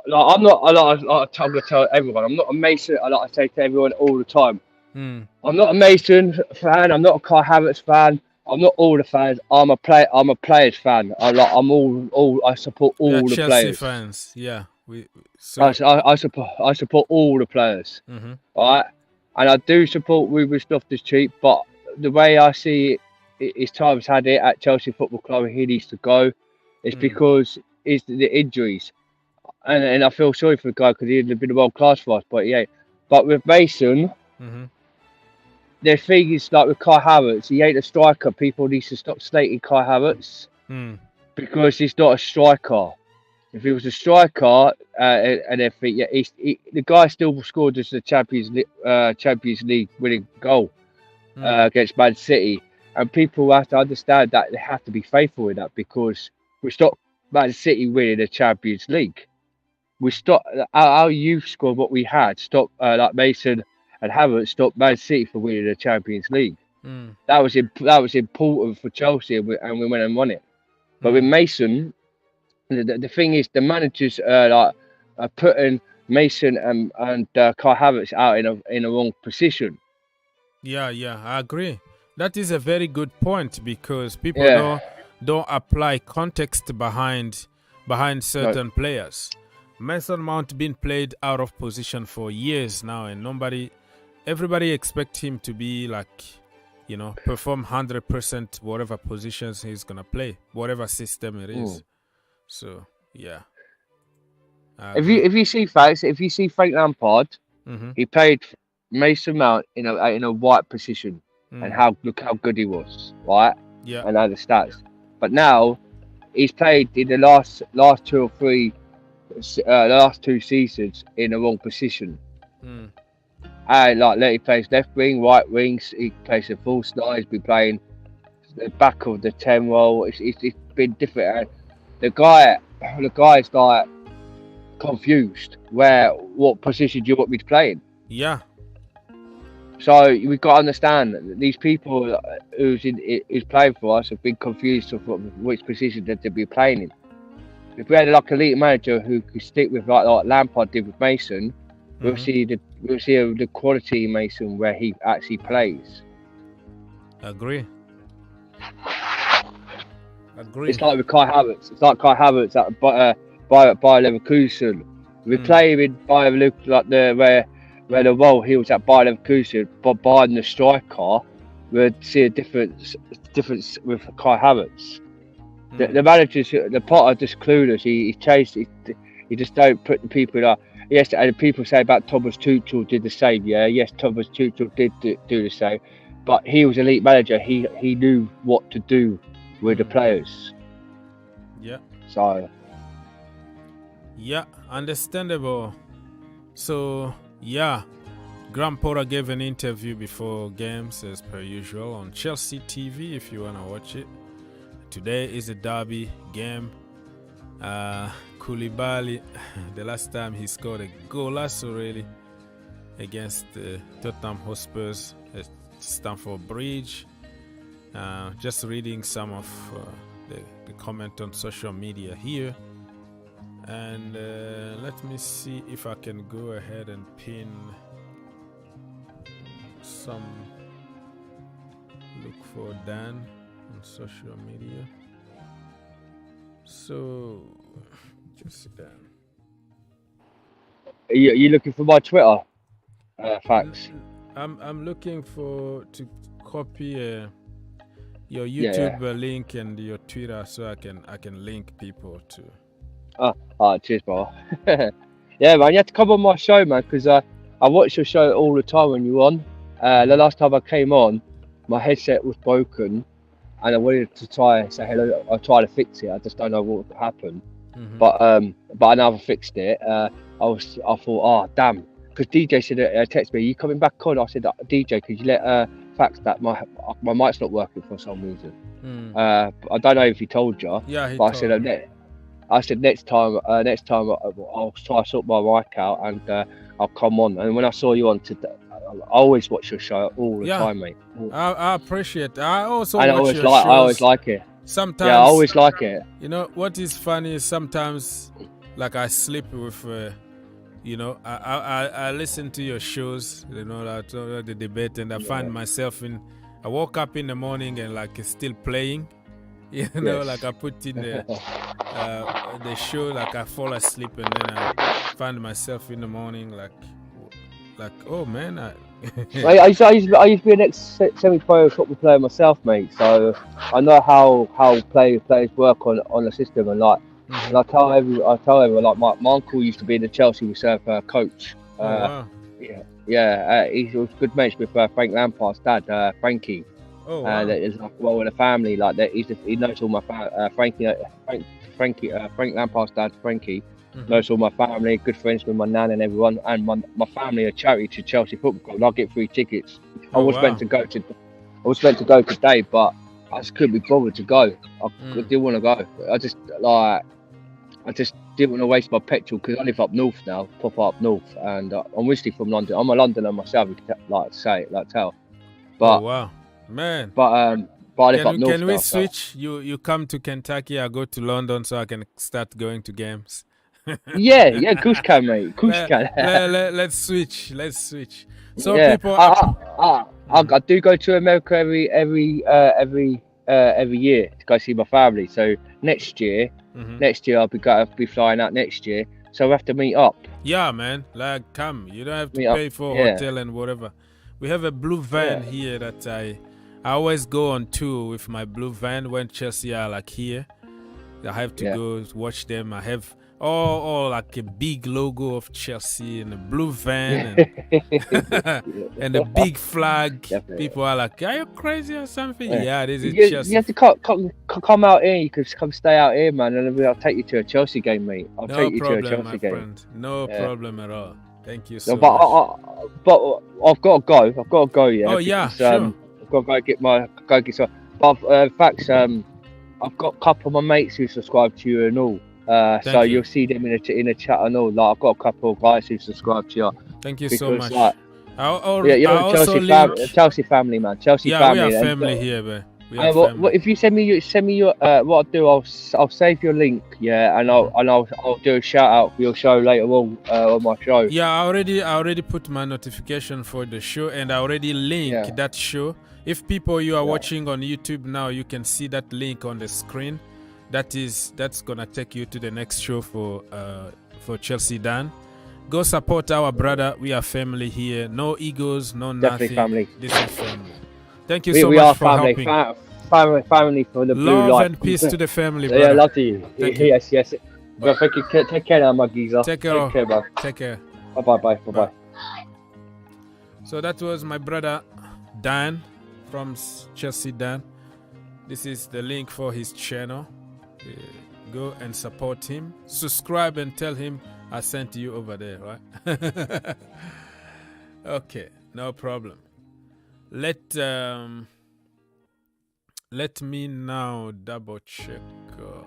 Like I'm not. I'm gonna tell everyone. I'm not a Mason. I say to everyone all the time. I'm not a Mason fan. I'm not a Kai Havertz fan. I'm not all the fans. I'm a players fan. I support all the Chelsea players. fans. Yeah, I support all the players. Right, and I do support Ruben Loftus-Cheek, but the way I see it, his time's had it at Chelsea Football Club. He needs to go. It's because it's the injuries, and I feel sorry for the guy because he's been a world class for us. But with Mason. The thing is, like with Kai Havertz, he ain't a striker. People need to stop slating Kai Havertz because he's not a striker. If he was a striker and everything, the guy still scored us the Champions League winning goal against Man City. And people have to understand that they have to be faithful in that because we stopped Man City winning the Champions League. We stopped our youth squad, what we had, stopped like Mason and Havertz stopped Man City from winning the Champions League. That was important for Chelsea, and we went and won it. But with Mason, the thing is, the managers are putting Mason and Kai Havertz out in a wrong position. Yeah, I agree. That is a very good point because people don't apply context behind certain players. Mason Mount been played out of position for years now, and everybody expects him to be like, perform 100% whatever positions he's gonna play, whatever system it is. So yeah. If you see Frank Lampard, he played Mason Mount in a wide position, and look how good he was, right? Yeah. And the stats. But now he's played in the last 2 or 3 last 2 seasons in the wrong position. And he plays left wing, right wings. He plays a false 9. He's been playing the back of the 10 role. It's been different. The guy's like confused. What position do you want me to play in? Yeah. So we've got to understand that these people who's playing for us have been confused of which position that they'll be playing in. If we had like a elite manager who could stick with like Lampard did with Mason, we'll see the quality in Mason where he actually plays. Agree. It's like with Kai Havertz. It's like Kai Havertz at Bayer Leverkusen. We play him in Bayer Leverkusen, like where the role he was at Bayer Leverkusen, but behind the striker, we'd see a difference with Kai Havertz. The managers, the Potter just clueless. He just don't put the people up. Yes, and people say about Thomas Tuchel did the same. Yeah, yes, Thomas Tuchel did do the same, but he was elite manager. He knew what to do with the players. Yeah. So. Yeah, understandable. So yeah, Graham Potter gave an interview before games as per usual on Chelsea TV if you wanna watch it. Today is a derby game. Koulibaly, the last time he scored a goal already against Tottenham Hotspurs at Stamford Bridge. Just reading some of the comment on social media here. And let me see if I can go ahead and pin some. Look for Dan on social media. So just sit down. Are you looking for my Twitter facts? I'm looking to copy your YouTube link and your Twitter so I can link people to. Cheers, bro. Yeah, man, you have to come on my show, man, because I watch your show all the time when you're on. The last time I came on, my headset was broken, and I wanted to try and say hello. I tried to fix it. I just don't know what happened. But I now I've fixed it. I thought, oh damn, because DJ said, text me, "Are you coming back on?" I said, DJ, could you let Fax that my mic's not working for some reason. I don't know if he told you. Yeah, he but told me. I said next time I'll try to sort my mic out and I'll come on. And when I saw you on today, I always watch your show all the time, mate. I appreciate it. I also and watch your shows. I always like it. Sometimes, yeah, I always like it. You know what is funny is sometimes, like I sleep with, you know, I listen to your shows, you know, the debate, and I find myself I woke up in the morning and like it's still playing, you know, like I put in the show, like I fall asleep and then I find myself in the morning like oh man, I used to be an ex-semi-pro football player myself, mate. So I know how players work on the system, and like, and I tell everyone like my uncle used to be the Chelsea reserve coach. Wow. He was good mates with Frank Lampard's dad, Frankie. Oh, wow. That is like well with the family. Like that, he knows all my Frank Lampard's dad, Frankie. Knows all my family, good friends with my nan and everyone, and my family are charity to Chelsea Football Club. And I get free tickets. I was meant to go today, but I just couldn't be bothered to go. I didn't want to go. I just didn't want to waste my petrol because I live up north now, proper up north, and I'm originally from London. I'm a Londoner myself, you could tell. But oh, wow, man. But I live up north. Can we switch? You come to Kentucky, I go to London, so I can start going to games. yeah, Kush can, mate. Kush can. Let's switch. So yeah. people, I do go to America every year to go see my family. So next year I'll be flying out next year. So we have to meet up. Yeah, man. Like, come. You don't have to pay for hotel and whatever. We have a blue van here that I always go on tour with my blue van when Chelsea are like here. I have to go watch them. I have like a big logo of Chelsea and a blue van and a big flag. Definitely. People are like, "Are you crazy or something?" Yeah, this is Chelsea. You have to come out here. You can come stay out here, man, and I'll take you to a Chelsea game, mate. I'll take you to a Chelsea game. Friend. No problem at all. Thank you so much. But I've got to go. Yeah. Oh yeah, sure. I've got to get some. But in fact, I've got a couple of my mates who subscribe to you and all. So you'll see them in a chat and all. Like I've got a couple of guys who subscribe to you. Thank you so much. Like, Chelsea family, man. Chelsea family. We are family here, man. If you send me your what I'll do, I'll save your link, and I'll do a shout out for your show later on my show. Yeah, I already put my notification for the show, and I already linked that show. If you are watching on YouTube now, you can see that link on the screen. That's gonna take you to the next show for Chelsea Dan. Go support our brother. We are family here. No egos, no nothing. Definitely family. This is family. Thank you so much for helping. Family for the blue light. Love and peace to the family, brother. Yeah, love to you. Yes. Well, thank you. Take care now, my geezer. Take care, bro. Take care. Bye. So that was my brother Dan from Chelsea Dan. This is the link for his channel. Go and support him. Subscribe and tell him I sent you over there, right? Okay, no problem. Let me now double check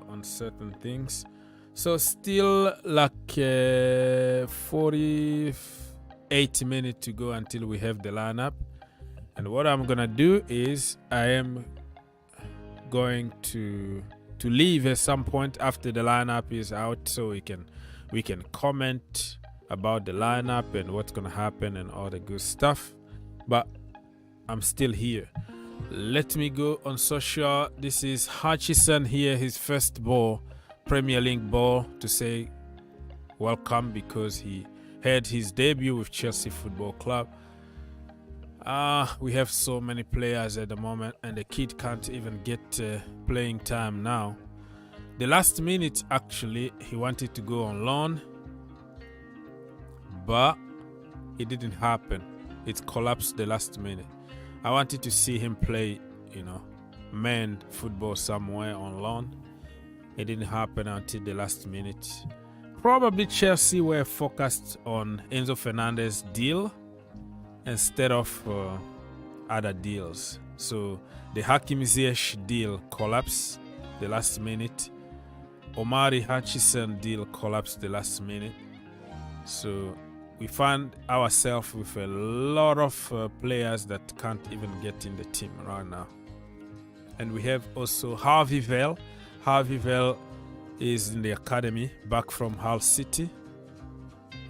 on certain things. So still like 48 minutes to go until we have the lineup. And what I'm gonna do is I am going to leave at some point after the lineup is out, so we can comment about the lineup and what's gonna happen and all the good stuff. But I'm still here. Let me go on social. This is Hutchison here, his first Premier League ball, to say welcome because he had his debut with Chelsea Football Club. We have so many players at the moment, and the kid can't even get playing time now. The last minute, actually, he wanted to go on loan, but it didn't happen. It collapsed the last minute. I wanted to see him play, men football somewhere on loan. It didn't happen until the last minute. Probably Chelsea were focused on Enzo Fernandez deal instead of other deals. So the Hakim Ziyech deal collapsed the last minute. Omari Hutchison deal collapsed the last minute. So we found ourselves with a lot of players that can't even get in the team right now. And we have also Harvey Vale. Harvey Vale is in the academy, back from Hull City.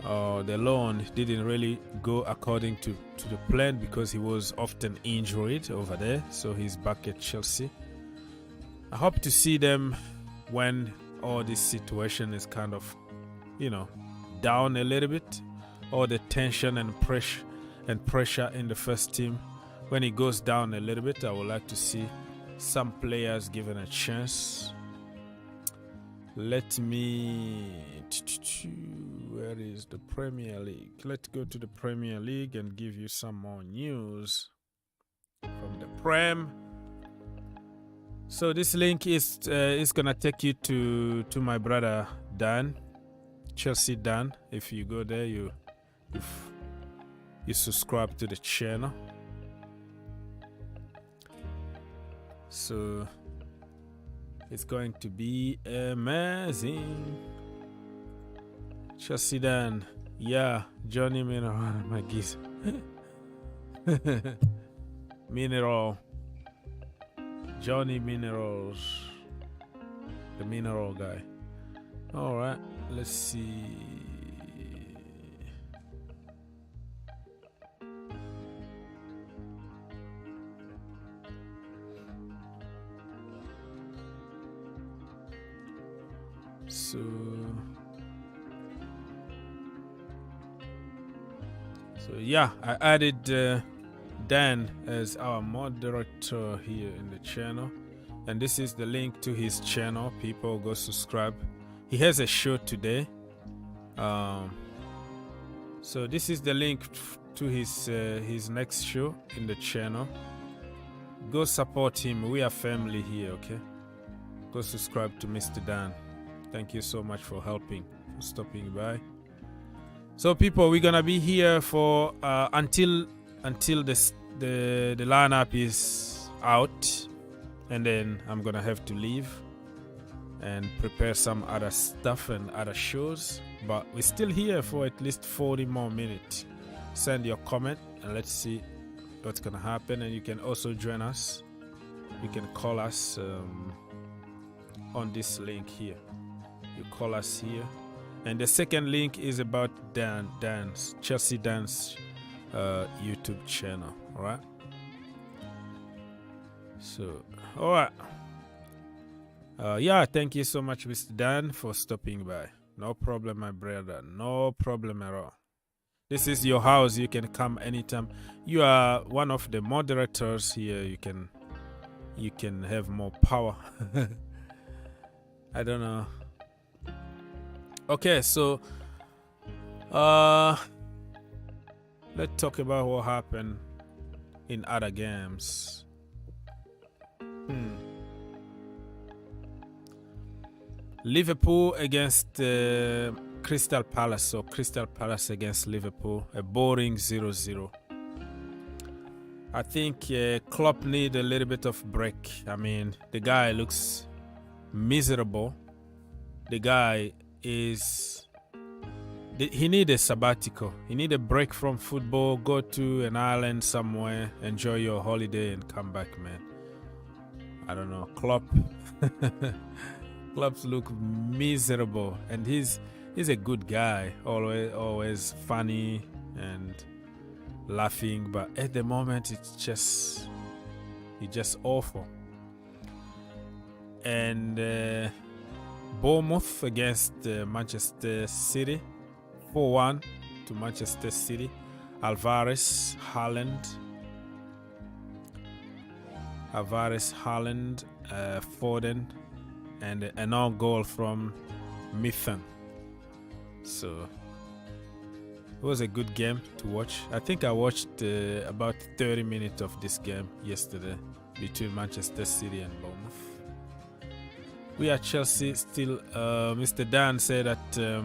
The loan didn't really go according to the plan because he was often injured over there. So he's back at Chelsea. I hope to see them when all this situation is kind of, down a little bit. All the tension and pressure in the first team. When it goes down a little bit, I would like to see some players given a chance. Let me... Where is the Premier League? Let's go to the Premier League and give you some more news from the Prem. So this link is gonna take you to my brother Dan, Chelsea Dan. If you go there, you subscribe to the channel. So it's going to be amazing. Chelsea Dan, yeah, Johnny Mineral, my geese. Mineral, Johnny Minerals, the mineral guy. All right, let's see. So yeah, I added Dan as our moderator here in the channel, and this is the link to his channel. People go subscribe. He has a show today, so this is the link to his next show in the channel. Go support him. We are family here, okay? Go subscribe to Mr. Dan. Thank you so much for helping, for stopping by. So people, we're gonna be here for until the lineup is out, and then I'm gonna have to leave and prepare some other stuff and other shows. But we're still here for at least 40 more minutes. Send your comment and let's see what's gonna happen. And you can also join us. You can call us on this link here. You call us here. And the second link is about Dan's Chelsea Dan's YouTube channel. All right. So, all right. Yeah, thank you so much, Mr. Dan, for stopping by. No problem, my brother. No problem at all. This is your house. You can come anytime. You are one of the moderators here. You can have more power. I don't know. Okay, so let's talk about what happened in other games. Liverpool against Crystal Palace, or Crystal Palace against Liverpool, a boring 0-0. I think Klopp need a little bit of break. I mean, the guy looks miserable. The guy he need a sabbatical. He need a break from football. Go to an island somewhere, enjoy your holiday, and come back, man. I don't know. Klopp look miserable, and he's a good guy. Always funny and laughing, but at the moment it's just awful. And Bournemouth against Manchester City, 4-1 to Manchester City. Alvarez, Haaland, Alvarez, Haaland, Foden, and an own goal from Mithan. So it was a good game to watch. I think I watched about 30 minutes of this game yesterday between Manchester City and Bournemouth. We are Chelsea still. Mr. Dan said that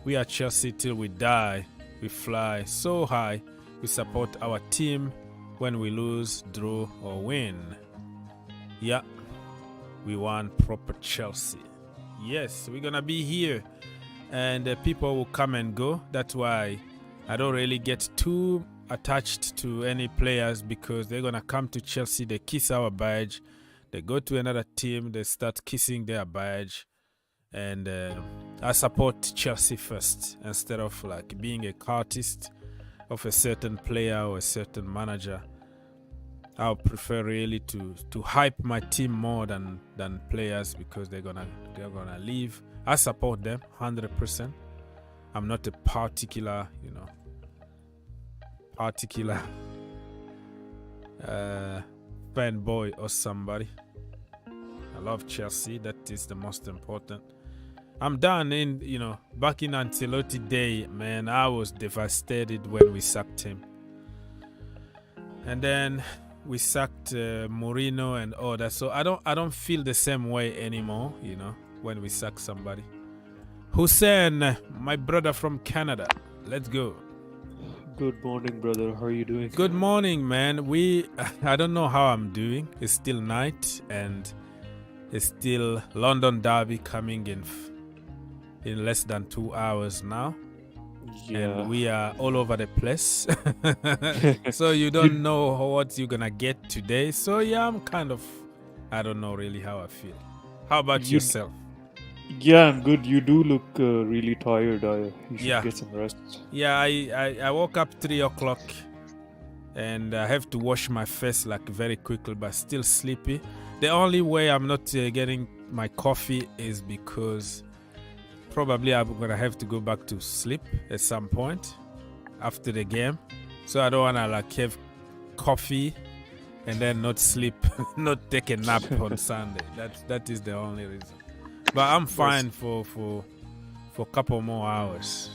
we are Chelsea till we die. We fly so high. We support our team when we lose, draw, or win. Yeah, we want proper Chelsea. Yes, we're gonna be here, and people will come and go. That's why I don't really get too attached to any players, because they're gonna come to Chelsea, they kiss our badge, they go to another team, they start kissing their badge, and I support Chelsea first instead of like being a artist of a certain player or a certain manager. I would prefer really to hype my team more than players, because they're gonna leave. I support them 100%. I'm not a particular fanboy or somebody. I love Chelsea. That is the most important. I'm done back in Ancelotti day, man. I was devastated when we sacked him, and then we sacked Mourinho and all that. So I don't feel the same way anymore. When we sack somebody. Hussein, my brother from Canada. Let's go. Good morning, brother. How are you doing? Good morning, man. I don't know how I'm doing. It's still night, and it's still London Derby coming in less than 2 hours now. Yeah. And we are all over the place. So you don't know what you're gonna get today. So yeah, I don't know really how I feel. How about yourself? Yeah, I'm good. You do look really tired. You should get some rest. Yeah, I woke up 3 o'clock, and I have to wash my face like very quickly, but still sleepy. The only way I'm not getting my coffee is because probably I'm gonna have to go back to sleep at some point after the game. So I don't wanna have coffee and then not sleep, not take a nap on Sunday. That is the only reason. But I'm fine for a couple more hours.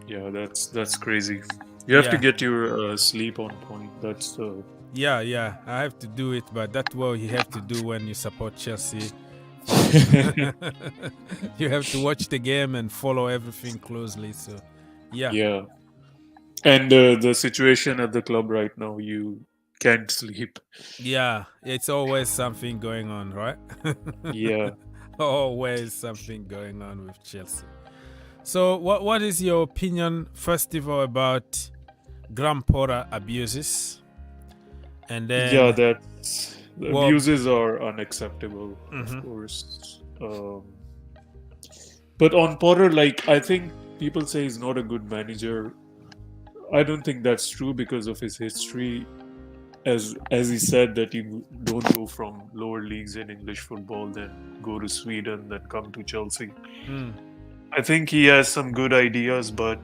Yeah, that's crazy. You have to get your sleep on point. That's Yeah, I have to do it, but that's what you have to do when you support Chelsea. You have to watch the game and follow everything closely. So, yeah. And the situation at the club right now, you can't sleep. Yeah, it's always something going on, right? Yeah. Always something going on with Chelsea. So what is your opinion, first of all, about Graham Potter abuses? And then abuses are unacceptable, of course. But on Potter, I think people say he's not a good manager. I don't think that's true because of his history. As he said, that you don't go from lower leagues in English football, then go to Sweden, then come to Chelsea. I think he has some good ideas, but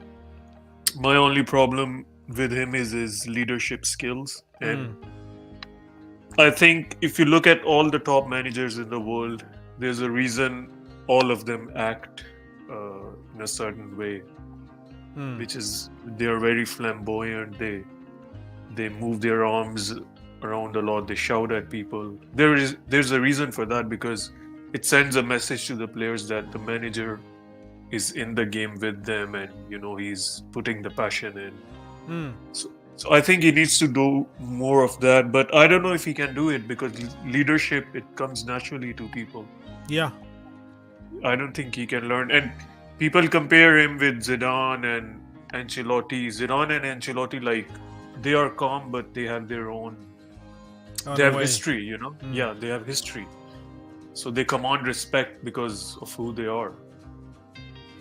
my only problem with him is his leadership skills. And I think if you look at all the top managers in the world, there's a reason all of them act in a certain way, which is they're very flamboyant. They move their arms around a lot. They shout at people. There's a reason for that, because it sends a message to the players that the manager is in the game with them, and he's putting the passion in. So I think he needs to do more of that, but I don't know if he can do it, because leadership, it comes naturally to people. Yeah. I don't think he can learn. And people compare him with Zidane and Ancelotti. Zidane and Ancelotti, they are calm, but they have their own. They have history, Yeah, they have history. So they command respect because of who they are.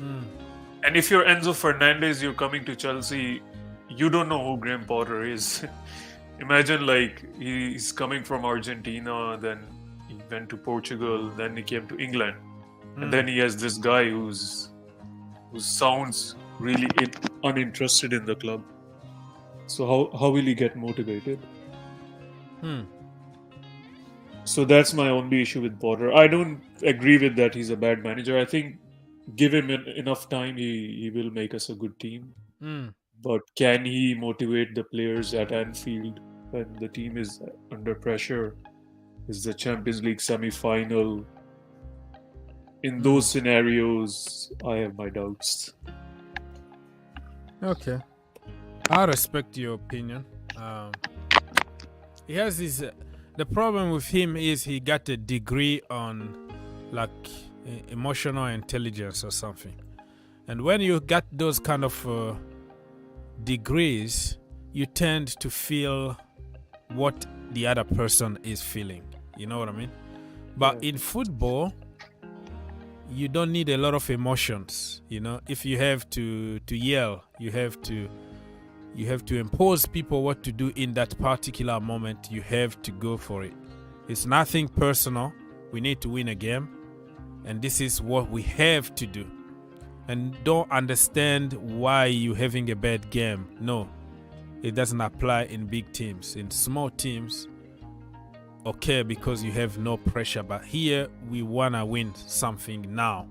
And if you're Enzo Fernandez, you're coming to Chelsea, you don't know who Graham Potter is. Imagine he's coming from Argentina, then he went to Portugal, then he came to England. And then he has this guy who sounds really uninterested in the club. So how will he get motivated? So that's my only issue with Potter. I don't agree with that he's a bad manager. I think give him enough time, he will make us a good team. Mm. But can he motivate the players at Anfield when the team is under pressure? Is the Champions League semi-final? In those scenarios, I have my doubts. Okay, I respect your opinion. He has his. The problem with him is he got a degree on like emotional intelligence or something, and when you got those kind of degrees, you tend to feel what the other person is feeling. You know what I mean? But in football, you don't need a lot of emotions. You know, if you have to yell, you have to impose people what to do in that particular moment. You have to go for it. It's nothing personal. We need to win a game, and this is what we have to do. And don't understand why you're having a bad game. No, it doesn't apply in big teams. In small teams, okay, because you have no pressure. But here we wanna win something now,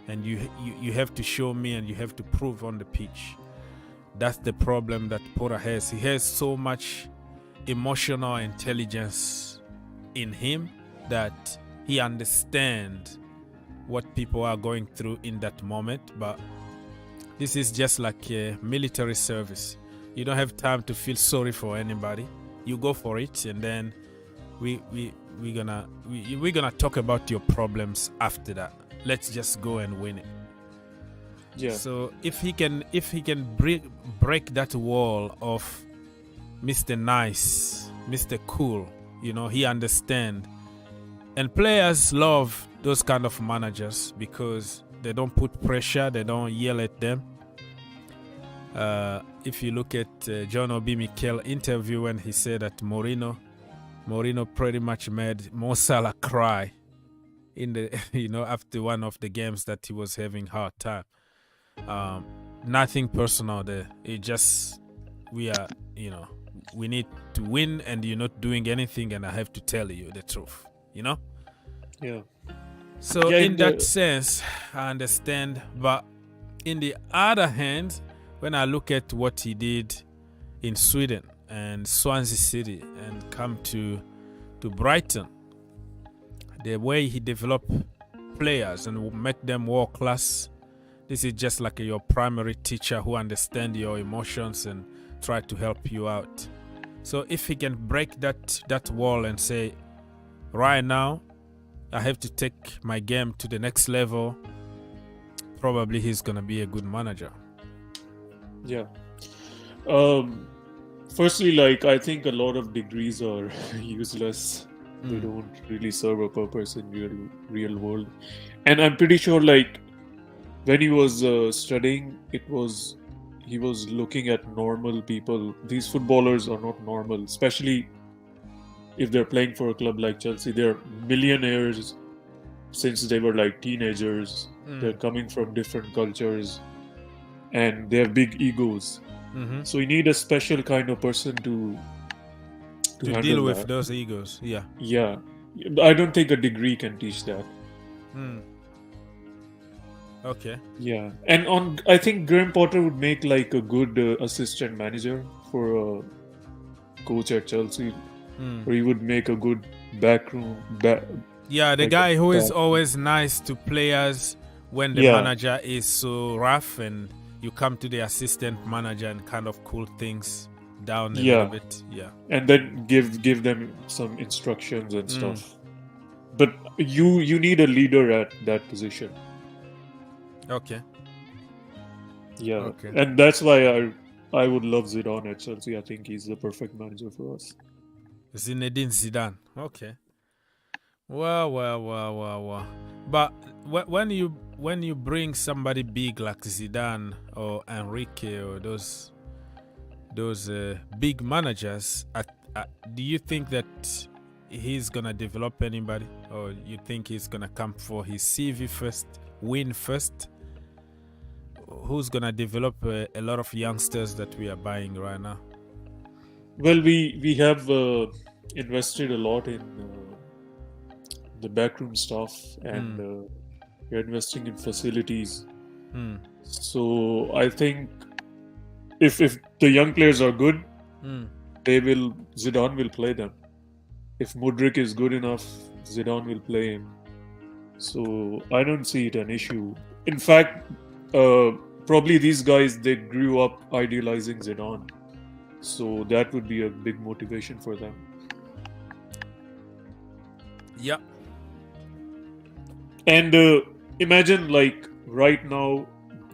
and you have to show me, and you have to prove on the pitch. That's the problem that Potter has. He has so much emotional intelligence in him that he understands what people are going through in that moment. But this is just like a military service. You don't have time to feel sorry for anybody. You go for it, and then we're gonna talk about your problems after that. Let's just go and win it. Yeah. So if he can break that wall of Mr. Nice, Mr. Cool, you know, he understand. And players love those kind of managers because they don't put pressure, they don't yell at them. If you look at John Obi Mikel interview when he said that Mourinho pretty much made Mo Salah cry in the after one of the games that he was having hard time. Nothing personal there. It just we need to win, and you're not doing anything, and I have to tell you the truth. Yeah. So in that sense, I understand. But in the other hand, when I look at what he did in Sweden and Swansea City and come to Brighton, the way he developed players and make them world class, this is just like your primary teacher who understands your emotions and try to help you out. So if he can break that wall and say, right now, I have to take my game to the next level, probably he's going to be a good manager. Yeah. Firstly, I think a lot of degrees are useless. They don't really serve a purpose in real world. And I'm pretty sure, when he was studying, he was looking at normal people. These footballers are not normal, especially if they're playing for a club like Chelsea. They're millionaires since they were teenagers. They're coming from different cultures, and they have big egos. Mm-hmm. So you need a special kind of person to deal with those egos. Yeah. Yeah. I don't think a degree can teach that. Okay. Yeah. And I think Graham Potter would make a good assistant manager for a coach at Chelsea. Or he would make a good backroom. The guy who is always nice to players when the manager is so rough, and you come to the assistant manager and kind of cool things down a little bit. Yeah. And then give them some instructions and stuff. But you need a leader at that position. Okay. Yeah. Okay. And that's why I would love Zidane at Chelsea. I think he's the perfect manager for us. Zinedine Zidane. Okay. Well. But when you bring somebody big like Zidane or Enrique or those big managers, do you think that he's gonna develop anybody, or you think he's gonna come for his CV first, win first? Who's gonna develop a lot of youngsters that we are buying right now? Well, we have invested a lot in the backroom staff, and you're investing in facilities. So I think if the young players are good, Zidane will play them. If Mudryk is good enough, Zidane will play him. So I don't see it an issue. In fact, probably these guys, they grew up idealizing Zidane. So that would be a big motivation for them. Yeah. And imagine, like, right now,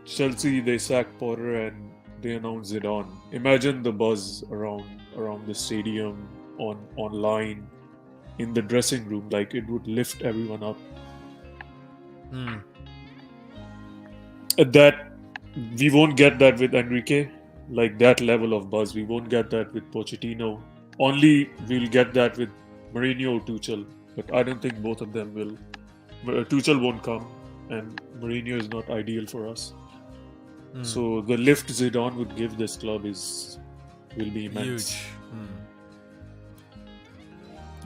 Chelsea, they sack Potter and they announce Zidane. Imagine the buzz around the stadium, online, in the dressing room. Like, it would lift everyone up. That we won't get that with Enrique, like that level of buzz. We won't get that with Pochettino. Only we'll get that with Mourinho or Tuchel. But I don't think both of them will. Tuchel won't come, and Mourinho is not ideal for us. So the lift Zidane would give this club will be immense. Huge.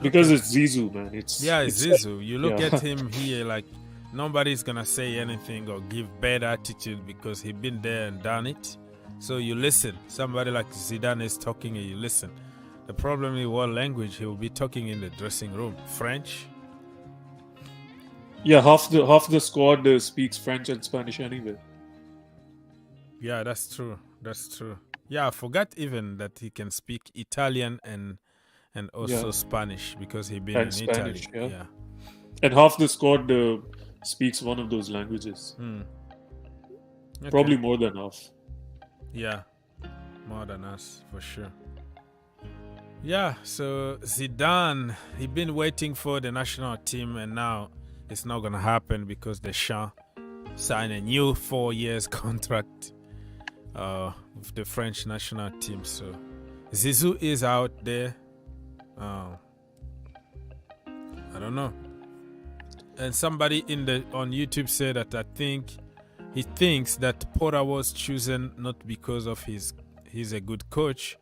Because it's Zizou, man. It's Zizou. You look at him here, like nobody's gonna say anything or give bad attitude because he's been there and done it. So you listen. Somebody like Zidane is talking and you listen. The problem is what language he will be talking in the dressing room. French? Yeah, half the squad speaks French and Spanish anyway. Yeah, that's true. That's true. Yeah, I forgot even that he can speak Italian and also Spanish because he been in Spanish, Italy. Yeah. And half the squad speaks one of those languages. Okay. Probably more than half. Yeah, more than us for sure. Yeah, so Zidane, he been waiting for the national team, and now it's not gonna happen because Deschamps signed a new 4 years contract with the French national team. So Zizou is out there. I don't know. And somebody on YouTube said that he thinks that Potter was chosen not because of he's a good coach,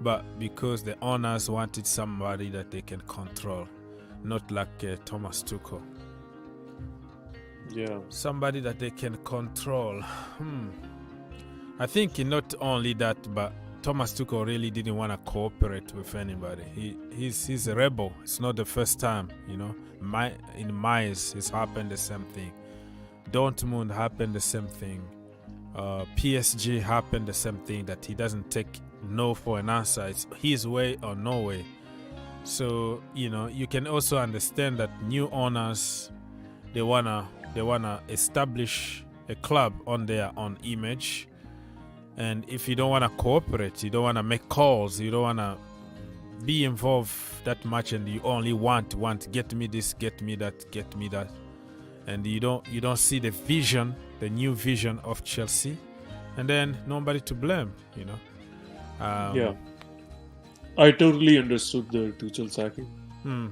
but because the owners wanted somebody that they can control, not like Thomas Tuchel. Yeah. Somebody that they can control. I think not only that, but Thomas Tuchel really didn't want to cooperate with anybody. He's a rebel. It's not the first time, you know. In Mainz, it's happened the same thing. Dortmund happened the same thing. PSG happened the same thing, that he doesn't take no for an answer. It's his way or no way. So, you know, you can also understand that new owners, they wanna establish a club on their own image. And if you don't want to cooperate, you don't want to make calls, you don't want to be involved that much, and you only want get me this, get me that, and you don't see the vision, the new vision of Chelsea, and then nobody to blame, you know. Yeah, I totally understood the Tuchel sacking.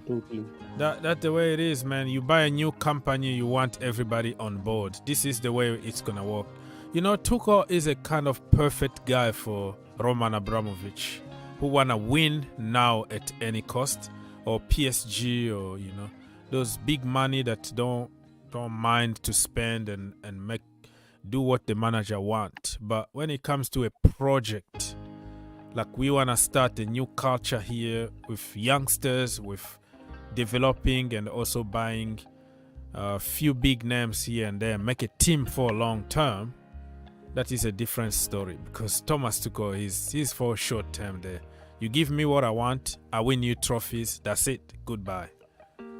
Totally. That's the way it is, man. You buy a new company, you want everybody on board. This is the way it's gonna work. You know, Tuchel is a kind of perfect guy for Roman Abramovic, who wanna win now at any cost, or PSG, or you know, those big money that don't mind to spend and do what the manager want. But when it comes to a project, like we wanna start a new culture here with youngsters, with developing and also buying a few big names here and there, make a team for long term. That is a different story, because Thomas Tuchel he's for short term there. You give me what I want, I win you trophies, that's it, goodbye.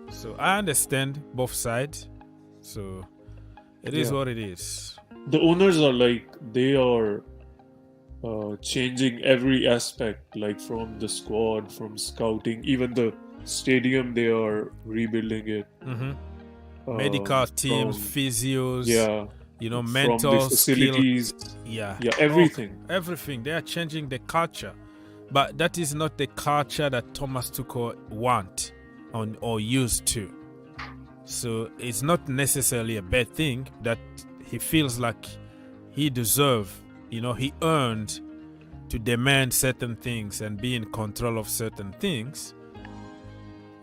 So I understand both sides. So it is what it is. The owners are like, they are changing every aspect, like from the squad, from scouting, even the stadium, they are rebuilding it. Medical teams, physios. Yeah. You know, mental facilities, everything. Everything. They are changing the culture. But that is not the culture that Thomas Tuchel want or used to. So it's not necessarily a bad thing that he feels like he deserves, you know, he earned to demand certain things and be in control of certain things.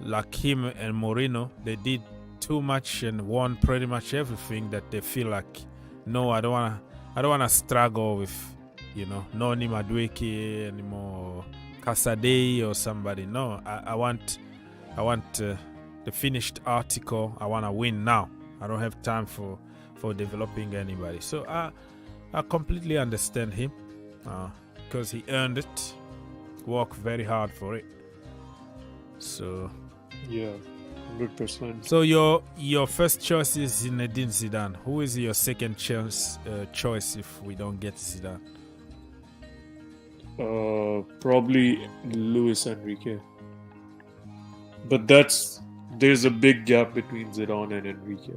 like him and Mourinho, they did too much and won pretty much everything that they feel like, no, I don't wanna struggle with, Noni Madueke anymore, Casadei or somebody. No, I want the finished article. I want to win now. I don't have time for developing anybody. So I completely understand him because he earned it, worked very hard for it. So yeah, 100%. So your first choice is Zinedine Zidane. Who is your second choice if we don't get Zidane? Probably Luis Enrique. But there's a big gap between Zidane and Enrique,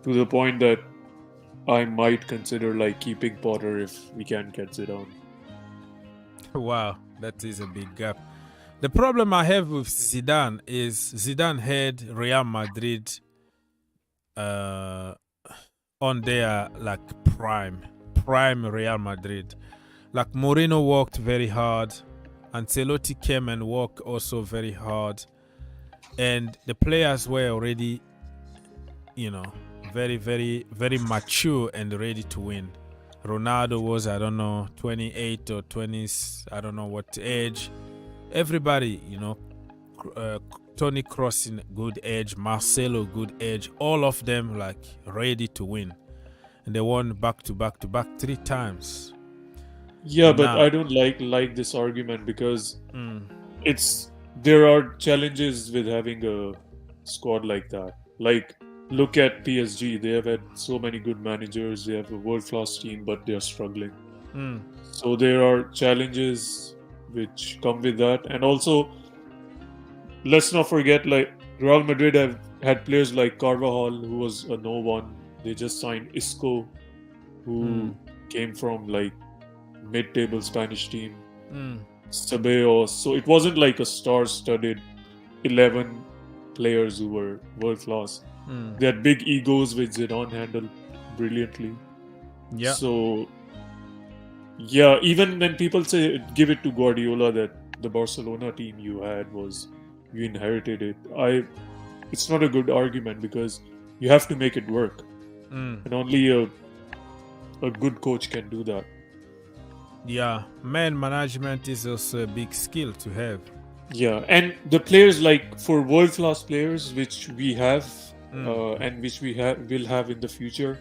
to the point that I might consider keeping Potter if we can't get Zidane. Wow, that is a big gap. The problem I have with Zidane is Zidane had Real Madrid on their prime Real Madrid. Mourinho worked very hard. Ancelotti came and worked also very hard. And the players were already, very, very, very mature and ready to win. Ronaldo was, 28 or 20s, I don't know what age. Everybody, Toni Kroos in good age, Marcelo good age, all of them ready to win. And they won back to back 3 times. Yeah, but I don't like this argument because there are challenges with having a squad like that. Look at PSG. They have had so many good managers. They have a world-class team, but they are struggling. So there are challenges which come with that. And also, let's not forget, Real Madrid have had players like Carvajal, who was a no-one. They just signed Isco, who came from mid-table Spanish team. Ceballos. So it wasn't a star-studded 11 players who were world-class. They had big egos, which Zidane handled brilliantly. Yeah. So, yeah, even when people say give it to Guardiola that the Barcelona team you inherited it, it's not a good argument because you have to make it work. And only a good coach can do that. Yeah, man management is also a big skill to have. Yeah, and the players for world-class players, which we have and which will have in the future,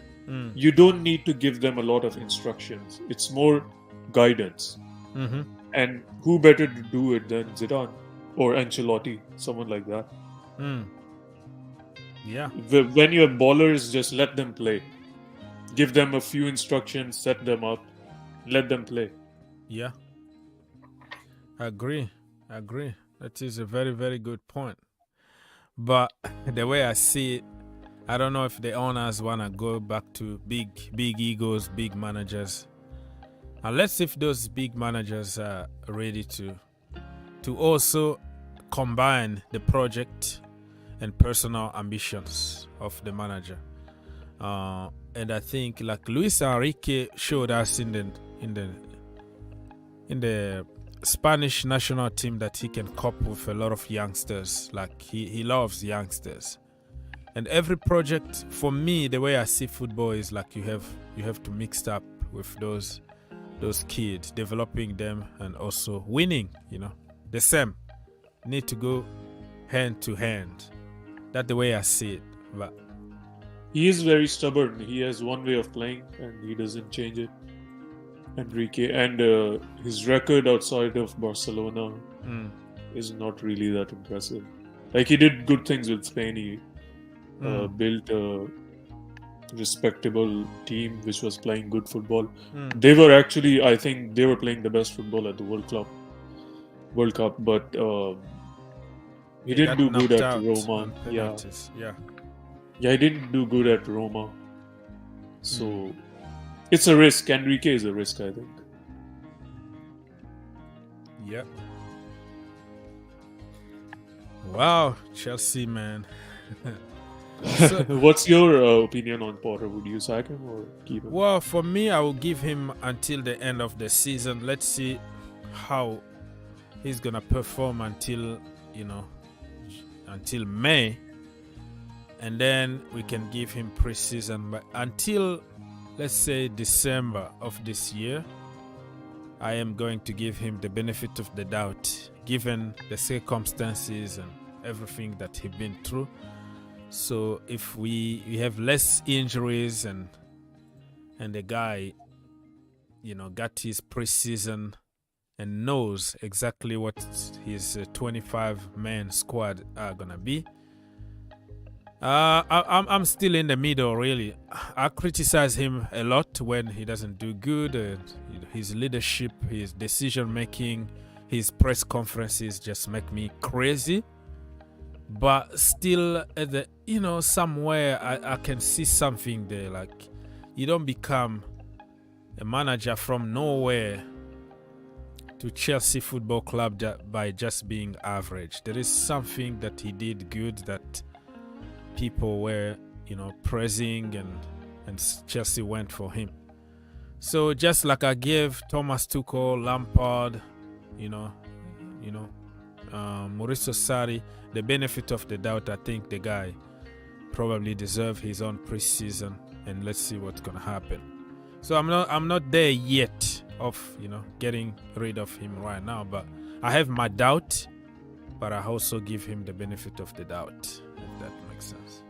you don't need to give them a lot of instructions. It's more guidance. And who better to do it than Zidane or Ancelotti, someone like that. Yeah. When you have ballers, just let them play. Give them a few instructions, set them up. Let them play. Yeah. I agree. That is a very, very good point. But the way I see it, I don't know if the owners want to go back to big egos, big managers. Unless if those big managers are ready to also combine the project and personal ambitions of the manager. And I think Luis Enrique showed us in the Spanish national team that he can cope with a lot of youngsters. He loves youngsters. And every project, for me, the way I see football is you have to mix up with those kids, developing them and also winning. The same need to go hand to hand. That's the way I see it. But he is very stubborn. He has one way of playing and he doesn't change it. Enrique, and his record outside of Barcelona is not really that impressive. He did good things with Spain. He built a respectable team which was playing good football. They were actually, I think, they were playing the best football at the World Cup, but he didn't do good at Roma. Yeah, he didn't do good at Roma. So it's a risk. Enrique is a risk, I think. Yep. Wow, Chelsea, man. So, what's your opinion on Potter? Would you sack him or keep him? Well, for me, I will give him until the end of the season. Let's see how he's gonna perform until until May, and then we can give him pre-season. But until, let's say, December of this year, I am going to give him the benefit of the doubt, given the circumstances and everything that he's been through. So if we have less injuries and the guy, got his pre-season and knows exactly what his 25-man squad are gonna be, I'm still in the middle, really. I criticize him a lot when he doesn't do good. His leadership, his decision making, his press conferences just make me crazy. But still, at the somewhere I can see something there. Like, you don't become a manager from nowhere to Chelsea Football Club by just being average. There is something that he did good that people were, praising, and Chelsea went for him. So just like I gave Thomas Tuchel, Lampard, Mauricio Sarri the benefit of the doubt, I think the guy probably deserves his own pre-season, and let's see what's gonna happen. So I'm not there yet of getting rid of him right now, but I have my doubt, but I also give him the benefit of the doubt, if that makes sense.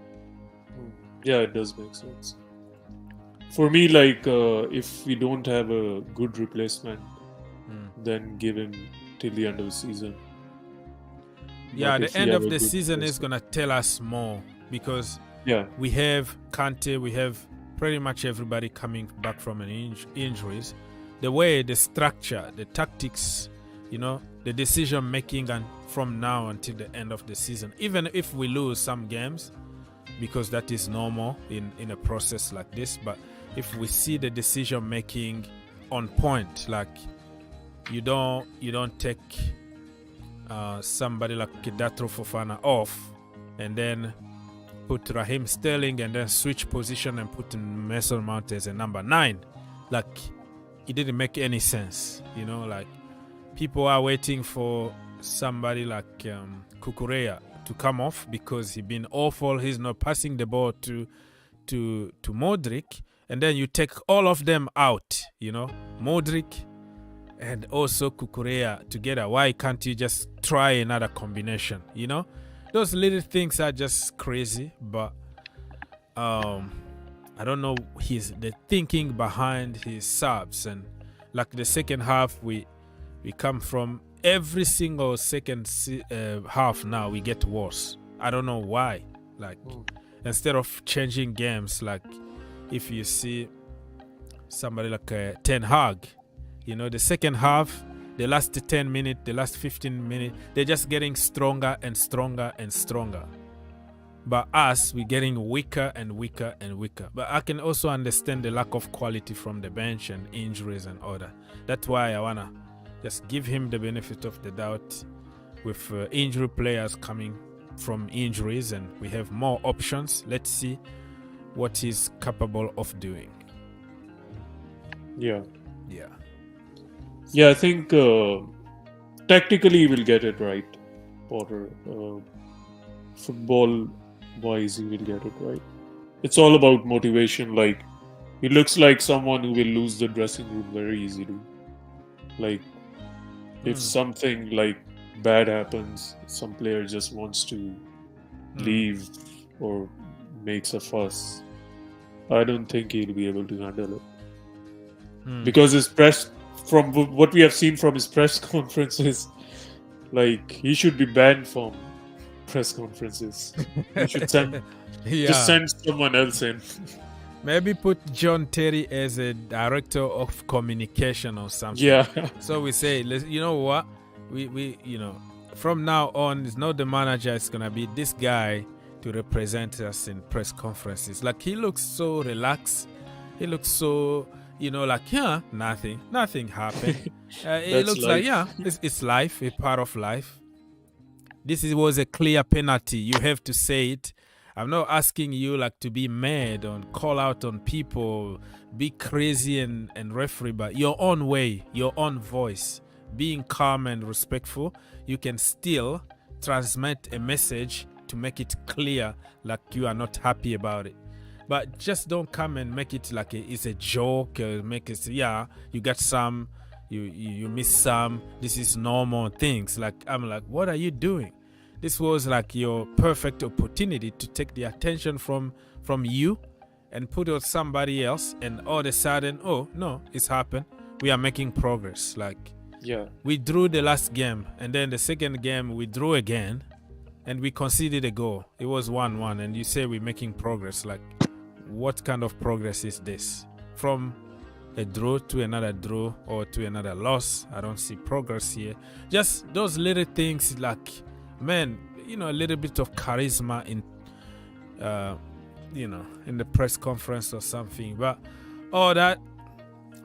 Yeah, it does make sense. For me, if we don't have a good replacement, then give him till the end of the season. Yeah, the end of the season is going to tell us more, because we have Kante, we have pretty much everybody coming back from injuries. The way, the structure, the tactics, the decision making, and from now until the end of the season, even if we lose some games, because that is normal in a process like this, but if we see the decision making on point, like you don't take somebody like Kidatro Fofana off and then put Raheem Sterling and then switch position and put Mason Mount as a number 9, like it didn't make any sense. Like people are waiting for somebody like Cucurella to come off because he's been awful. He's not passing the ball to Modric, and then you take all of them out, Modric and also Cucurella together. Why can't you just try another combination? Those little things are just crazy, but I don't know the thinking behind his subs. And like the second half, we come from every single second half now we get worse. I don't know why. Like instead of changing games, like if you see somebody like Ten Hag, the second half, the last 10 minutes, the last 15 minutes, they're just getting stronger and stronger and stronger. But us, we're getting weaker and weaker and weaker. But I can also understand the lack of quality from the bench and injuries and all that. That's why I want to just give him the benefit of the doubt with injury players coming from injuries, and we have more options. Let's see what he's capable of doing. Yeah, I think tactically he will get it right. Potter, football-wise, he will get it right. It's all about motivation. Like, he looks like someone who will lose the dressing room very easily. Like, if something like bad happens, some player just wants to leave or makes a fuss, I don't think he'll be able to handle it. Because his press, from what we have seen from his press conferences, like, he should be banned from press conferences. He should just send someone else in. Maybe put John Terry as a director of communication or something. Yeah. So we say, you know what? We from now on, it's not the manager. It's gonna be this guy to represent us in press conferences. Like, he looks so relaxed. He looks so, like, nothing happened. It looks life. Like, it's life, a part of life. This was a clear penalty. You have to say it. I'm not asking you like to be mad and call out on people, be crazy and referee, but your own way, your own voice, being calm and respectful, you can still transmit a message to make it clear like you are not happy about it. But just don't come and make it like it's a joke. Make it, yeah, you got some, you miss some. This is normal things. Like, I'm like, what are you doing? This was like your perfect opportunity to take the attention from you and put it on somebody else. And all of a sudden, oh no, it's happened. We are making progress. Like, yeah, we drew the last game, and then the second game we drew again, and we conceded a goal. It was 1-1, and you say we're making progress. Like, what kind of progress is this? From a draw to another draw or to another loss, I don't see progress here. Just those little things, like, man, you know, a little bit of charisma in, you know, in the press conference or something. But all that.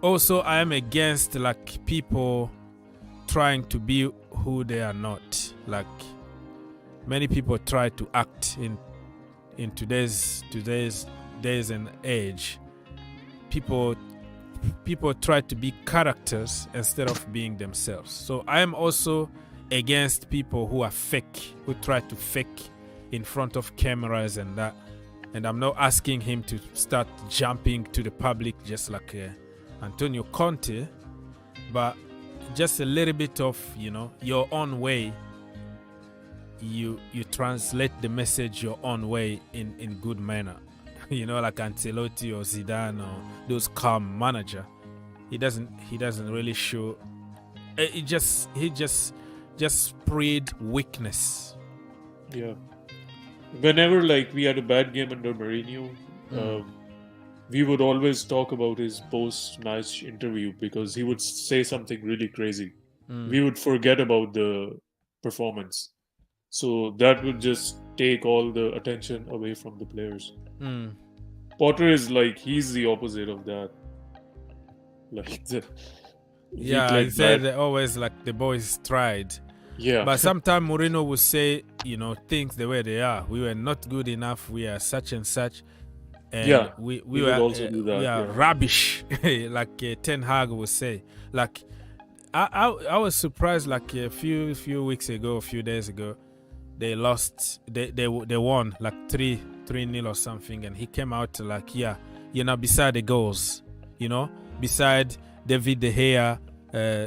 Also, I am against like people trying to be who they are not. Like, many people try to act in today's days and age. People try to be characters instead of being themselves. So I am also against people who are fake, who try to fake in front of cameras and that. And I'm not asking him to start jumping to the public just like Antonio Conte, but just a little bit of, you know, your own way. You translate the message your own way in good manner. You know, like Ancelotti or Zidane or those calm manager. He doesn't really show. He just spread weakness. Yeah. Whenever like we had a bad game under Mourinho, we would always talk about his post-match interview because he would say something really crazy. We would forget about the performance. So that would just take all the attention away from the players. Potter is like, he's the opposite of that. Like, he said that always like the boys tried. Yeah. But sometimes Mourinho would say, you know, things the way they are. We were not good enough. We are such and such. And we were also do that, we are rubbish, like Ten Hag would say. Like, I was surprised. Like a few weeks ago, a few days ago, they lost. They won like 3-0 or something, and he came out like, yeah, you know, beside the goals, you know, beside David De Gea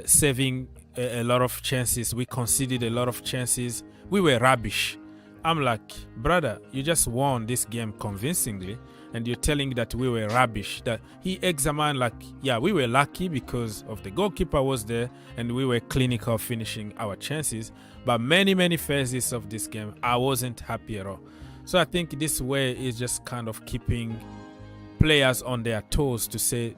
saving a lot of chances. We conceded a lot of chances. We were rubbish. I'm like, brother, you just won this game convincingly, and you're telling that we were rubbish. That he examined like, yeah, we were lucky because of the goalkeeper was there, and we were clinical finishing our chances. But many phases of this game, I wasn't happy at all. So I think this way is just kind of keeping players on their toes to say,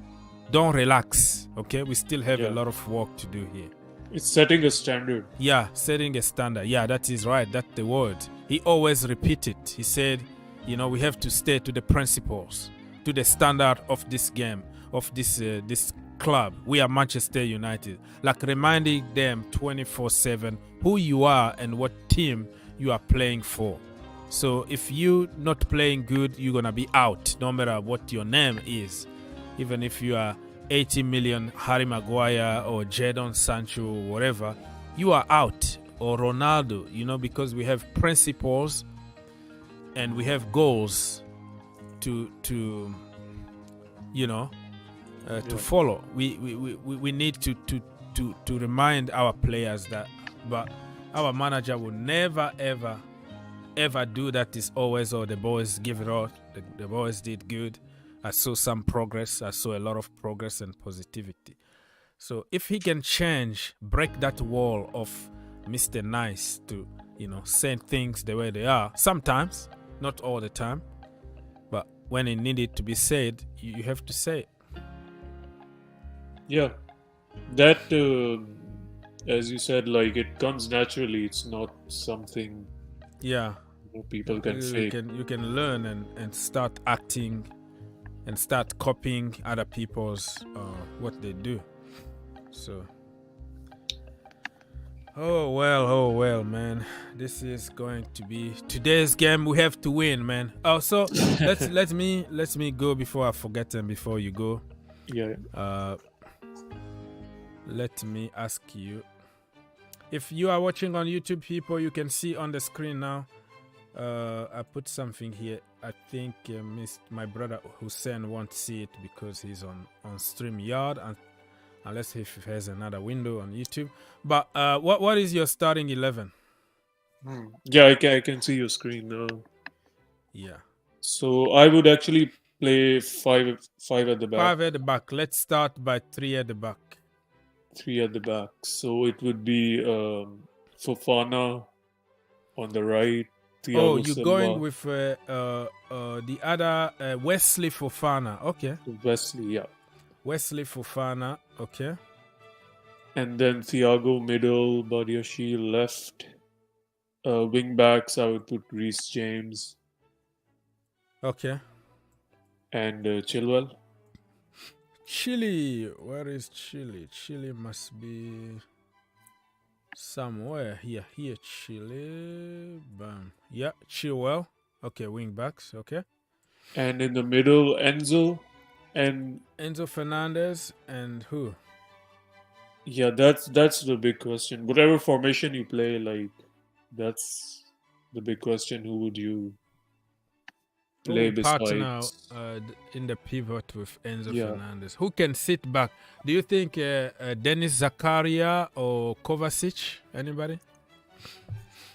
don't relax, okay? We still have a lot of work to do here. It's setting a standard. Yeah, setting a standard. Yeah, that is right. That's the word. He always repeat it. He said, you know, we have to stay to the principles, to the standard of this game, of this club. We are Manchester United. Like reminding them 24/7 who you are and what team you are playing for. So if you not playing good, you're gonna be out, no matter what your name is. Even if you are 80 million Harry Maguire or Jadon Sancho or whatever, you are out. Or Ronaldo, you know, because we have principles and we have goals to you know, to follow. We need to remind our players that, but our manager will never ever do that. Is always, oh, the boys give it all, the boys did good. I saw some progress. I saw a lot of progress and positivity. So if he can break that wall of Mr. Nice to, you know, say things the way they are, sometimes, not all the time, but when it needed to be said, you have to say it. Yeah, that, as you said, like, it comes naturally. It's not something people can fake. You can learn and start acting and start copying other people's what they do. So, oh well, man. This is going to be today's game. We have to win, man. Oh, so let me go before I forget and before you go. Yeah. Let me ask you, if you are watching on YouTube, people, you can see on the screen now I put something here. I think my brother Hussein won't see it because he's on StreamYard, and unless he has another window on YouTube. But what is your starting 11? Yeah, I can see your screen now. Yeah. So I would actually play five at the back. 5 at the back. Let's start by 3 at the back. 3 at the back. So it would be Fofana on the right. Thiago you're Silva. Going with the other Wesley Fofana. Okay. Wesley, yeah. Wesley Fofana. Okay. And then Thiago middle, Badiashile left. Wing backs, I would put Reece James. Okay. And Chilwell. Chile. Where is Chile? Chile must be somewhere here. Chile. Bam. Yeah, Chilwell. Okay, wing backs. Okay. And in the middle, Enzo Fernandez and who? Yeah, that's the big question. Whatever formation you play, like that's the big question. Who would you play partner besides? In the pivot with Enzo Fernandez? Who can sit back? Do you think Denis Zakaria or Kovacic? Anybody?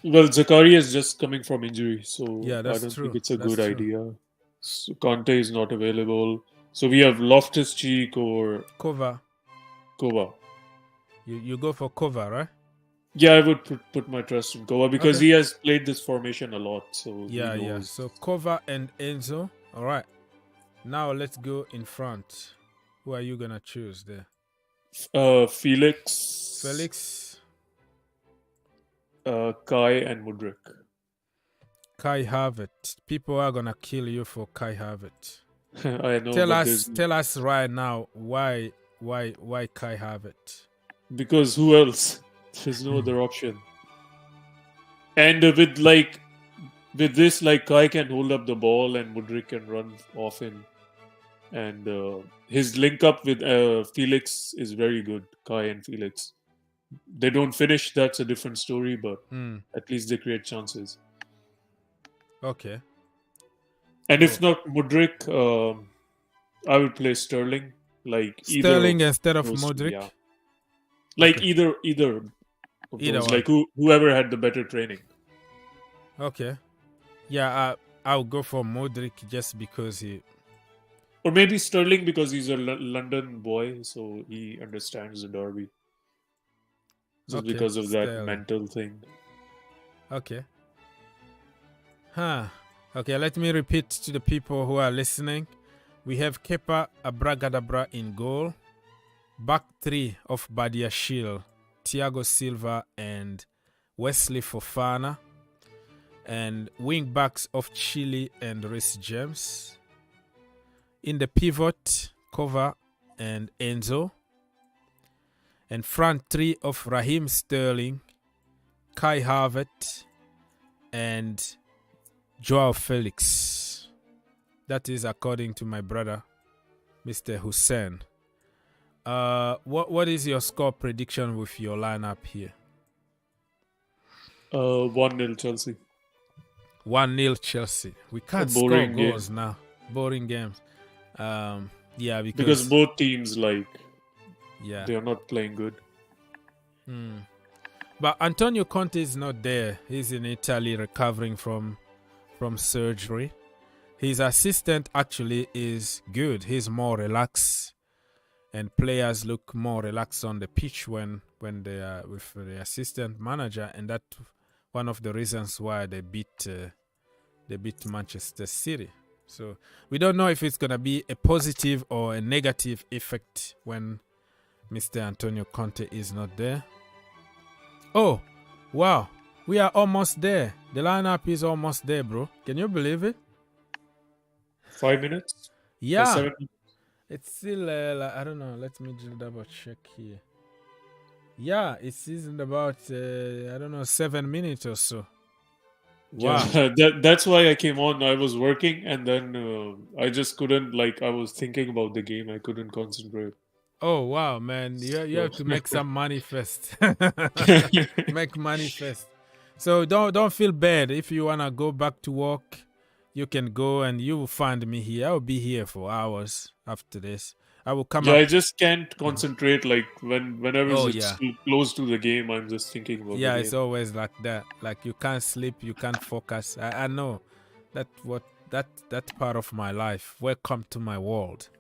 Well, Zakaria is just coming from injury, so yeah, I that's don't true. think it's a That's good true. idea. So Conte is not available. So we have Loftus-Cheek or Kova. You go for Kova, right? Yeah, I would put my trust in Kova because he has played this formation a lot. So yeah. So Kova and Enzo. All right. Now let's go in front. Who are you gonna choose there? Felix, Kai, and Mudryk. Kai Havertz. People are gonna kill you for Kai Havertz. I know. Tell us right now why Kai Havertz? Because who else? There's no other option. And with this, Kai can hold up the ball and Mudryk can run off him. And his link up with Felix is very good. Kai and Felix. They don't finish. That's a different story, but at least they create chances. Okay. And if not Mudryk, I would play Sterling. Sterling instead of Mudryk? Yeah. Either of those, whoever had the better training. Okay. Yeah, I'll go for Mudryk just because he... Or maybe Sterling because he's a London boy, so he understands the derby. Just because of that mental thing. Okay. Okay, let me repeat to the people who are listening. We have Kepa Abragadabra in goal. Back 3 of Badiashile, Thiago Silva and Wesley Fofana. And wing backs of Chile and Reece James. In the pivot, Kova and Enzo. And front 3 of Raheem Sterling, Kai Havertz, and Joao Felix. That is according to my brother, Mr. Hussein. What is your score prediction with your lineup here? 1-0 Chelsea. 1-0 Chelsea. We can't score goals now. Boring games. Yeah, because both teams they are not playing good. But Antonio Conte is not there. He's in Italy recovering from surgery. His assistant actually is good. He's more relaxed, and players look more relaxed on the pitch when they are with the assistant manager, and that's one of the reasons why they beat Manchester City. So we don't know if it's gonna be a positive or a negative effect when Mr. Antonio Conte is not there. Oh, wow. We are almost there. The lineup is almost there, bro. Can you believe it? 5 minutes? Yeah. 7 minutes? It's still, I don't know. Let me just double check here. Yeah, it's in about, 7 minutes or so. Wow. Yeah, that's why I came on. I was working and then I just couldn't, I was thinking about the game. I couldn't concentrate. Oh, wow, man. You have to make some money first. Make money first. So don't feel bad. If you wanna go back to work, you can go and you will find me here. I will be here for hours after this. I will come Yeah, up. I just can't concentrate. Like whenever Oh, it's yeah. too close to the game, I'm just thinking about Yeah, the it's game. always like that. Like you can't sleep, you can't focus. I know that part of my life. Welcome to my world.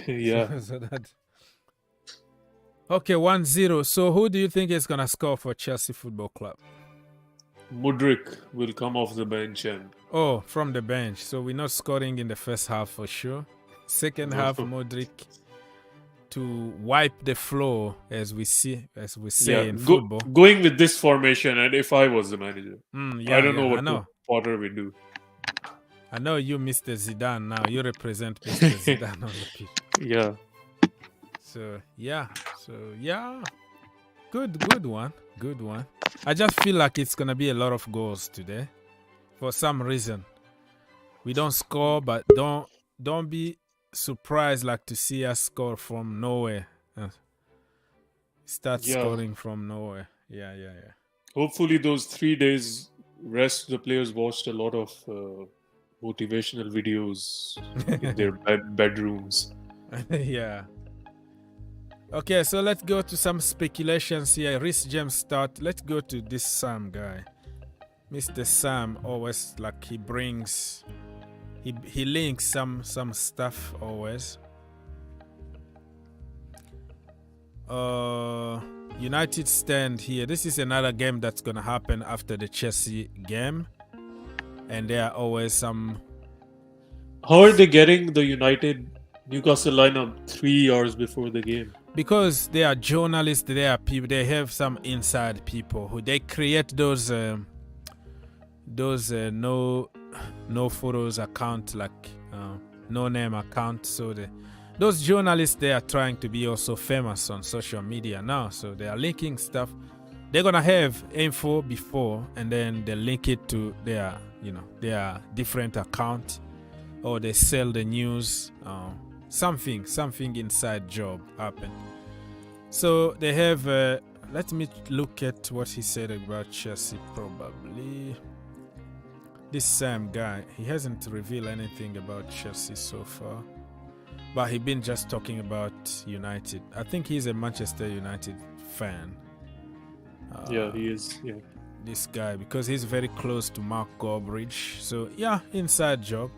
Yeah. So that. Okay, 1-0. So who do you think is gonna score for Chelsea Football Club? Mudryk will come off the bench and Oh, from the bench. So we're not scoring in the first half for sure. Second half, Mudryk to wipe the floor, as we say in football. going with this formation, and if I was the manager, I don't know what Potter will do. I know you, Mr. Zidane. Now you represent Mr. Zidane on the pitch. Yeah. So yeah. Good one. I just feel like it's gonna be a lot of goals today. For some reason, we don't score, but don't be surprised like to see us score from nowhere. Start scoring from nowhere. Yeah. Hopefully, those 3 days rest, the players watched a lot of motivational videos in their bedrooms. Yeah. Okay, so let's go to some speculations here. Rhys James start. Let's go to this Sam guy. Mr. Sam always like he brings, he links some stuff always. United stand here. This is another game that's gonna happen after the Chelsea game, and there are always some. How are they getting the United Newcastle lineup 3 hours before the game? Because they are journalists, they are people. They have some inside people who they create those no photos account, like no name account. So those journalists, they are trying to be also famous on social media now. So they are linking stuff. They're gonna have info before, and then they link it to their different account, or they sell the news. Something inside job happened. So they have. Let me look at what he said about Chelsea. Probably this Sam guy. He hasn't revealed anything about Chelsea so far, but he been just talking about United. I think he's a Manchester United fan. Yeah, he is. Yeah, this guy, because he's very close to Mark Goldbridge. So yeah, inside job.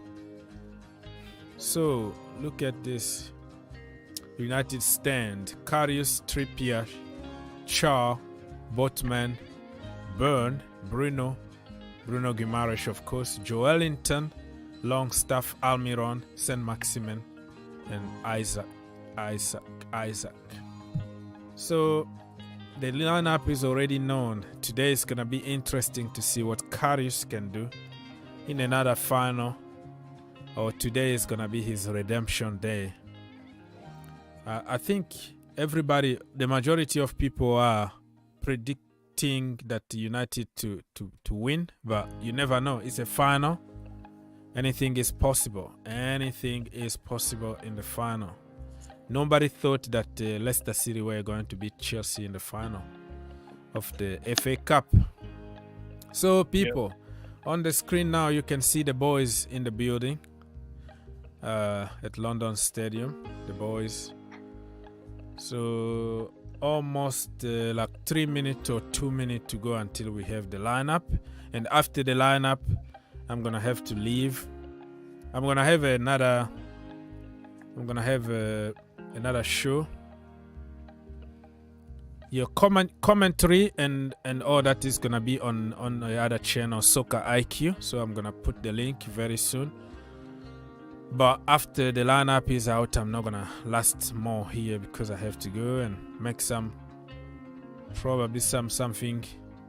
So look at this. United stand. Karius, Trippier, Shaw, Botman, Byrne, Bruno Guimaraes, of course, Joelinton, Longstaff, Almiron, Saint-Maximin, and Isaac. So the lineup is already known. Today is gonna be interesting to see what Karius can do in another final. Or today is gonna be his redemption day. I think everybody, the majority of people are predicting that United to win, but you never know. It's a final. Anything is possible. Anything is possible in the final. Nobody thought that Leicester City were going to beat Chelsea in the final of the FA Cup. So people, on the screen now you can see the boys in the building at London Stadium. The boys. So almost like 3 minutes or 2 minutes to go until we have the lineup. And after the lineup, I'm gonna have to leave. I'm gonna have another show. Your commentary and all that is gonna be on the other channel, Soccer IQ. So I'm gonna put the link very soon. But after the lineup is out, I'm not gonna last more here because I have to go and make something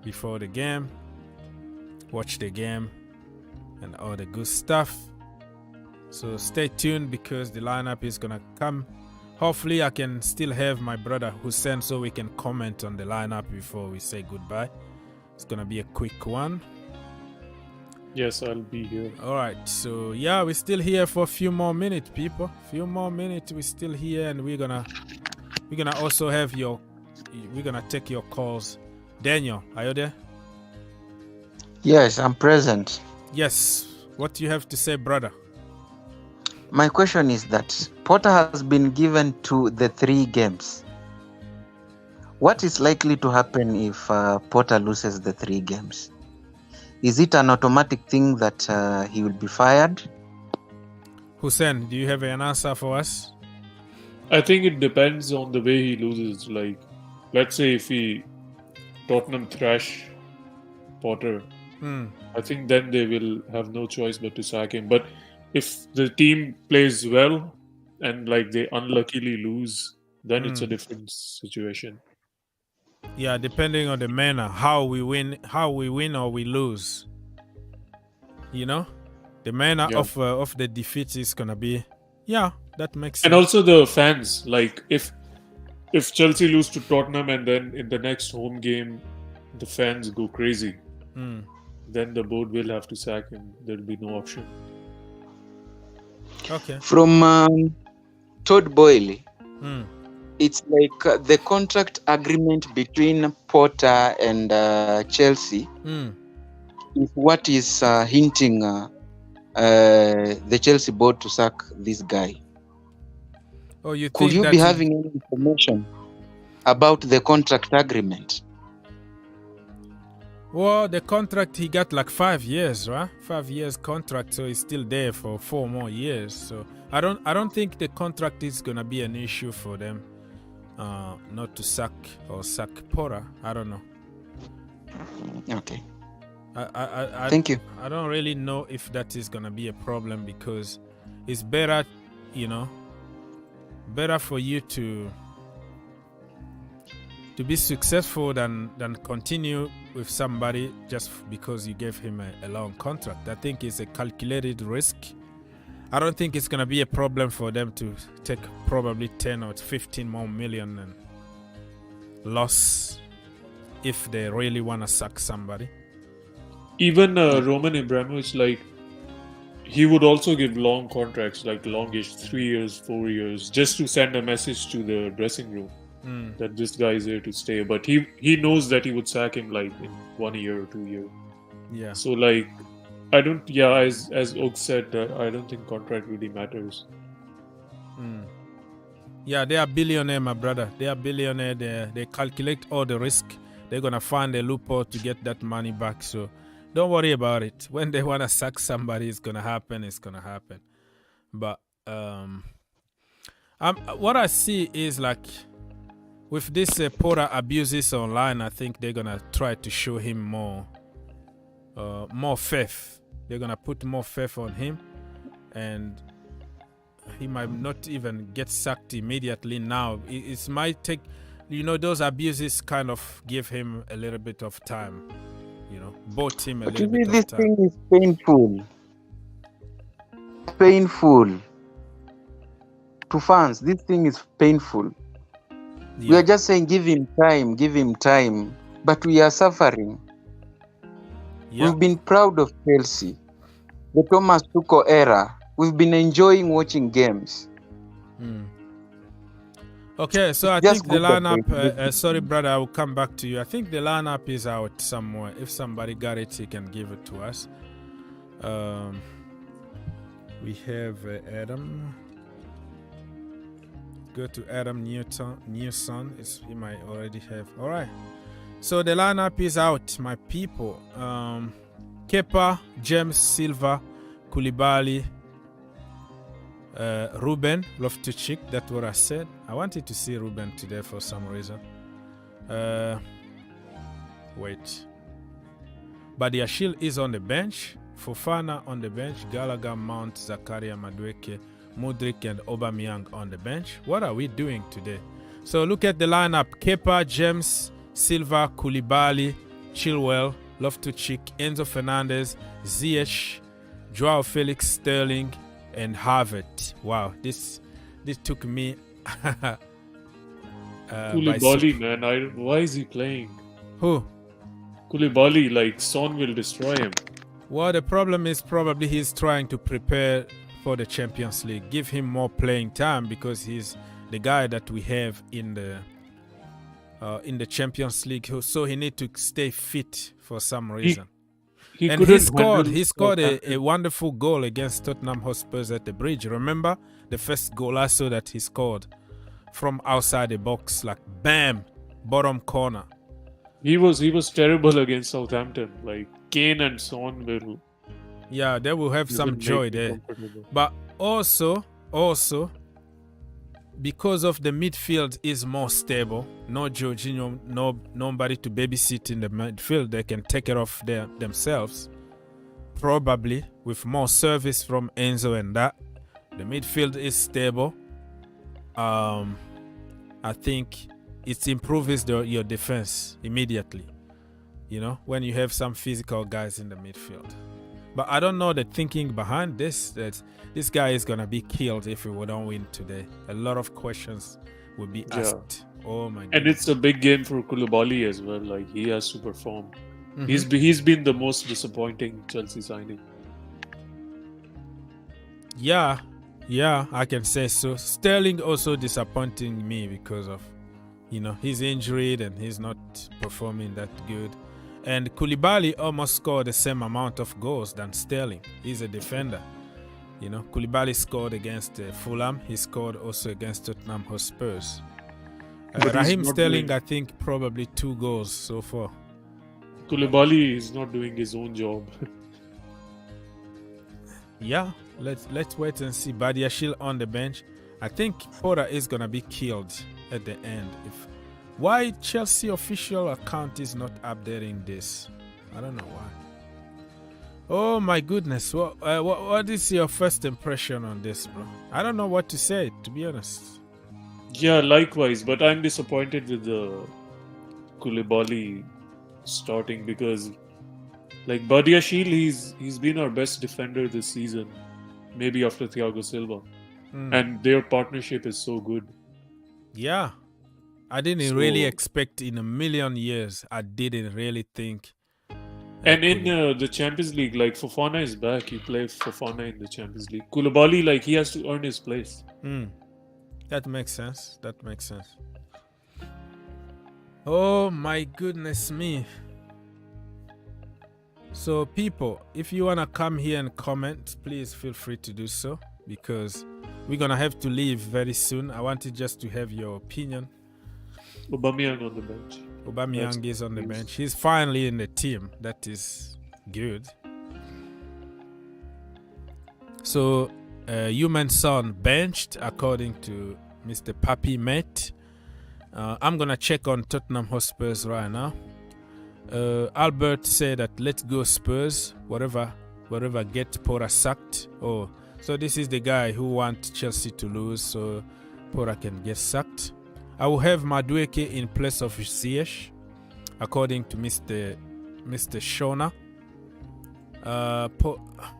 before the game, watch the game, and all the good stuff. So stay tuned because the lineup is gonna come. Hopefully I can still have my brother Hussein so we can comment on the lineup before we say goodbye. It's gonna be a quick one. Yes, I'll be here. Alright, so yeah, we're still here for a few more minutes, people. Few more minutes, we're still here, and we're gonna also have we're gonna take your calls. Daniel, are you there? Yes, I'm present. Yes. What do you have to say, brother? My question is that Potter has been given to the 3 games. What is likely to happen if Potter loses the 3 games? Is it an automatic thing that he will be fired? Hussein, do you have an answer for us? I think it depends on the way he loses. Like, let's say if Tottenham thrash Potter, I think then they will have no choice but to sack him. But if the team plays well and like they unluckily lose, then it's a different situation. Yeah, depending on the manner, how we win or we lose. You know, the manner of the defeat is gonna be, that makes sense. And also the fans, like if Chelsea lose to Tottenham and then in the next home game the fans go crazy, then the board will have to sack him. There'll be no option. Okay. From Todd Boyle, it's like the contract agreement between Potter and Chelsea is what is hinting the Chelsea board to sack this guy. Oh, you Could think you that be having any information about the contract agreement? Well, the contract, he got like 5 years, right? 5 years contract, so he's still there for 4 more years. So I don't think the contract is gonna be an issue for them, not to sack Potter. I don't know. Okay. Thank you. I don't really know if that is gonna be a problem, because it's better, better for you to be successful than continue with somebody just because you gave him a long contract. I think it's a calculated risk. I don't think it's going to be a problem for them to take probably 10 or 15 more million and loss if they really want to sack somebody. Even Roman Abramovich, like, he would also give long contracts, like longish, 3 years, 4 years, just to send a message to the dressing room that this guy is here to stay. But he knows that he would sack him like in 1 year or 2 years. Yeah. So like, I don't. Yeah, as Og said, I don't think contract really matters. Yeah, they are billionaire, my brother. They are billionaire. They calculate all the risk. They're gonna find a loophole to get that money back. So don't worry about it. When they wanna sack somebody, it's gonna happen. It's gonna happen. But what I see is like, with this Potter abuses online, I think they're gonna try to show him more faith. They're gonna put more faith on him, and he might not even get sacked immediately now. It might take, those abuses kind of give him a little bit of time, bought him a little bit of time. This thing is painful. Painful. To fans, this thing is painful. We are just saying, give him time, but we are suffering. We've been proud of Chelsea, the Thomas Tuchel era. We've been enjoying watching games. Okay, so I think the lineup, sorry brother, I will come back to you. I think the lineup is out somewhere. If somebody got it, he can give it to us. We have Adam. Go to Adam Newson. He might already have. All right. So the lineup is out, my people. Kepa, James, Silva, Koulibaly, Ruben, Loftus-Cheek. That's what I said. I wanted to see Ruben today for some reason. Wait. Badiashile is on the bench. Fofana on the bench. Gallagher, Mount, Zakaria, Madueke, Mudryk and Aubameyang on the bench. What are we doing today? So look at the lineup. Kepa, James, Silva, Koulibaly, Chilwell, Loftus-Cheek, Enzo Fernandez, Ziyech, Joao Felix, Sterling, and Havertz. Wow, this took me Koulibaly, man, why is he playing? Who? Koulibaly, like Son will destroy him. Well, the problem is probably he's trying to prepare for the Champions League. Give him more playing time because he's the guy that we have in the Champions League. So he needs to stay fit for some reason. He And couldn't he scored a Southampton. wonderful goal against Tottenham Hotspurs at the Bridge. Remember the first goal I saw that he scored from outside the box, like bam, bottom corner. He was terrible against Southampton. Like Kane and Son will. Yeah, they will have some Didn't joy make me there. comfortable. But also, because of the midfield is more stable, no Jorginho, nobody to babysit in the midfield, they can take it off themselves. Probably with more service from Enzo and that. The midfield is stable. I think it improves your defense immediately. You know, when you have some physical guys in the midfield. But I don't know the thinking behind this, that this guy is going to be killed if we don't win today. A lot of questions will be asked. Oh my god. And it's a big game for Koulibaly as well. Like, he has to perform. Mhm. He's been the most disappointing Chelsea signing. Yeah, I can say so. Sterling also disappointing me because of, you know, he's injured and he's not performing that good. And Koulibaly almost scored the same amount of goals than Sterling. He's a defender. You know, Koulibaly scored against Fulham. He scored also against Tottenham Hotspurs. But he's Raheem not Sterling, doing- I think, probably 2 goals so far. Koulibaly is not doing his own job. Yeah, let's wait and see. Badiashile on the bench. I think Porter is gonna be killed at the end. Why Chelsea official account is not updating this? I don't know why. Oh my goodness! What is your first impression on this, bro? I don't know what to say, to be honest. Yeah, likewise. But I'm disappointed with the Koulibaly starting because, like, Badiashile, he's been our best defender this season, maybe after Thiago Silva, and their partnership is so good. Yeah, I didn't really expect in a million years. I didn't really think. And in the Champions League, like, Fofana is back. You play Fofana in the Champions League. Koulibaly, like, he has to earn his place. That makes sense. Oh my goodness me. So people, if you want to come here and comment, please feel free to do so, because we're going to have to leave very soon. I wanted just to have your opinion. Aubameyang on the bench. Aubameyang is on the bench. He's finally in the team. That is good. So, Human Son benched according to Mr. Papi Met. I'm going to check on Tottenham Hotspurs right now. Albert said that let's go Spurs, whatever get Porter sacked. Oh, so this is the guy who wants Chelsea to lose so Porter can get sacked. I will have Madueke in place of Ziyech, according to Mr. Shona.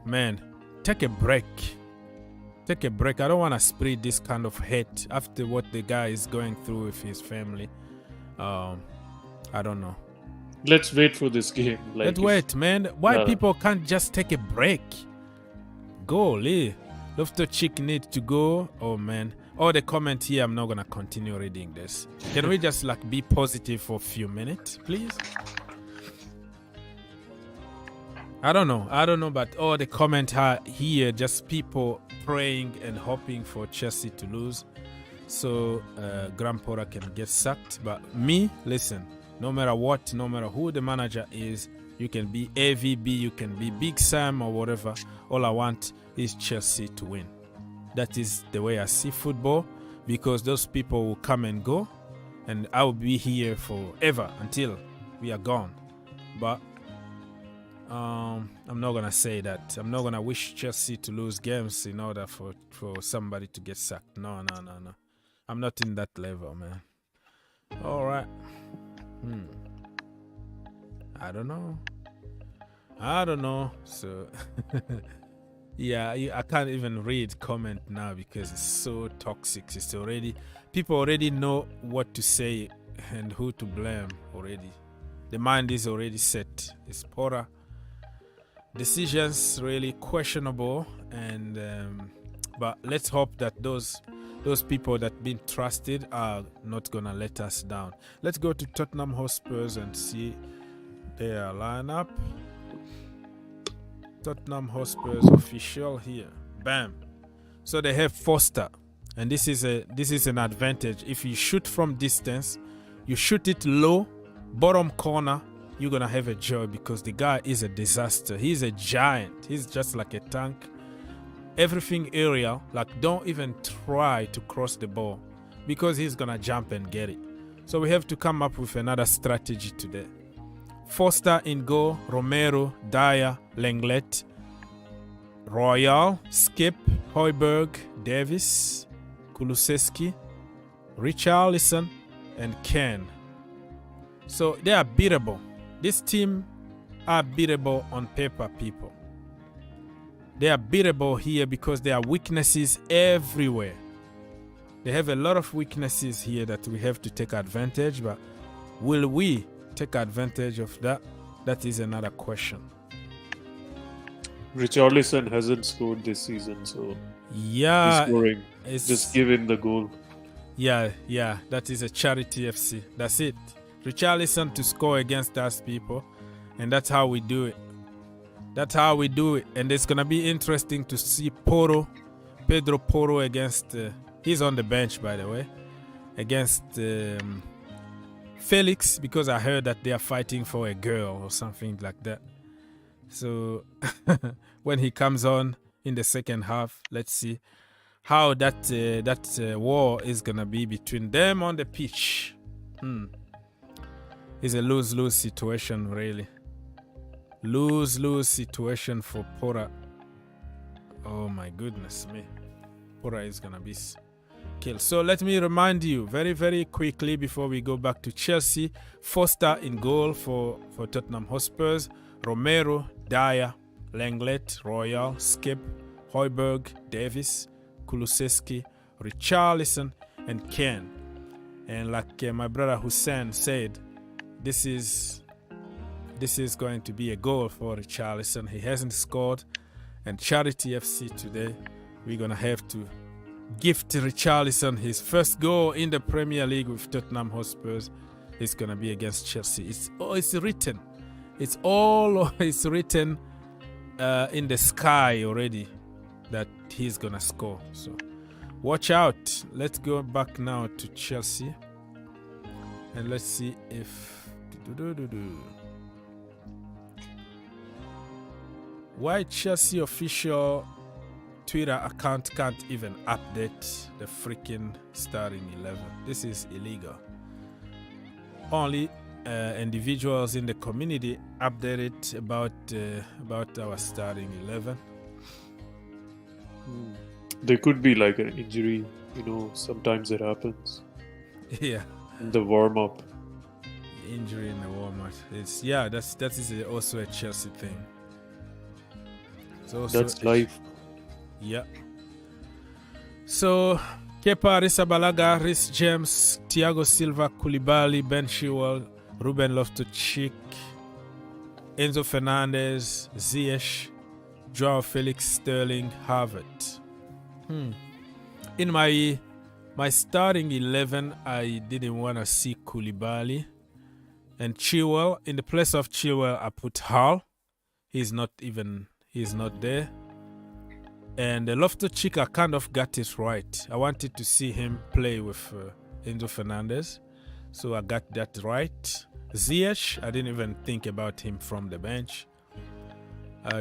Man, take a break. Take a break. I don't want to spread this kind of hate after what the guy is going through with his family. I don't know. Let's wait for this game. Let's wait, man. Why people can't just take a break? Go, Lee. Loftus-Cheek need to go. Oh, man. Oh, the comment here, I'm not going to continue reading this. Can we just be positive for a few minutes, please? I don't know, but all the comment here, just people praying and hoping for Chelsea to lose so Graham Potter can get sacked. But me, listen, no matter what, no matter who the manager is, you can be AVB, you can be Big Sam or whatever. All I want is Chelsea to win. That is the way I see football, because those people will come and go, and I will be here forever until we are gone. But I'm not gonna say that. I'm not gonna wish Chelsea to lose games in order for somebody to get sacked. No. I'm not in that level, man. All right. I don't know. So yeah, I can't even read comment now because it's so toxic. People already know what to say and who to blame already. The mind is already set. It's Porter. Decisions really questionable, and but let's hope that those people that been trusted are not gonna let us down. Let's go to Tottenham Hotspurs and see their lineup. Tottenham Hotspur's official here. Bam. So they have Foster, and this is an advantage. If you shoot from distance, you shoot it low, bottom corner, you're gonna have a joy because the guy is a disaster. He's a giant. He's just like a tank. Everything aerial, like don't even try to cross the ball because he's gonna jump and get it. So we have to come up with another strategy today. Foster in goal, Romero, Dyer, Lenglet, Royal, Skip, Højbjerg, Davis, Kulusevski, Richarlison, and Ken. So they are beatable. This team are beatable on paper, people. They are beatable here because there are weaknesses everywhere. They have a lot of weaknesses here that we have to take advantage, but will we take advantage of that? That is another question. Richarlison hasn't scored this season, so yeah, he's scoring. Just give him the goal. Yeah, that is a charity FC. That's it. Richarlison to score against us, people, and that's how we do it. That's how we do it, and it's gonna be interesting to see Pedro Porro against. He's on the bench, by the way, against Felix, because I heard that they are fighting for a girl or something like that. So when he comes on in the second half, let's see how that war is gonna be between them on the pitch. It's a lose-lose situation, really. Lose-lose situation for Porra. Oh my goodness me. Porra is gonna be killed. So let me remind you very, very quickly before we go back to Chelsea. Foster in goal for Tottenham Hotspurs. Romero, Dyer, Lenglet, Royal, Skip, Højbjerg, Davis, Kulusevski, Richarlison, and Ken. And like my brother Hussein said, this is going to be a goal for Richarlison. He hasn't scored, and Charity FC today, we're gonna have to gift Richarlison his first goal in the Premier League with Tottenham Hotspurs. It's gonna be against Chelsea. It's written. It's written in the sky already that he's gonna score. So watch out. Let's go back now to Chelsea and let's see if why Chelsea official Twitter account can't even update the freaking starting 11. This is illegal. Only individuals in the community updated about our starting 11. There could be like an injury, sometimes it happens. Yeah. In the warm-up. Injury in the warm-up. That is also a Chelsea thing. That's life. Yeah. So Kepa, Arrizabalaga, Reece James, Thiago Silva, Koulibaly, Ben Chilwell, Ruben Loftus-Cheek, Enzo Fernandez, Ziyech, Joao Felix, Sterling, Havertz. In my starting 11, I didn't want to see Koulibaly and Chilwell. In the place of Chilwell, I put Hull. He's not there. And Loftus-Cheek, I kind of got it right. I wanted to see him play with Enzo Fernandez, so I got that right. Ziyech, I didn't even think about him from the bench.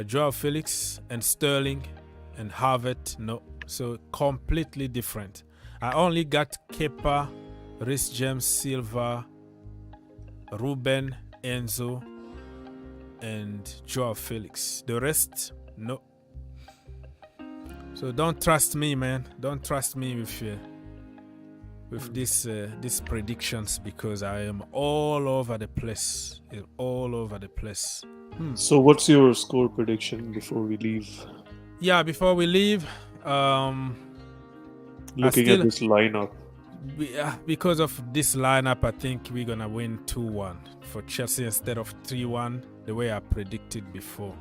Joao Felix and Sterling and Havertz, no. So completely different. I only got Kepa, Reece James, Silva, Ruben, Enzo, and Joao Felix. The rest, no. So don't trust me, man. Don't trust me with these predictions because I am all over the place. All over the place. So what's your score prediction before we leave? Yeah, before we leave, looking at this lineup. Because of this lineup, I think we're gonna win 2-1 for Chelsea instead of 3-1, the way I predicted before.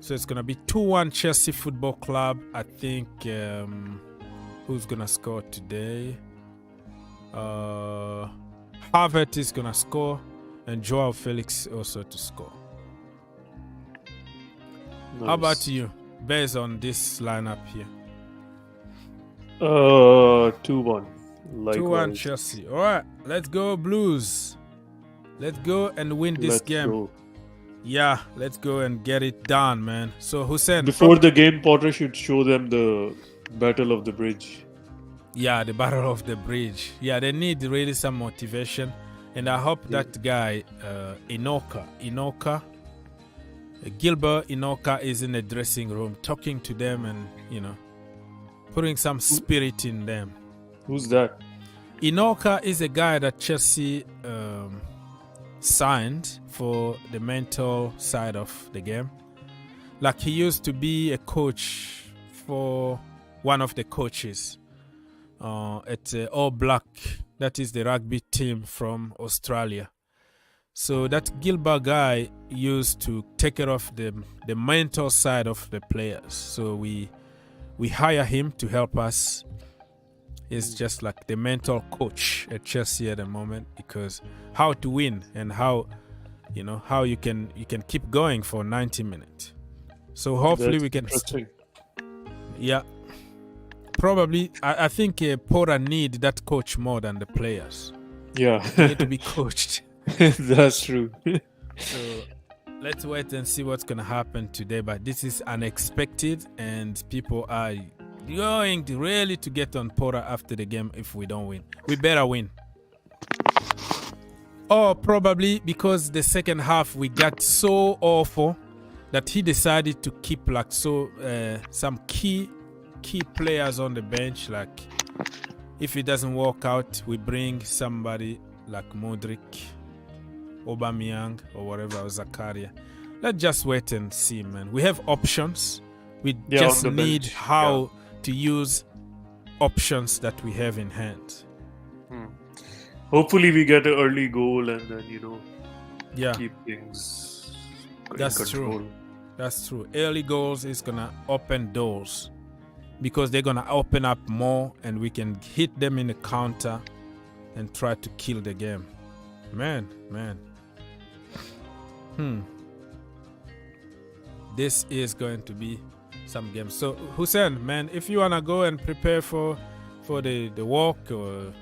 So it's going to be 2-1 Chelsea Football Club. I think who's going to score today? Havertz is going to score and Joao Felix also to score. Nice. How about you, based on this lineup here? 2-1. 2-1 Likewise. Chelsea. All right, let's go Blues. Let's go and win this Let's game. go. Yeah, let's go and get it done, man. So Hussein, Before the game, Potter should show them the Battle of the Bridge. yeah, the Battle of the Bridge. Yeah, they need really some motivation, and I hope that guy Gilbert Inoka is in the dressing room talking to them and putting some spirit in them. Who's that? Inoka is a guy that Chelsea signed for the mental side of the game. Like, he used to be a coach for one of the coaches at All Black, that is the rugby team from Australia. So that Gilbert guy used to take care of the mental side of the players. So we hire him to help us. He's just like the mental coach at Chelsea at the moment, because how to win and how you can keep going for 90 minutes. So hopefully That's we can. interesting. Yeah, probably. I think Pora need that coach more than the players. Yeah. They need to be coached. That's true. So let's wait and see what's gonna happen today. But this is unexpected, and people are going to really to get on Pora after the game. If we don't win, we better win. Or probably because the second half we got so awful that he decided to keep some key players on the bench. Like, if it doesn't work out, we bring somebody like Modric, Aubameyang, or whatever, or Zakaria. Let's just wait and see, man. We have options. We just need how to use options that we have in hand. Hopefully we get an early goal and then, keep things in That's control. true. That's true. Early goals is going to open doors, because they're going to open up more and we can hit them in the counter and try to kill the game. Man. This is going to be some game. So, Hussein, man, if you want to go and prepare for the walk, or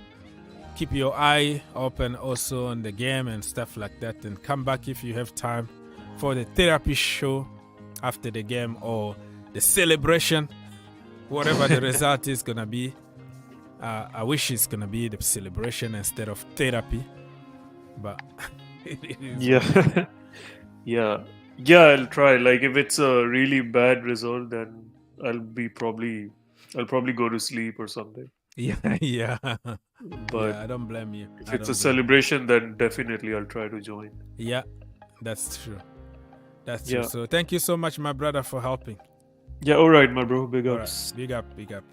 keep your eye open also on the game and stuff like that, and come back if you have time for the therapy show after the game, or the celebration, whatever the result is going to be. I wish it's going to be the celebration instead of therapy, but it is. Yeah, I'll try. Like, if it's a really bad result, then I'll probably go to sleep or something. Yeah. But I don't blame you. If it's a celebration, then definitely I'll try to join. Yeah, that's true. That's true. Yeah. So thank you so much, my brother, for helping. Yeah, all right, my bro. Big All ups. right. Big up.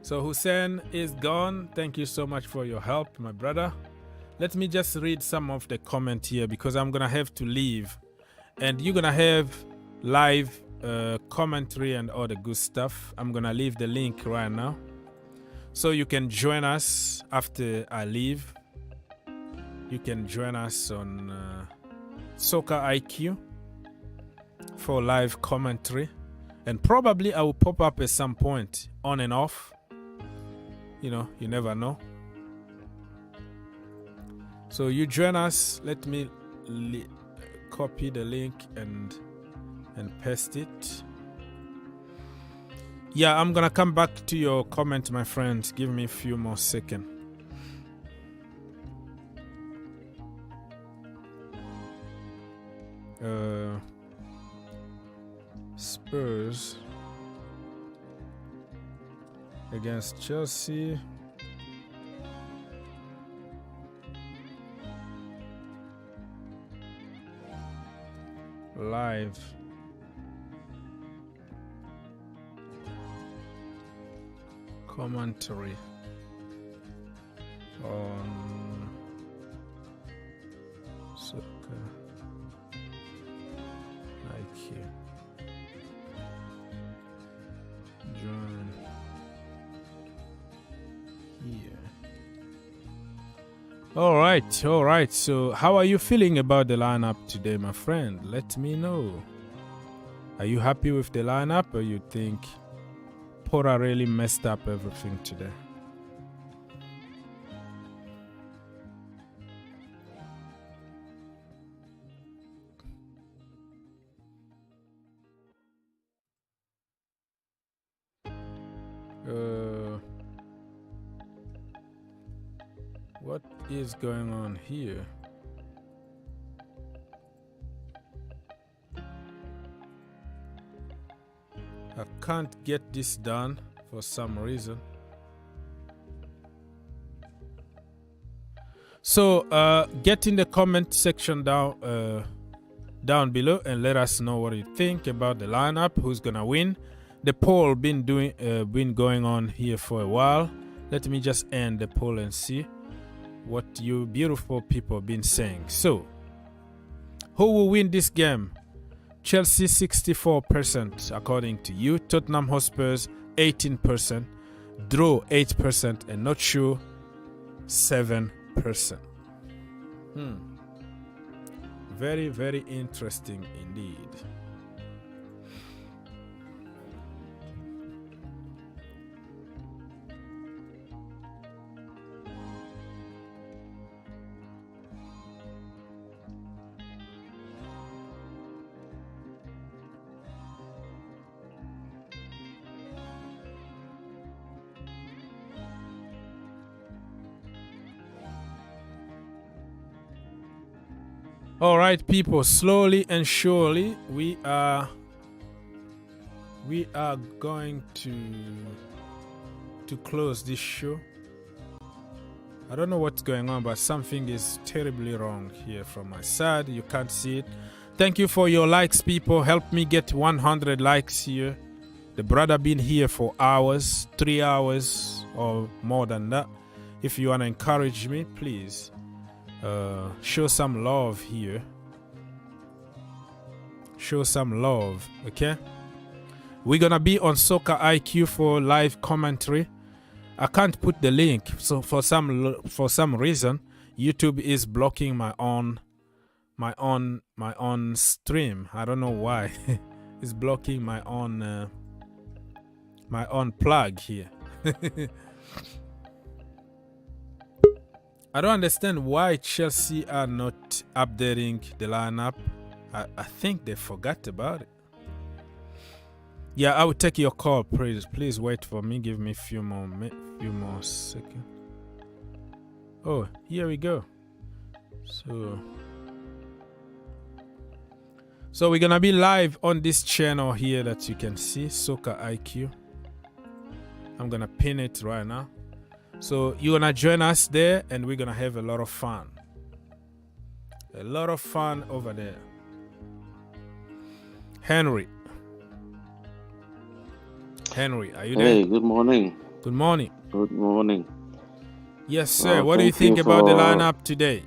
So Hussein is gone. Thank you so much for your help, my brother. Let me just read some of the comment here, because I'm gonna have to leave, and you're gonna have live commentary and all the good stuff. I'm gonna leave the link right now, so you can join us after I leave. You can join us on Soccer IQ for live commentary, and probably I will pop up at some point on and off. You never know. So you join us. Let me copy the link and paste it. Yeah, I'm gonna come back to your comment, my friend. Give me a few more seconds. Spurs against Chelsea. Live. Commentary on Soccer IQ. Join here. All right. So how are you feeling about the lineup today, my friend? Let me know. Are you happy with the lineup, or you think Porter really messed up everything today? What is going on here? I can't get this done for some reason. So get in the comment section down below and let us know what you think about the lineup, who's gonna win. The poll been going on here for a while. Let me just end the poll and see what you beautiful people been saying. So, who will win this game? Chelsea 64% according to you, Tottenham Hotspurs 18%, draw 8%, and not sure 7%. Very, very interesting indeed. All right, people, slowly and surely we are going to close this show. I don't know what's going on, but something is terribly wrong here from my side. You can't see it. Thank you for your likes, people. Help me get 100 likes here. The brother been here for hours, 3 hours or more than that. If you want to encourage me, please show some love here. Show some love, okay? We're gonna be on Soccer IQ for live commentary. I can't put the link, so for some reason YouTube is blocking my own stream. I don't know why. It's blocking my own plug here. I don't understand why Chelsea are not updating the lineup. I think they forgot about it. Yeah, I will take your call, please. Please wait for me. Give me a few more seconds. Oh, here we go. So we're gonna be live on this channel here that you can see, Soccer IQ. I'm gonna pin it right now. So you're gonna join us there, and we're gonna have a lot of fun. A lot of fun over there. Henry, are you there? Hey, good morning. Good morning. Good morning. Yes, sir. What do you think about the lineup today?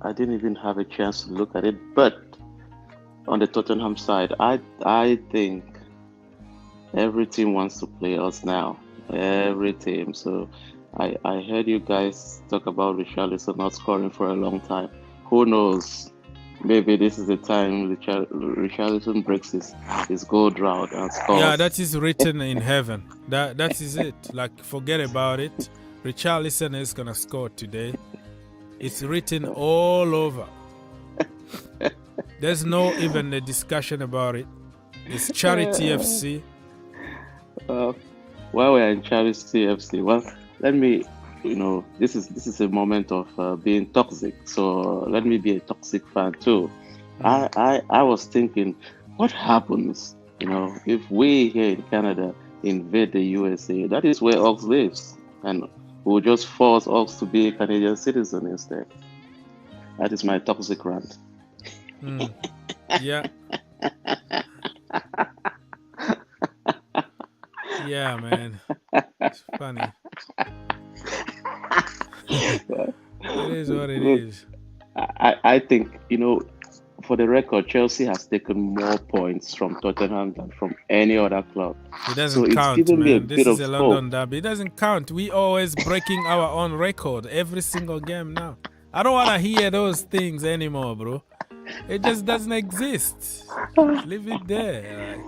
I didn't even have a chance to look at it, but on the Tottenham side, I think every team wants to play us now. Every team. So I heard you guys talk about Richarlison not scoring for a long time. Who knows? Maybe this is the time Richarlison breaks his goal drought and scores. Yeah, that is written in heaven. That is it. Like, forget about it. Richarlison is gonna score today. It's written all over. There's no even a discussion about it. It's Charity FC. While we're in Charity FC, well, let me, this is a moment of being toxic. So let me be a toxic fan too. I was thinking, what happens, if we here in Canada invade the USA? That is where Ox lives, and we'll just force Ox to be a Canadian citizen instead. That is my toxic rant. Yeah. Yeah, man. It's funny. It is what it is. I think, for the record, Chelsea has taken more points from Tottenham than from any other club. It doesn't count, man. This is a London derby. It doesn't count. We always breaking our own record every single game now. I don't want to hear those things anymore, bro. It just doesn't exist. Leave it there.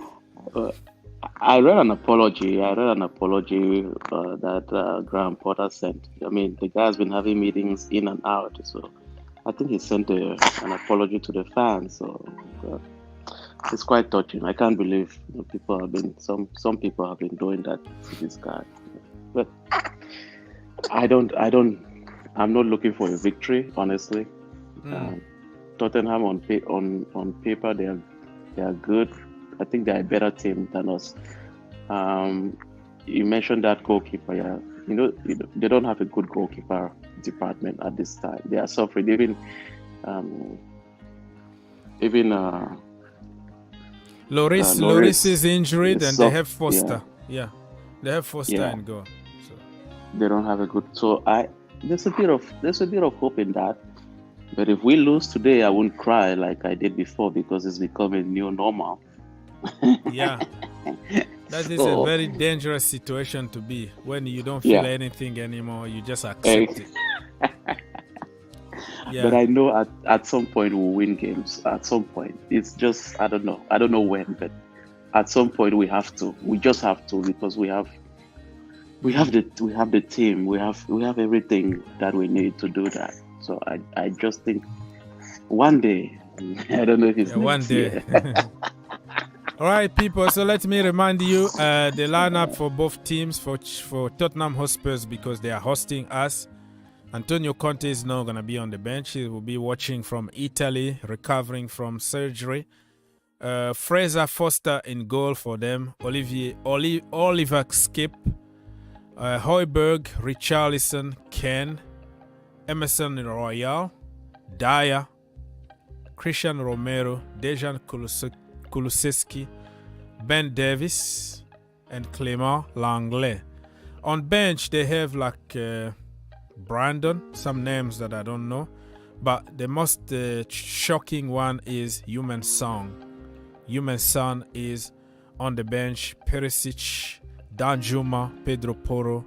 I read an apology. That Graham Potter sent. I mean, the guy's been having meetings in and out, so I think he sent an apology to the fans. So it's quite touching. I can't believe people have been some people have been doing that to this guy. But I'm not looking for a victory, honestly. Tottenham on paper they are good. I think they're a better team than us. You mentioned that goalkeeper. Yeah, they don't have a good goalkeeper department at this time. They are suffering. Loris is injured, and they have Foster. Yeah, they have Foster and goal. So they don't have a good. So there's a bit of hope in that. But if we lose today, I won't cry like I did before because it's become a new normal. Yeah, that is a very dangerous situation to be when you don't feel anything anymore. You just accept it. But I know at some point we'll win games. At some point, it's just I don't know when, but at some point we have to. We just have to because we have the team. We have everything that we need to do that. So I just think one day. I don't know if it's one day. All right, people. So let me remind you the lineup for both teams for Tottenham Hotspurs because they are hosting us. Antonio Conte is not going to be on the bench. He will be watching from Italy, recovering from surgery. Fraser Foster in goal for them. Oliver Skip, Højbjerg, Richarlison, Ken, Emerson Royal, Dyer, Christian Romero, Dejan Kulusevski, Ben Davis, and Clément Langlais. On bench, they have like Brandon, some names that I don't know, but the most shocking one is Heung-min Son. Heung-min Son is on the bench. Perisic, Danjuma, Pedro Porro,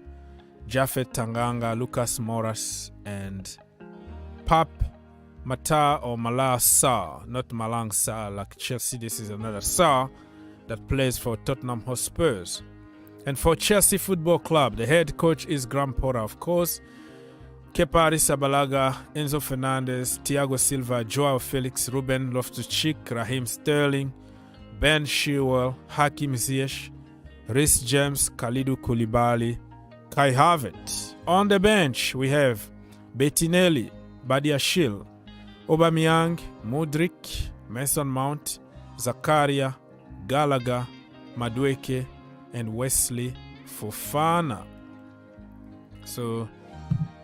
Japhet Tanganga, Lucas Moras, and Pap Matar or Malar Sarr, not Malang Sarr like Chelsea. This is another Sarr that plays for Tottenham Hotspurs. And for Chelsea Football Club, the head coach is Graham Potter, of course. Kepa Arrizabalaga, Enzo Fernandez, Thiago Silva, Joao Felix, Ruben Loftus-Cheek, Raheem Sterling, Ben Chilwell, Hakim Ziyech, Reece James, Kalidou Koulibaly, Kai Havertz. On the bench, we have Bettinelli, Badiashile, Aubameyang, Mudryk, Mason Mount, Zakaria, Gallagher, Madueke, and Wesley Fofana. So,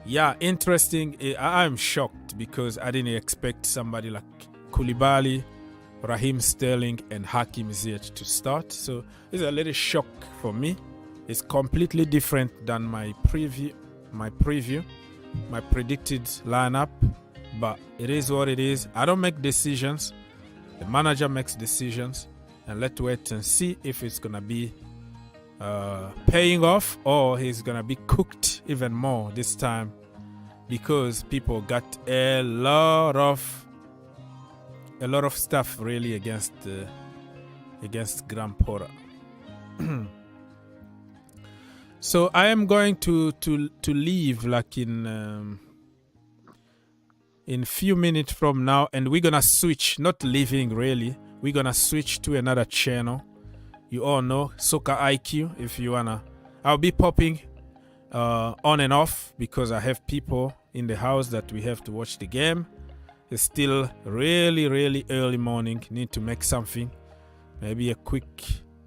yeah, interesting. I'm shocked because I didn't expect somebody like Koulibaly, Raheem Sterling, and Hakim Ziyech to start. So it's a little shock for me. It's completely different than my predicted lineup. But it is what it is. I don't make decisions. The manager makes decisions. And let's wait and see if it's going to be paying off or he's going to be cooked even more this time because people got a lot of stuff really against Graham Potter. So I am going to leave like in few minutes from now, and we're gonna switch, not leaving really, we're gonna switch to another channel. You all know Soccer IQ. If you wanna, I'll be popping on and off because I have people in the house that we have to watch the game. It's still really early morning. Need to make something, maybe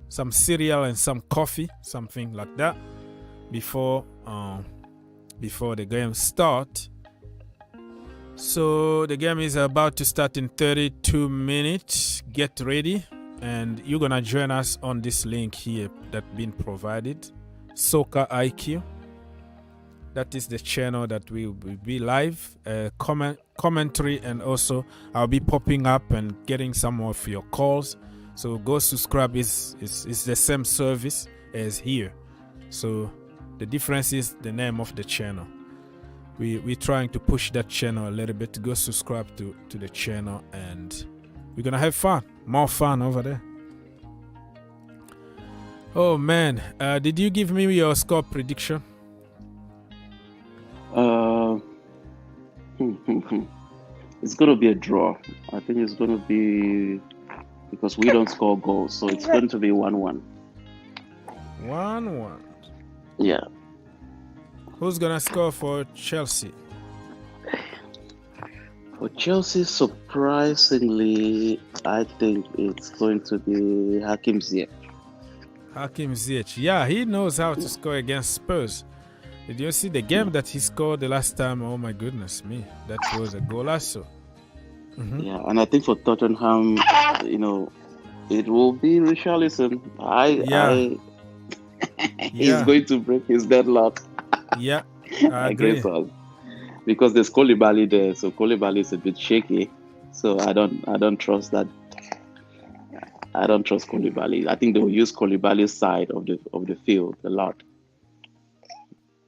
some cereal and some coffee, something like that before the game start. So the game is about to start in 32 minutes. Get ready, and you're gonna join us on this link here that's been provided, Soccer IQ. That is the channel that we will be live, commentary, and also I'll be popping up and getting some of your calls. So go subscribe. Is the same service as here. So the difference is the name of the channel. we're trying to push that channel a little bit. Go subscribe to the channel, and we're gonna have fun, more fun over there. Oh man, did you give me your score prediction? It's going to be a draw. I think it's going to be, because we don't score goals, so it's going to be 1-1. 1-1. Yeah. Who's gonna score for Chelsea? For Chelsea, surprisingly, I think it's going to be Hakim Ziyech. Hakim Ziyech. Yeah, he knows how to score against Spurs. Did you see the game that he scored the last time? Oh my goodness me. That was a golazo. Yeah, and I think for Tottenham, you know, it will be Richarlison. He's going to break his deadlock. Yeah, I agree. Against us. Because there's Koulibaly there, so Koulibaly is a bit shaky. So I don't trust that. I don't trust Koulibaly. I think they will use Koulibaly's side of the field a lot.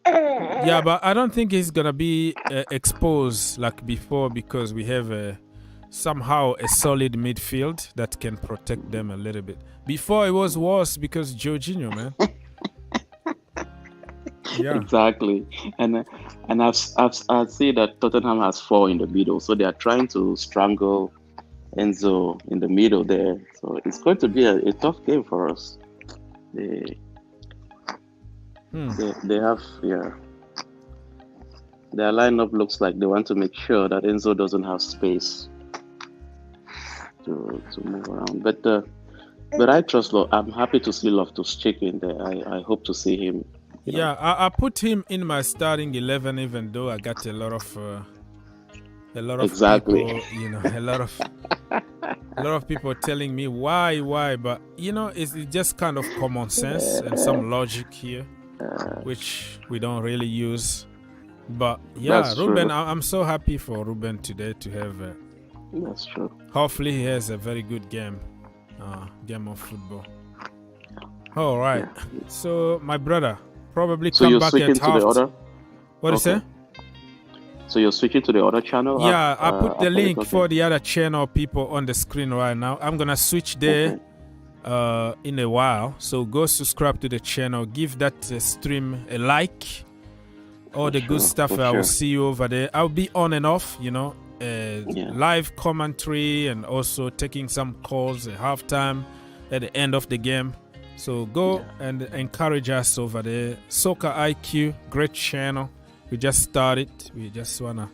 Yeah, but I don't think he's gonna be exposed like before, because we have somehow a solid midfield that can protect them a little bit. Before it was worse because Jorginho, man. Yeah. Exactly, and I've seen that Tottenham has 4 in the middle, so they are trying to strangle Enzo in the middle there. So it's going to be a tough game for us. They have their lineup looks like they want to make sure that Enzo doesn't have space to move around. But I trust. I'm happy to see Loftus-Cheek in there. I hope to see him. Yeah, I put him in my starting 11, even though I got a lot of exactly. people, you know, a lot of people telling me why, but you know, it's just kind of common sense and some logic here, which we don't really use. But yeah, That's Ruben, true. I'm so happy for Ruben today to have. That's true. Hopefully, he has a very good game of football. All right, so my brother. Probably So come you're back switching at to half. the other? What do you say? So you're switching to the other channel? Yeah, I put the after link talking? for the other channel people on the screen right now. I'm gonna switch there in a while. So go subscribe to the channel. Give that stream a like. All the good stuff. I will see you over there. I'll be on and off, you know, live commentary and also taking some calls at halftime, at the end of the game. So go and encourage us over there. Soccer IQ, great channel. We just started. We just want to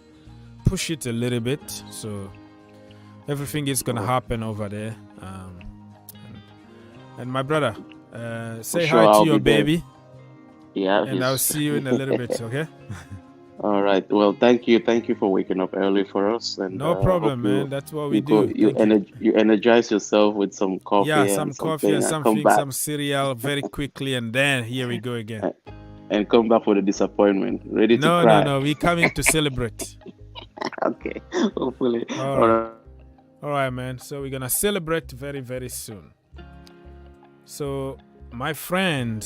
push it a little bit. So everything is going to happen over there. And my brother, say hi to your baby. Yeah. And I'll see you in a little bit, okay? All right. Well, thank you. Thank you for waking up early for us. And no problem, man. That's what we do. You energize yourself with some coffee. Yeah, some coffee and something, some cereal very quickly, and then here we go again. And come back for the disappointment. Ready to cry. No. We're coming to celebrate. Okay. Hopefully. All right, man. So we're going to celebrate very, very soon. So, my friend,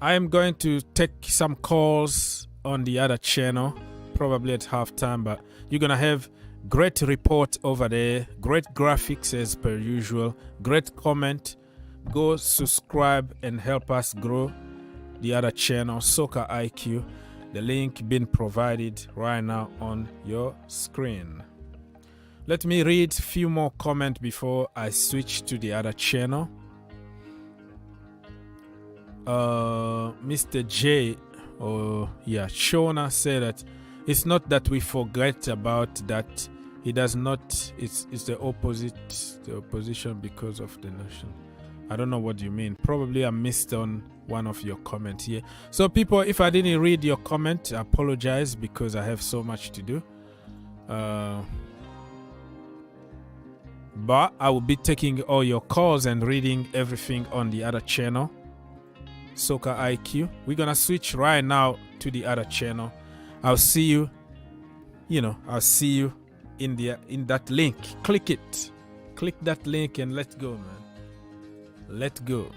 I am going to take some calls on the other channel, probably at halftime, but you're going to have great report over there, great graphics as per usual, great comment. Go subscribe and help us grow the other channel, Soccer IQ. The link being provided right now on your screen. Let me read a few more comments before I switch to the other channel. Mr. J, Shona said that it's not that we forget about that. He does not. It's the opposition because of the nation. I don't know what you mean. Probably I missed on one of your comments here. So people, if I didn't read your comment, I apologize because I have so much to do. But I will be taking all your calls and reading everything on the other channel, Soccer IQ. We're gonna switch right now to the other channel. I'll see you. I'll see you in that link. Click it. Click that link and let's go, man. Let's go.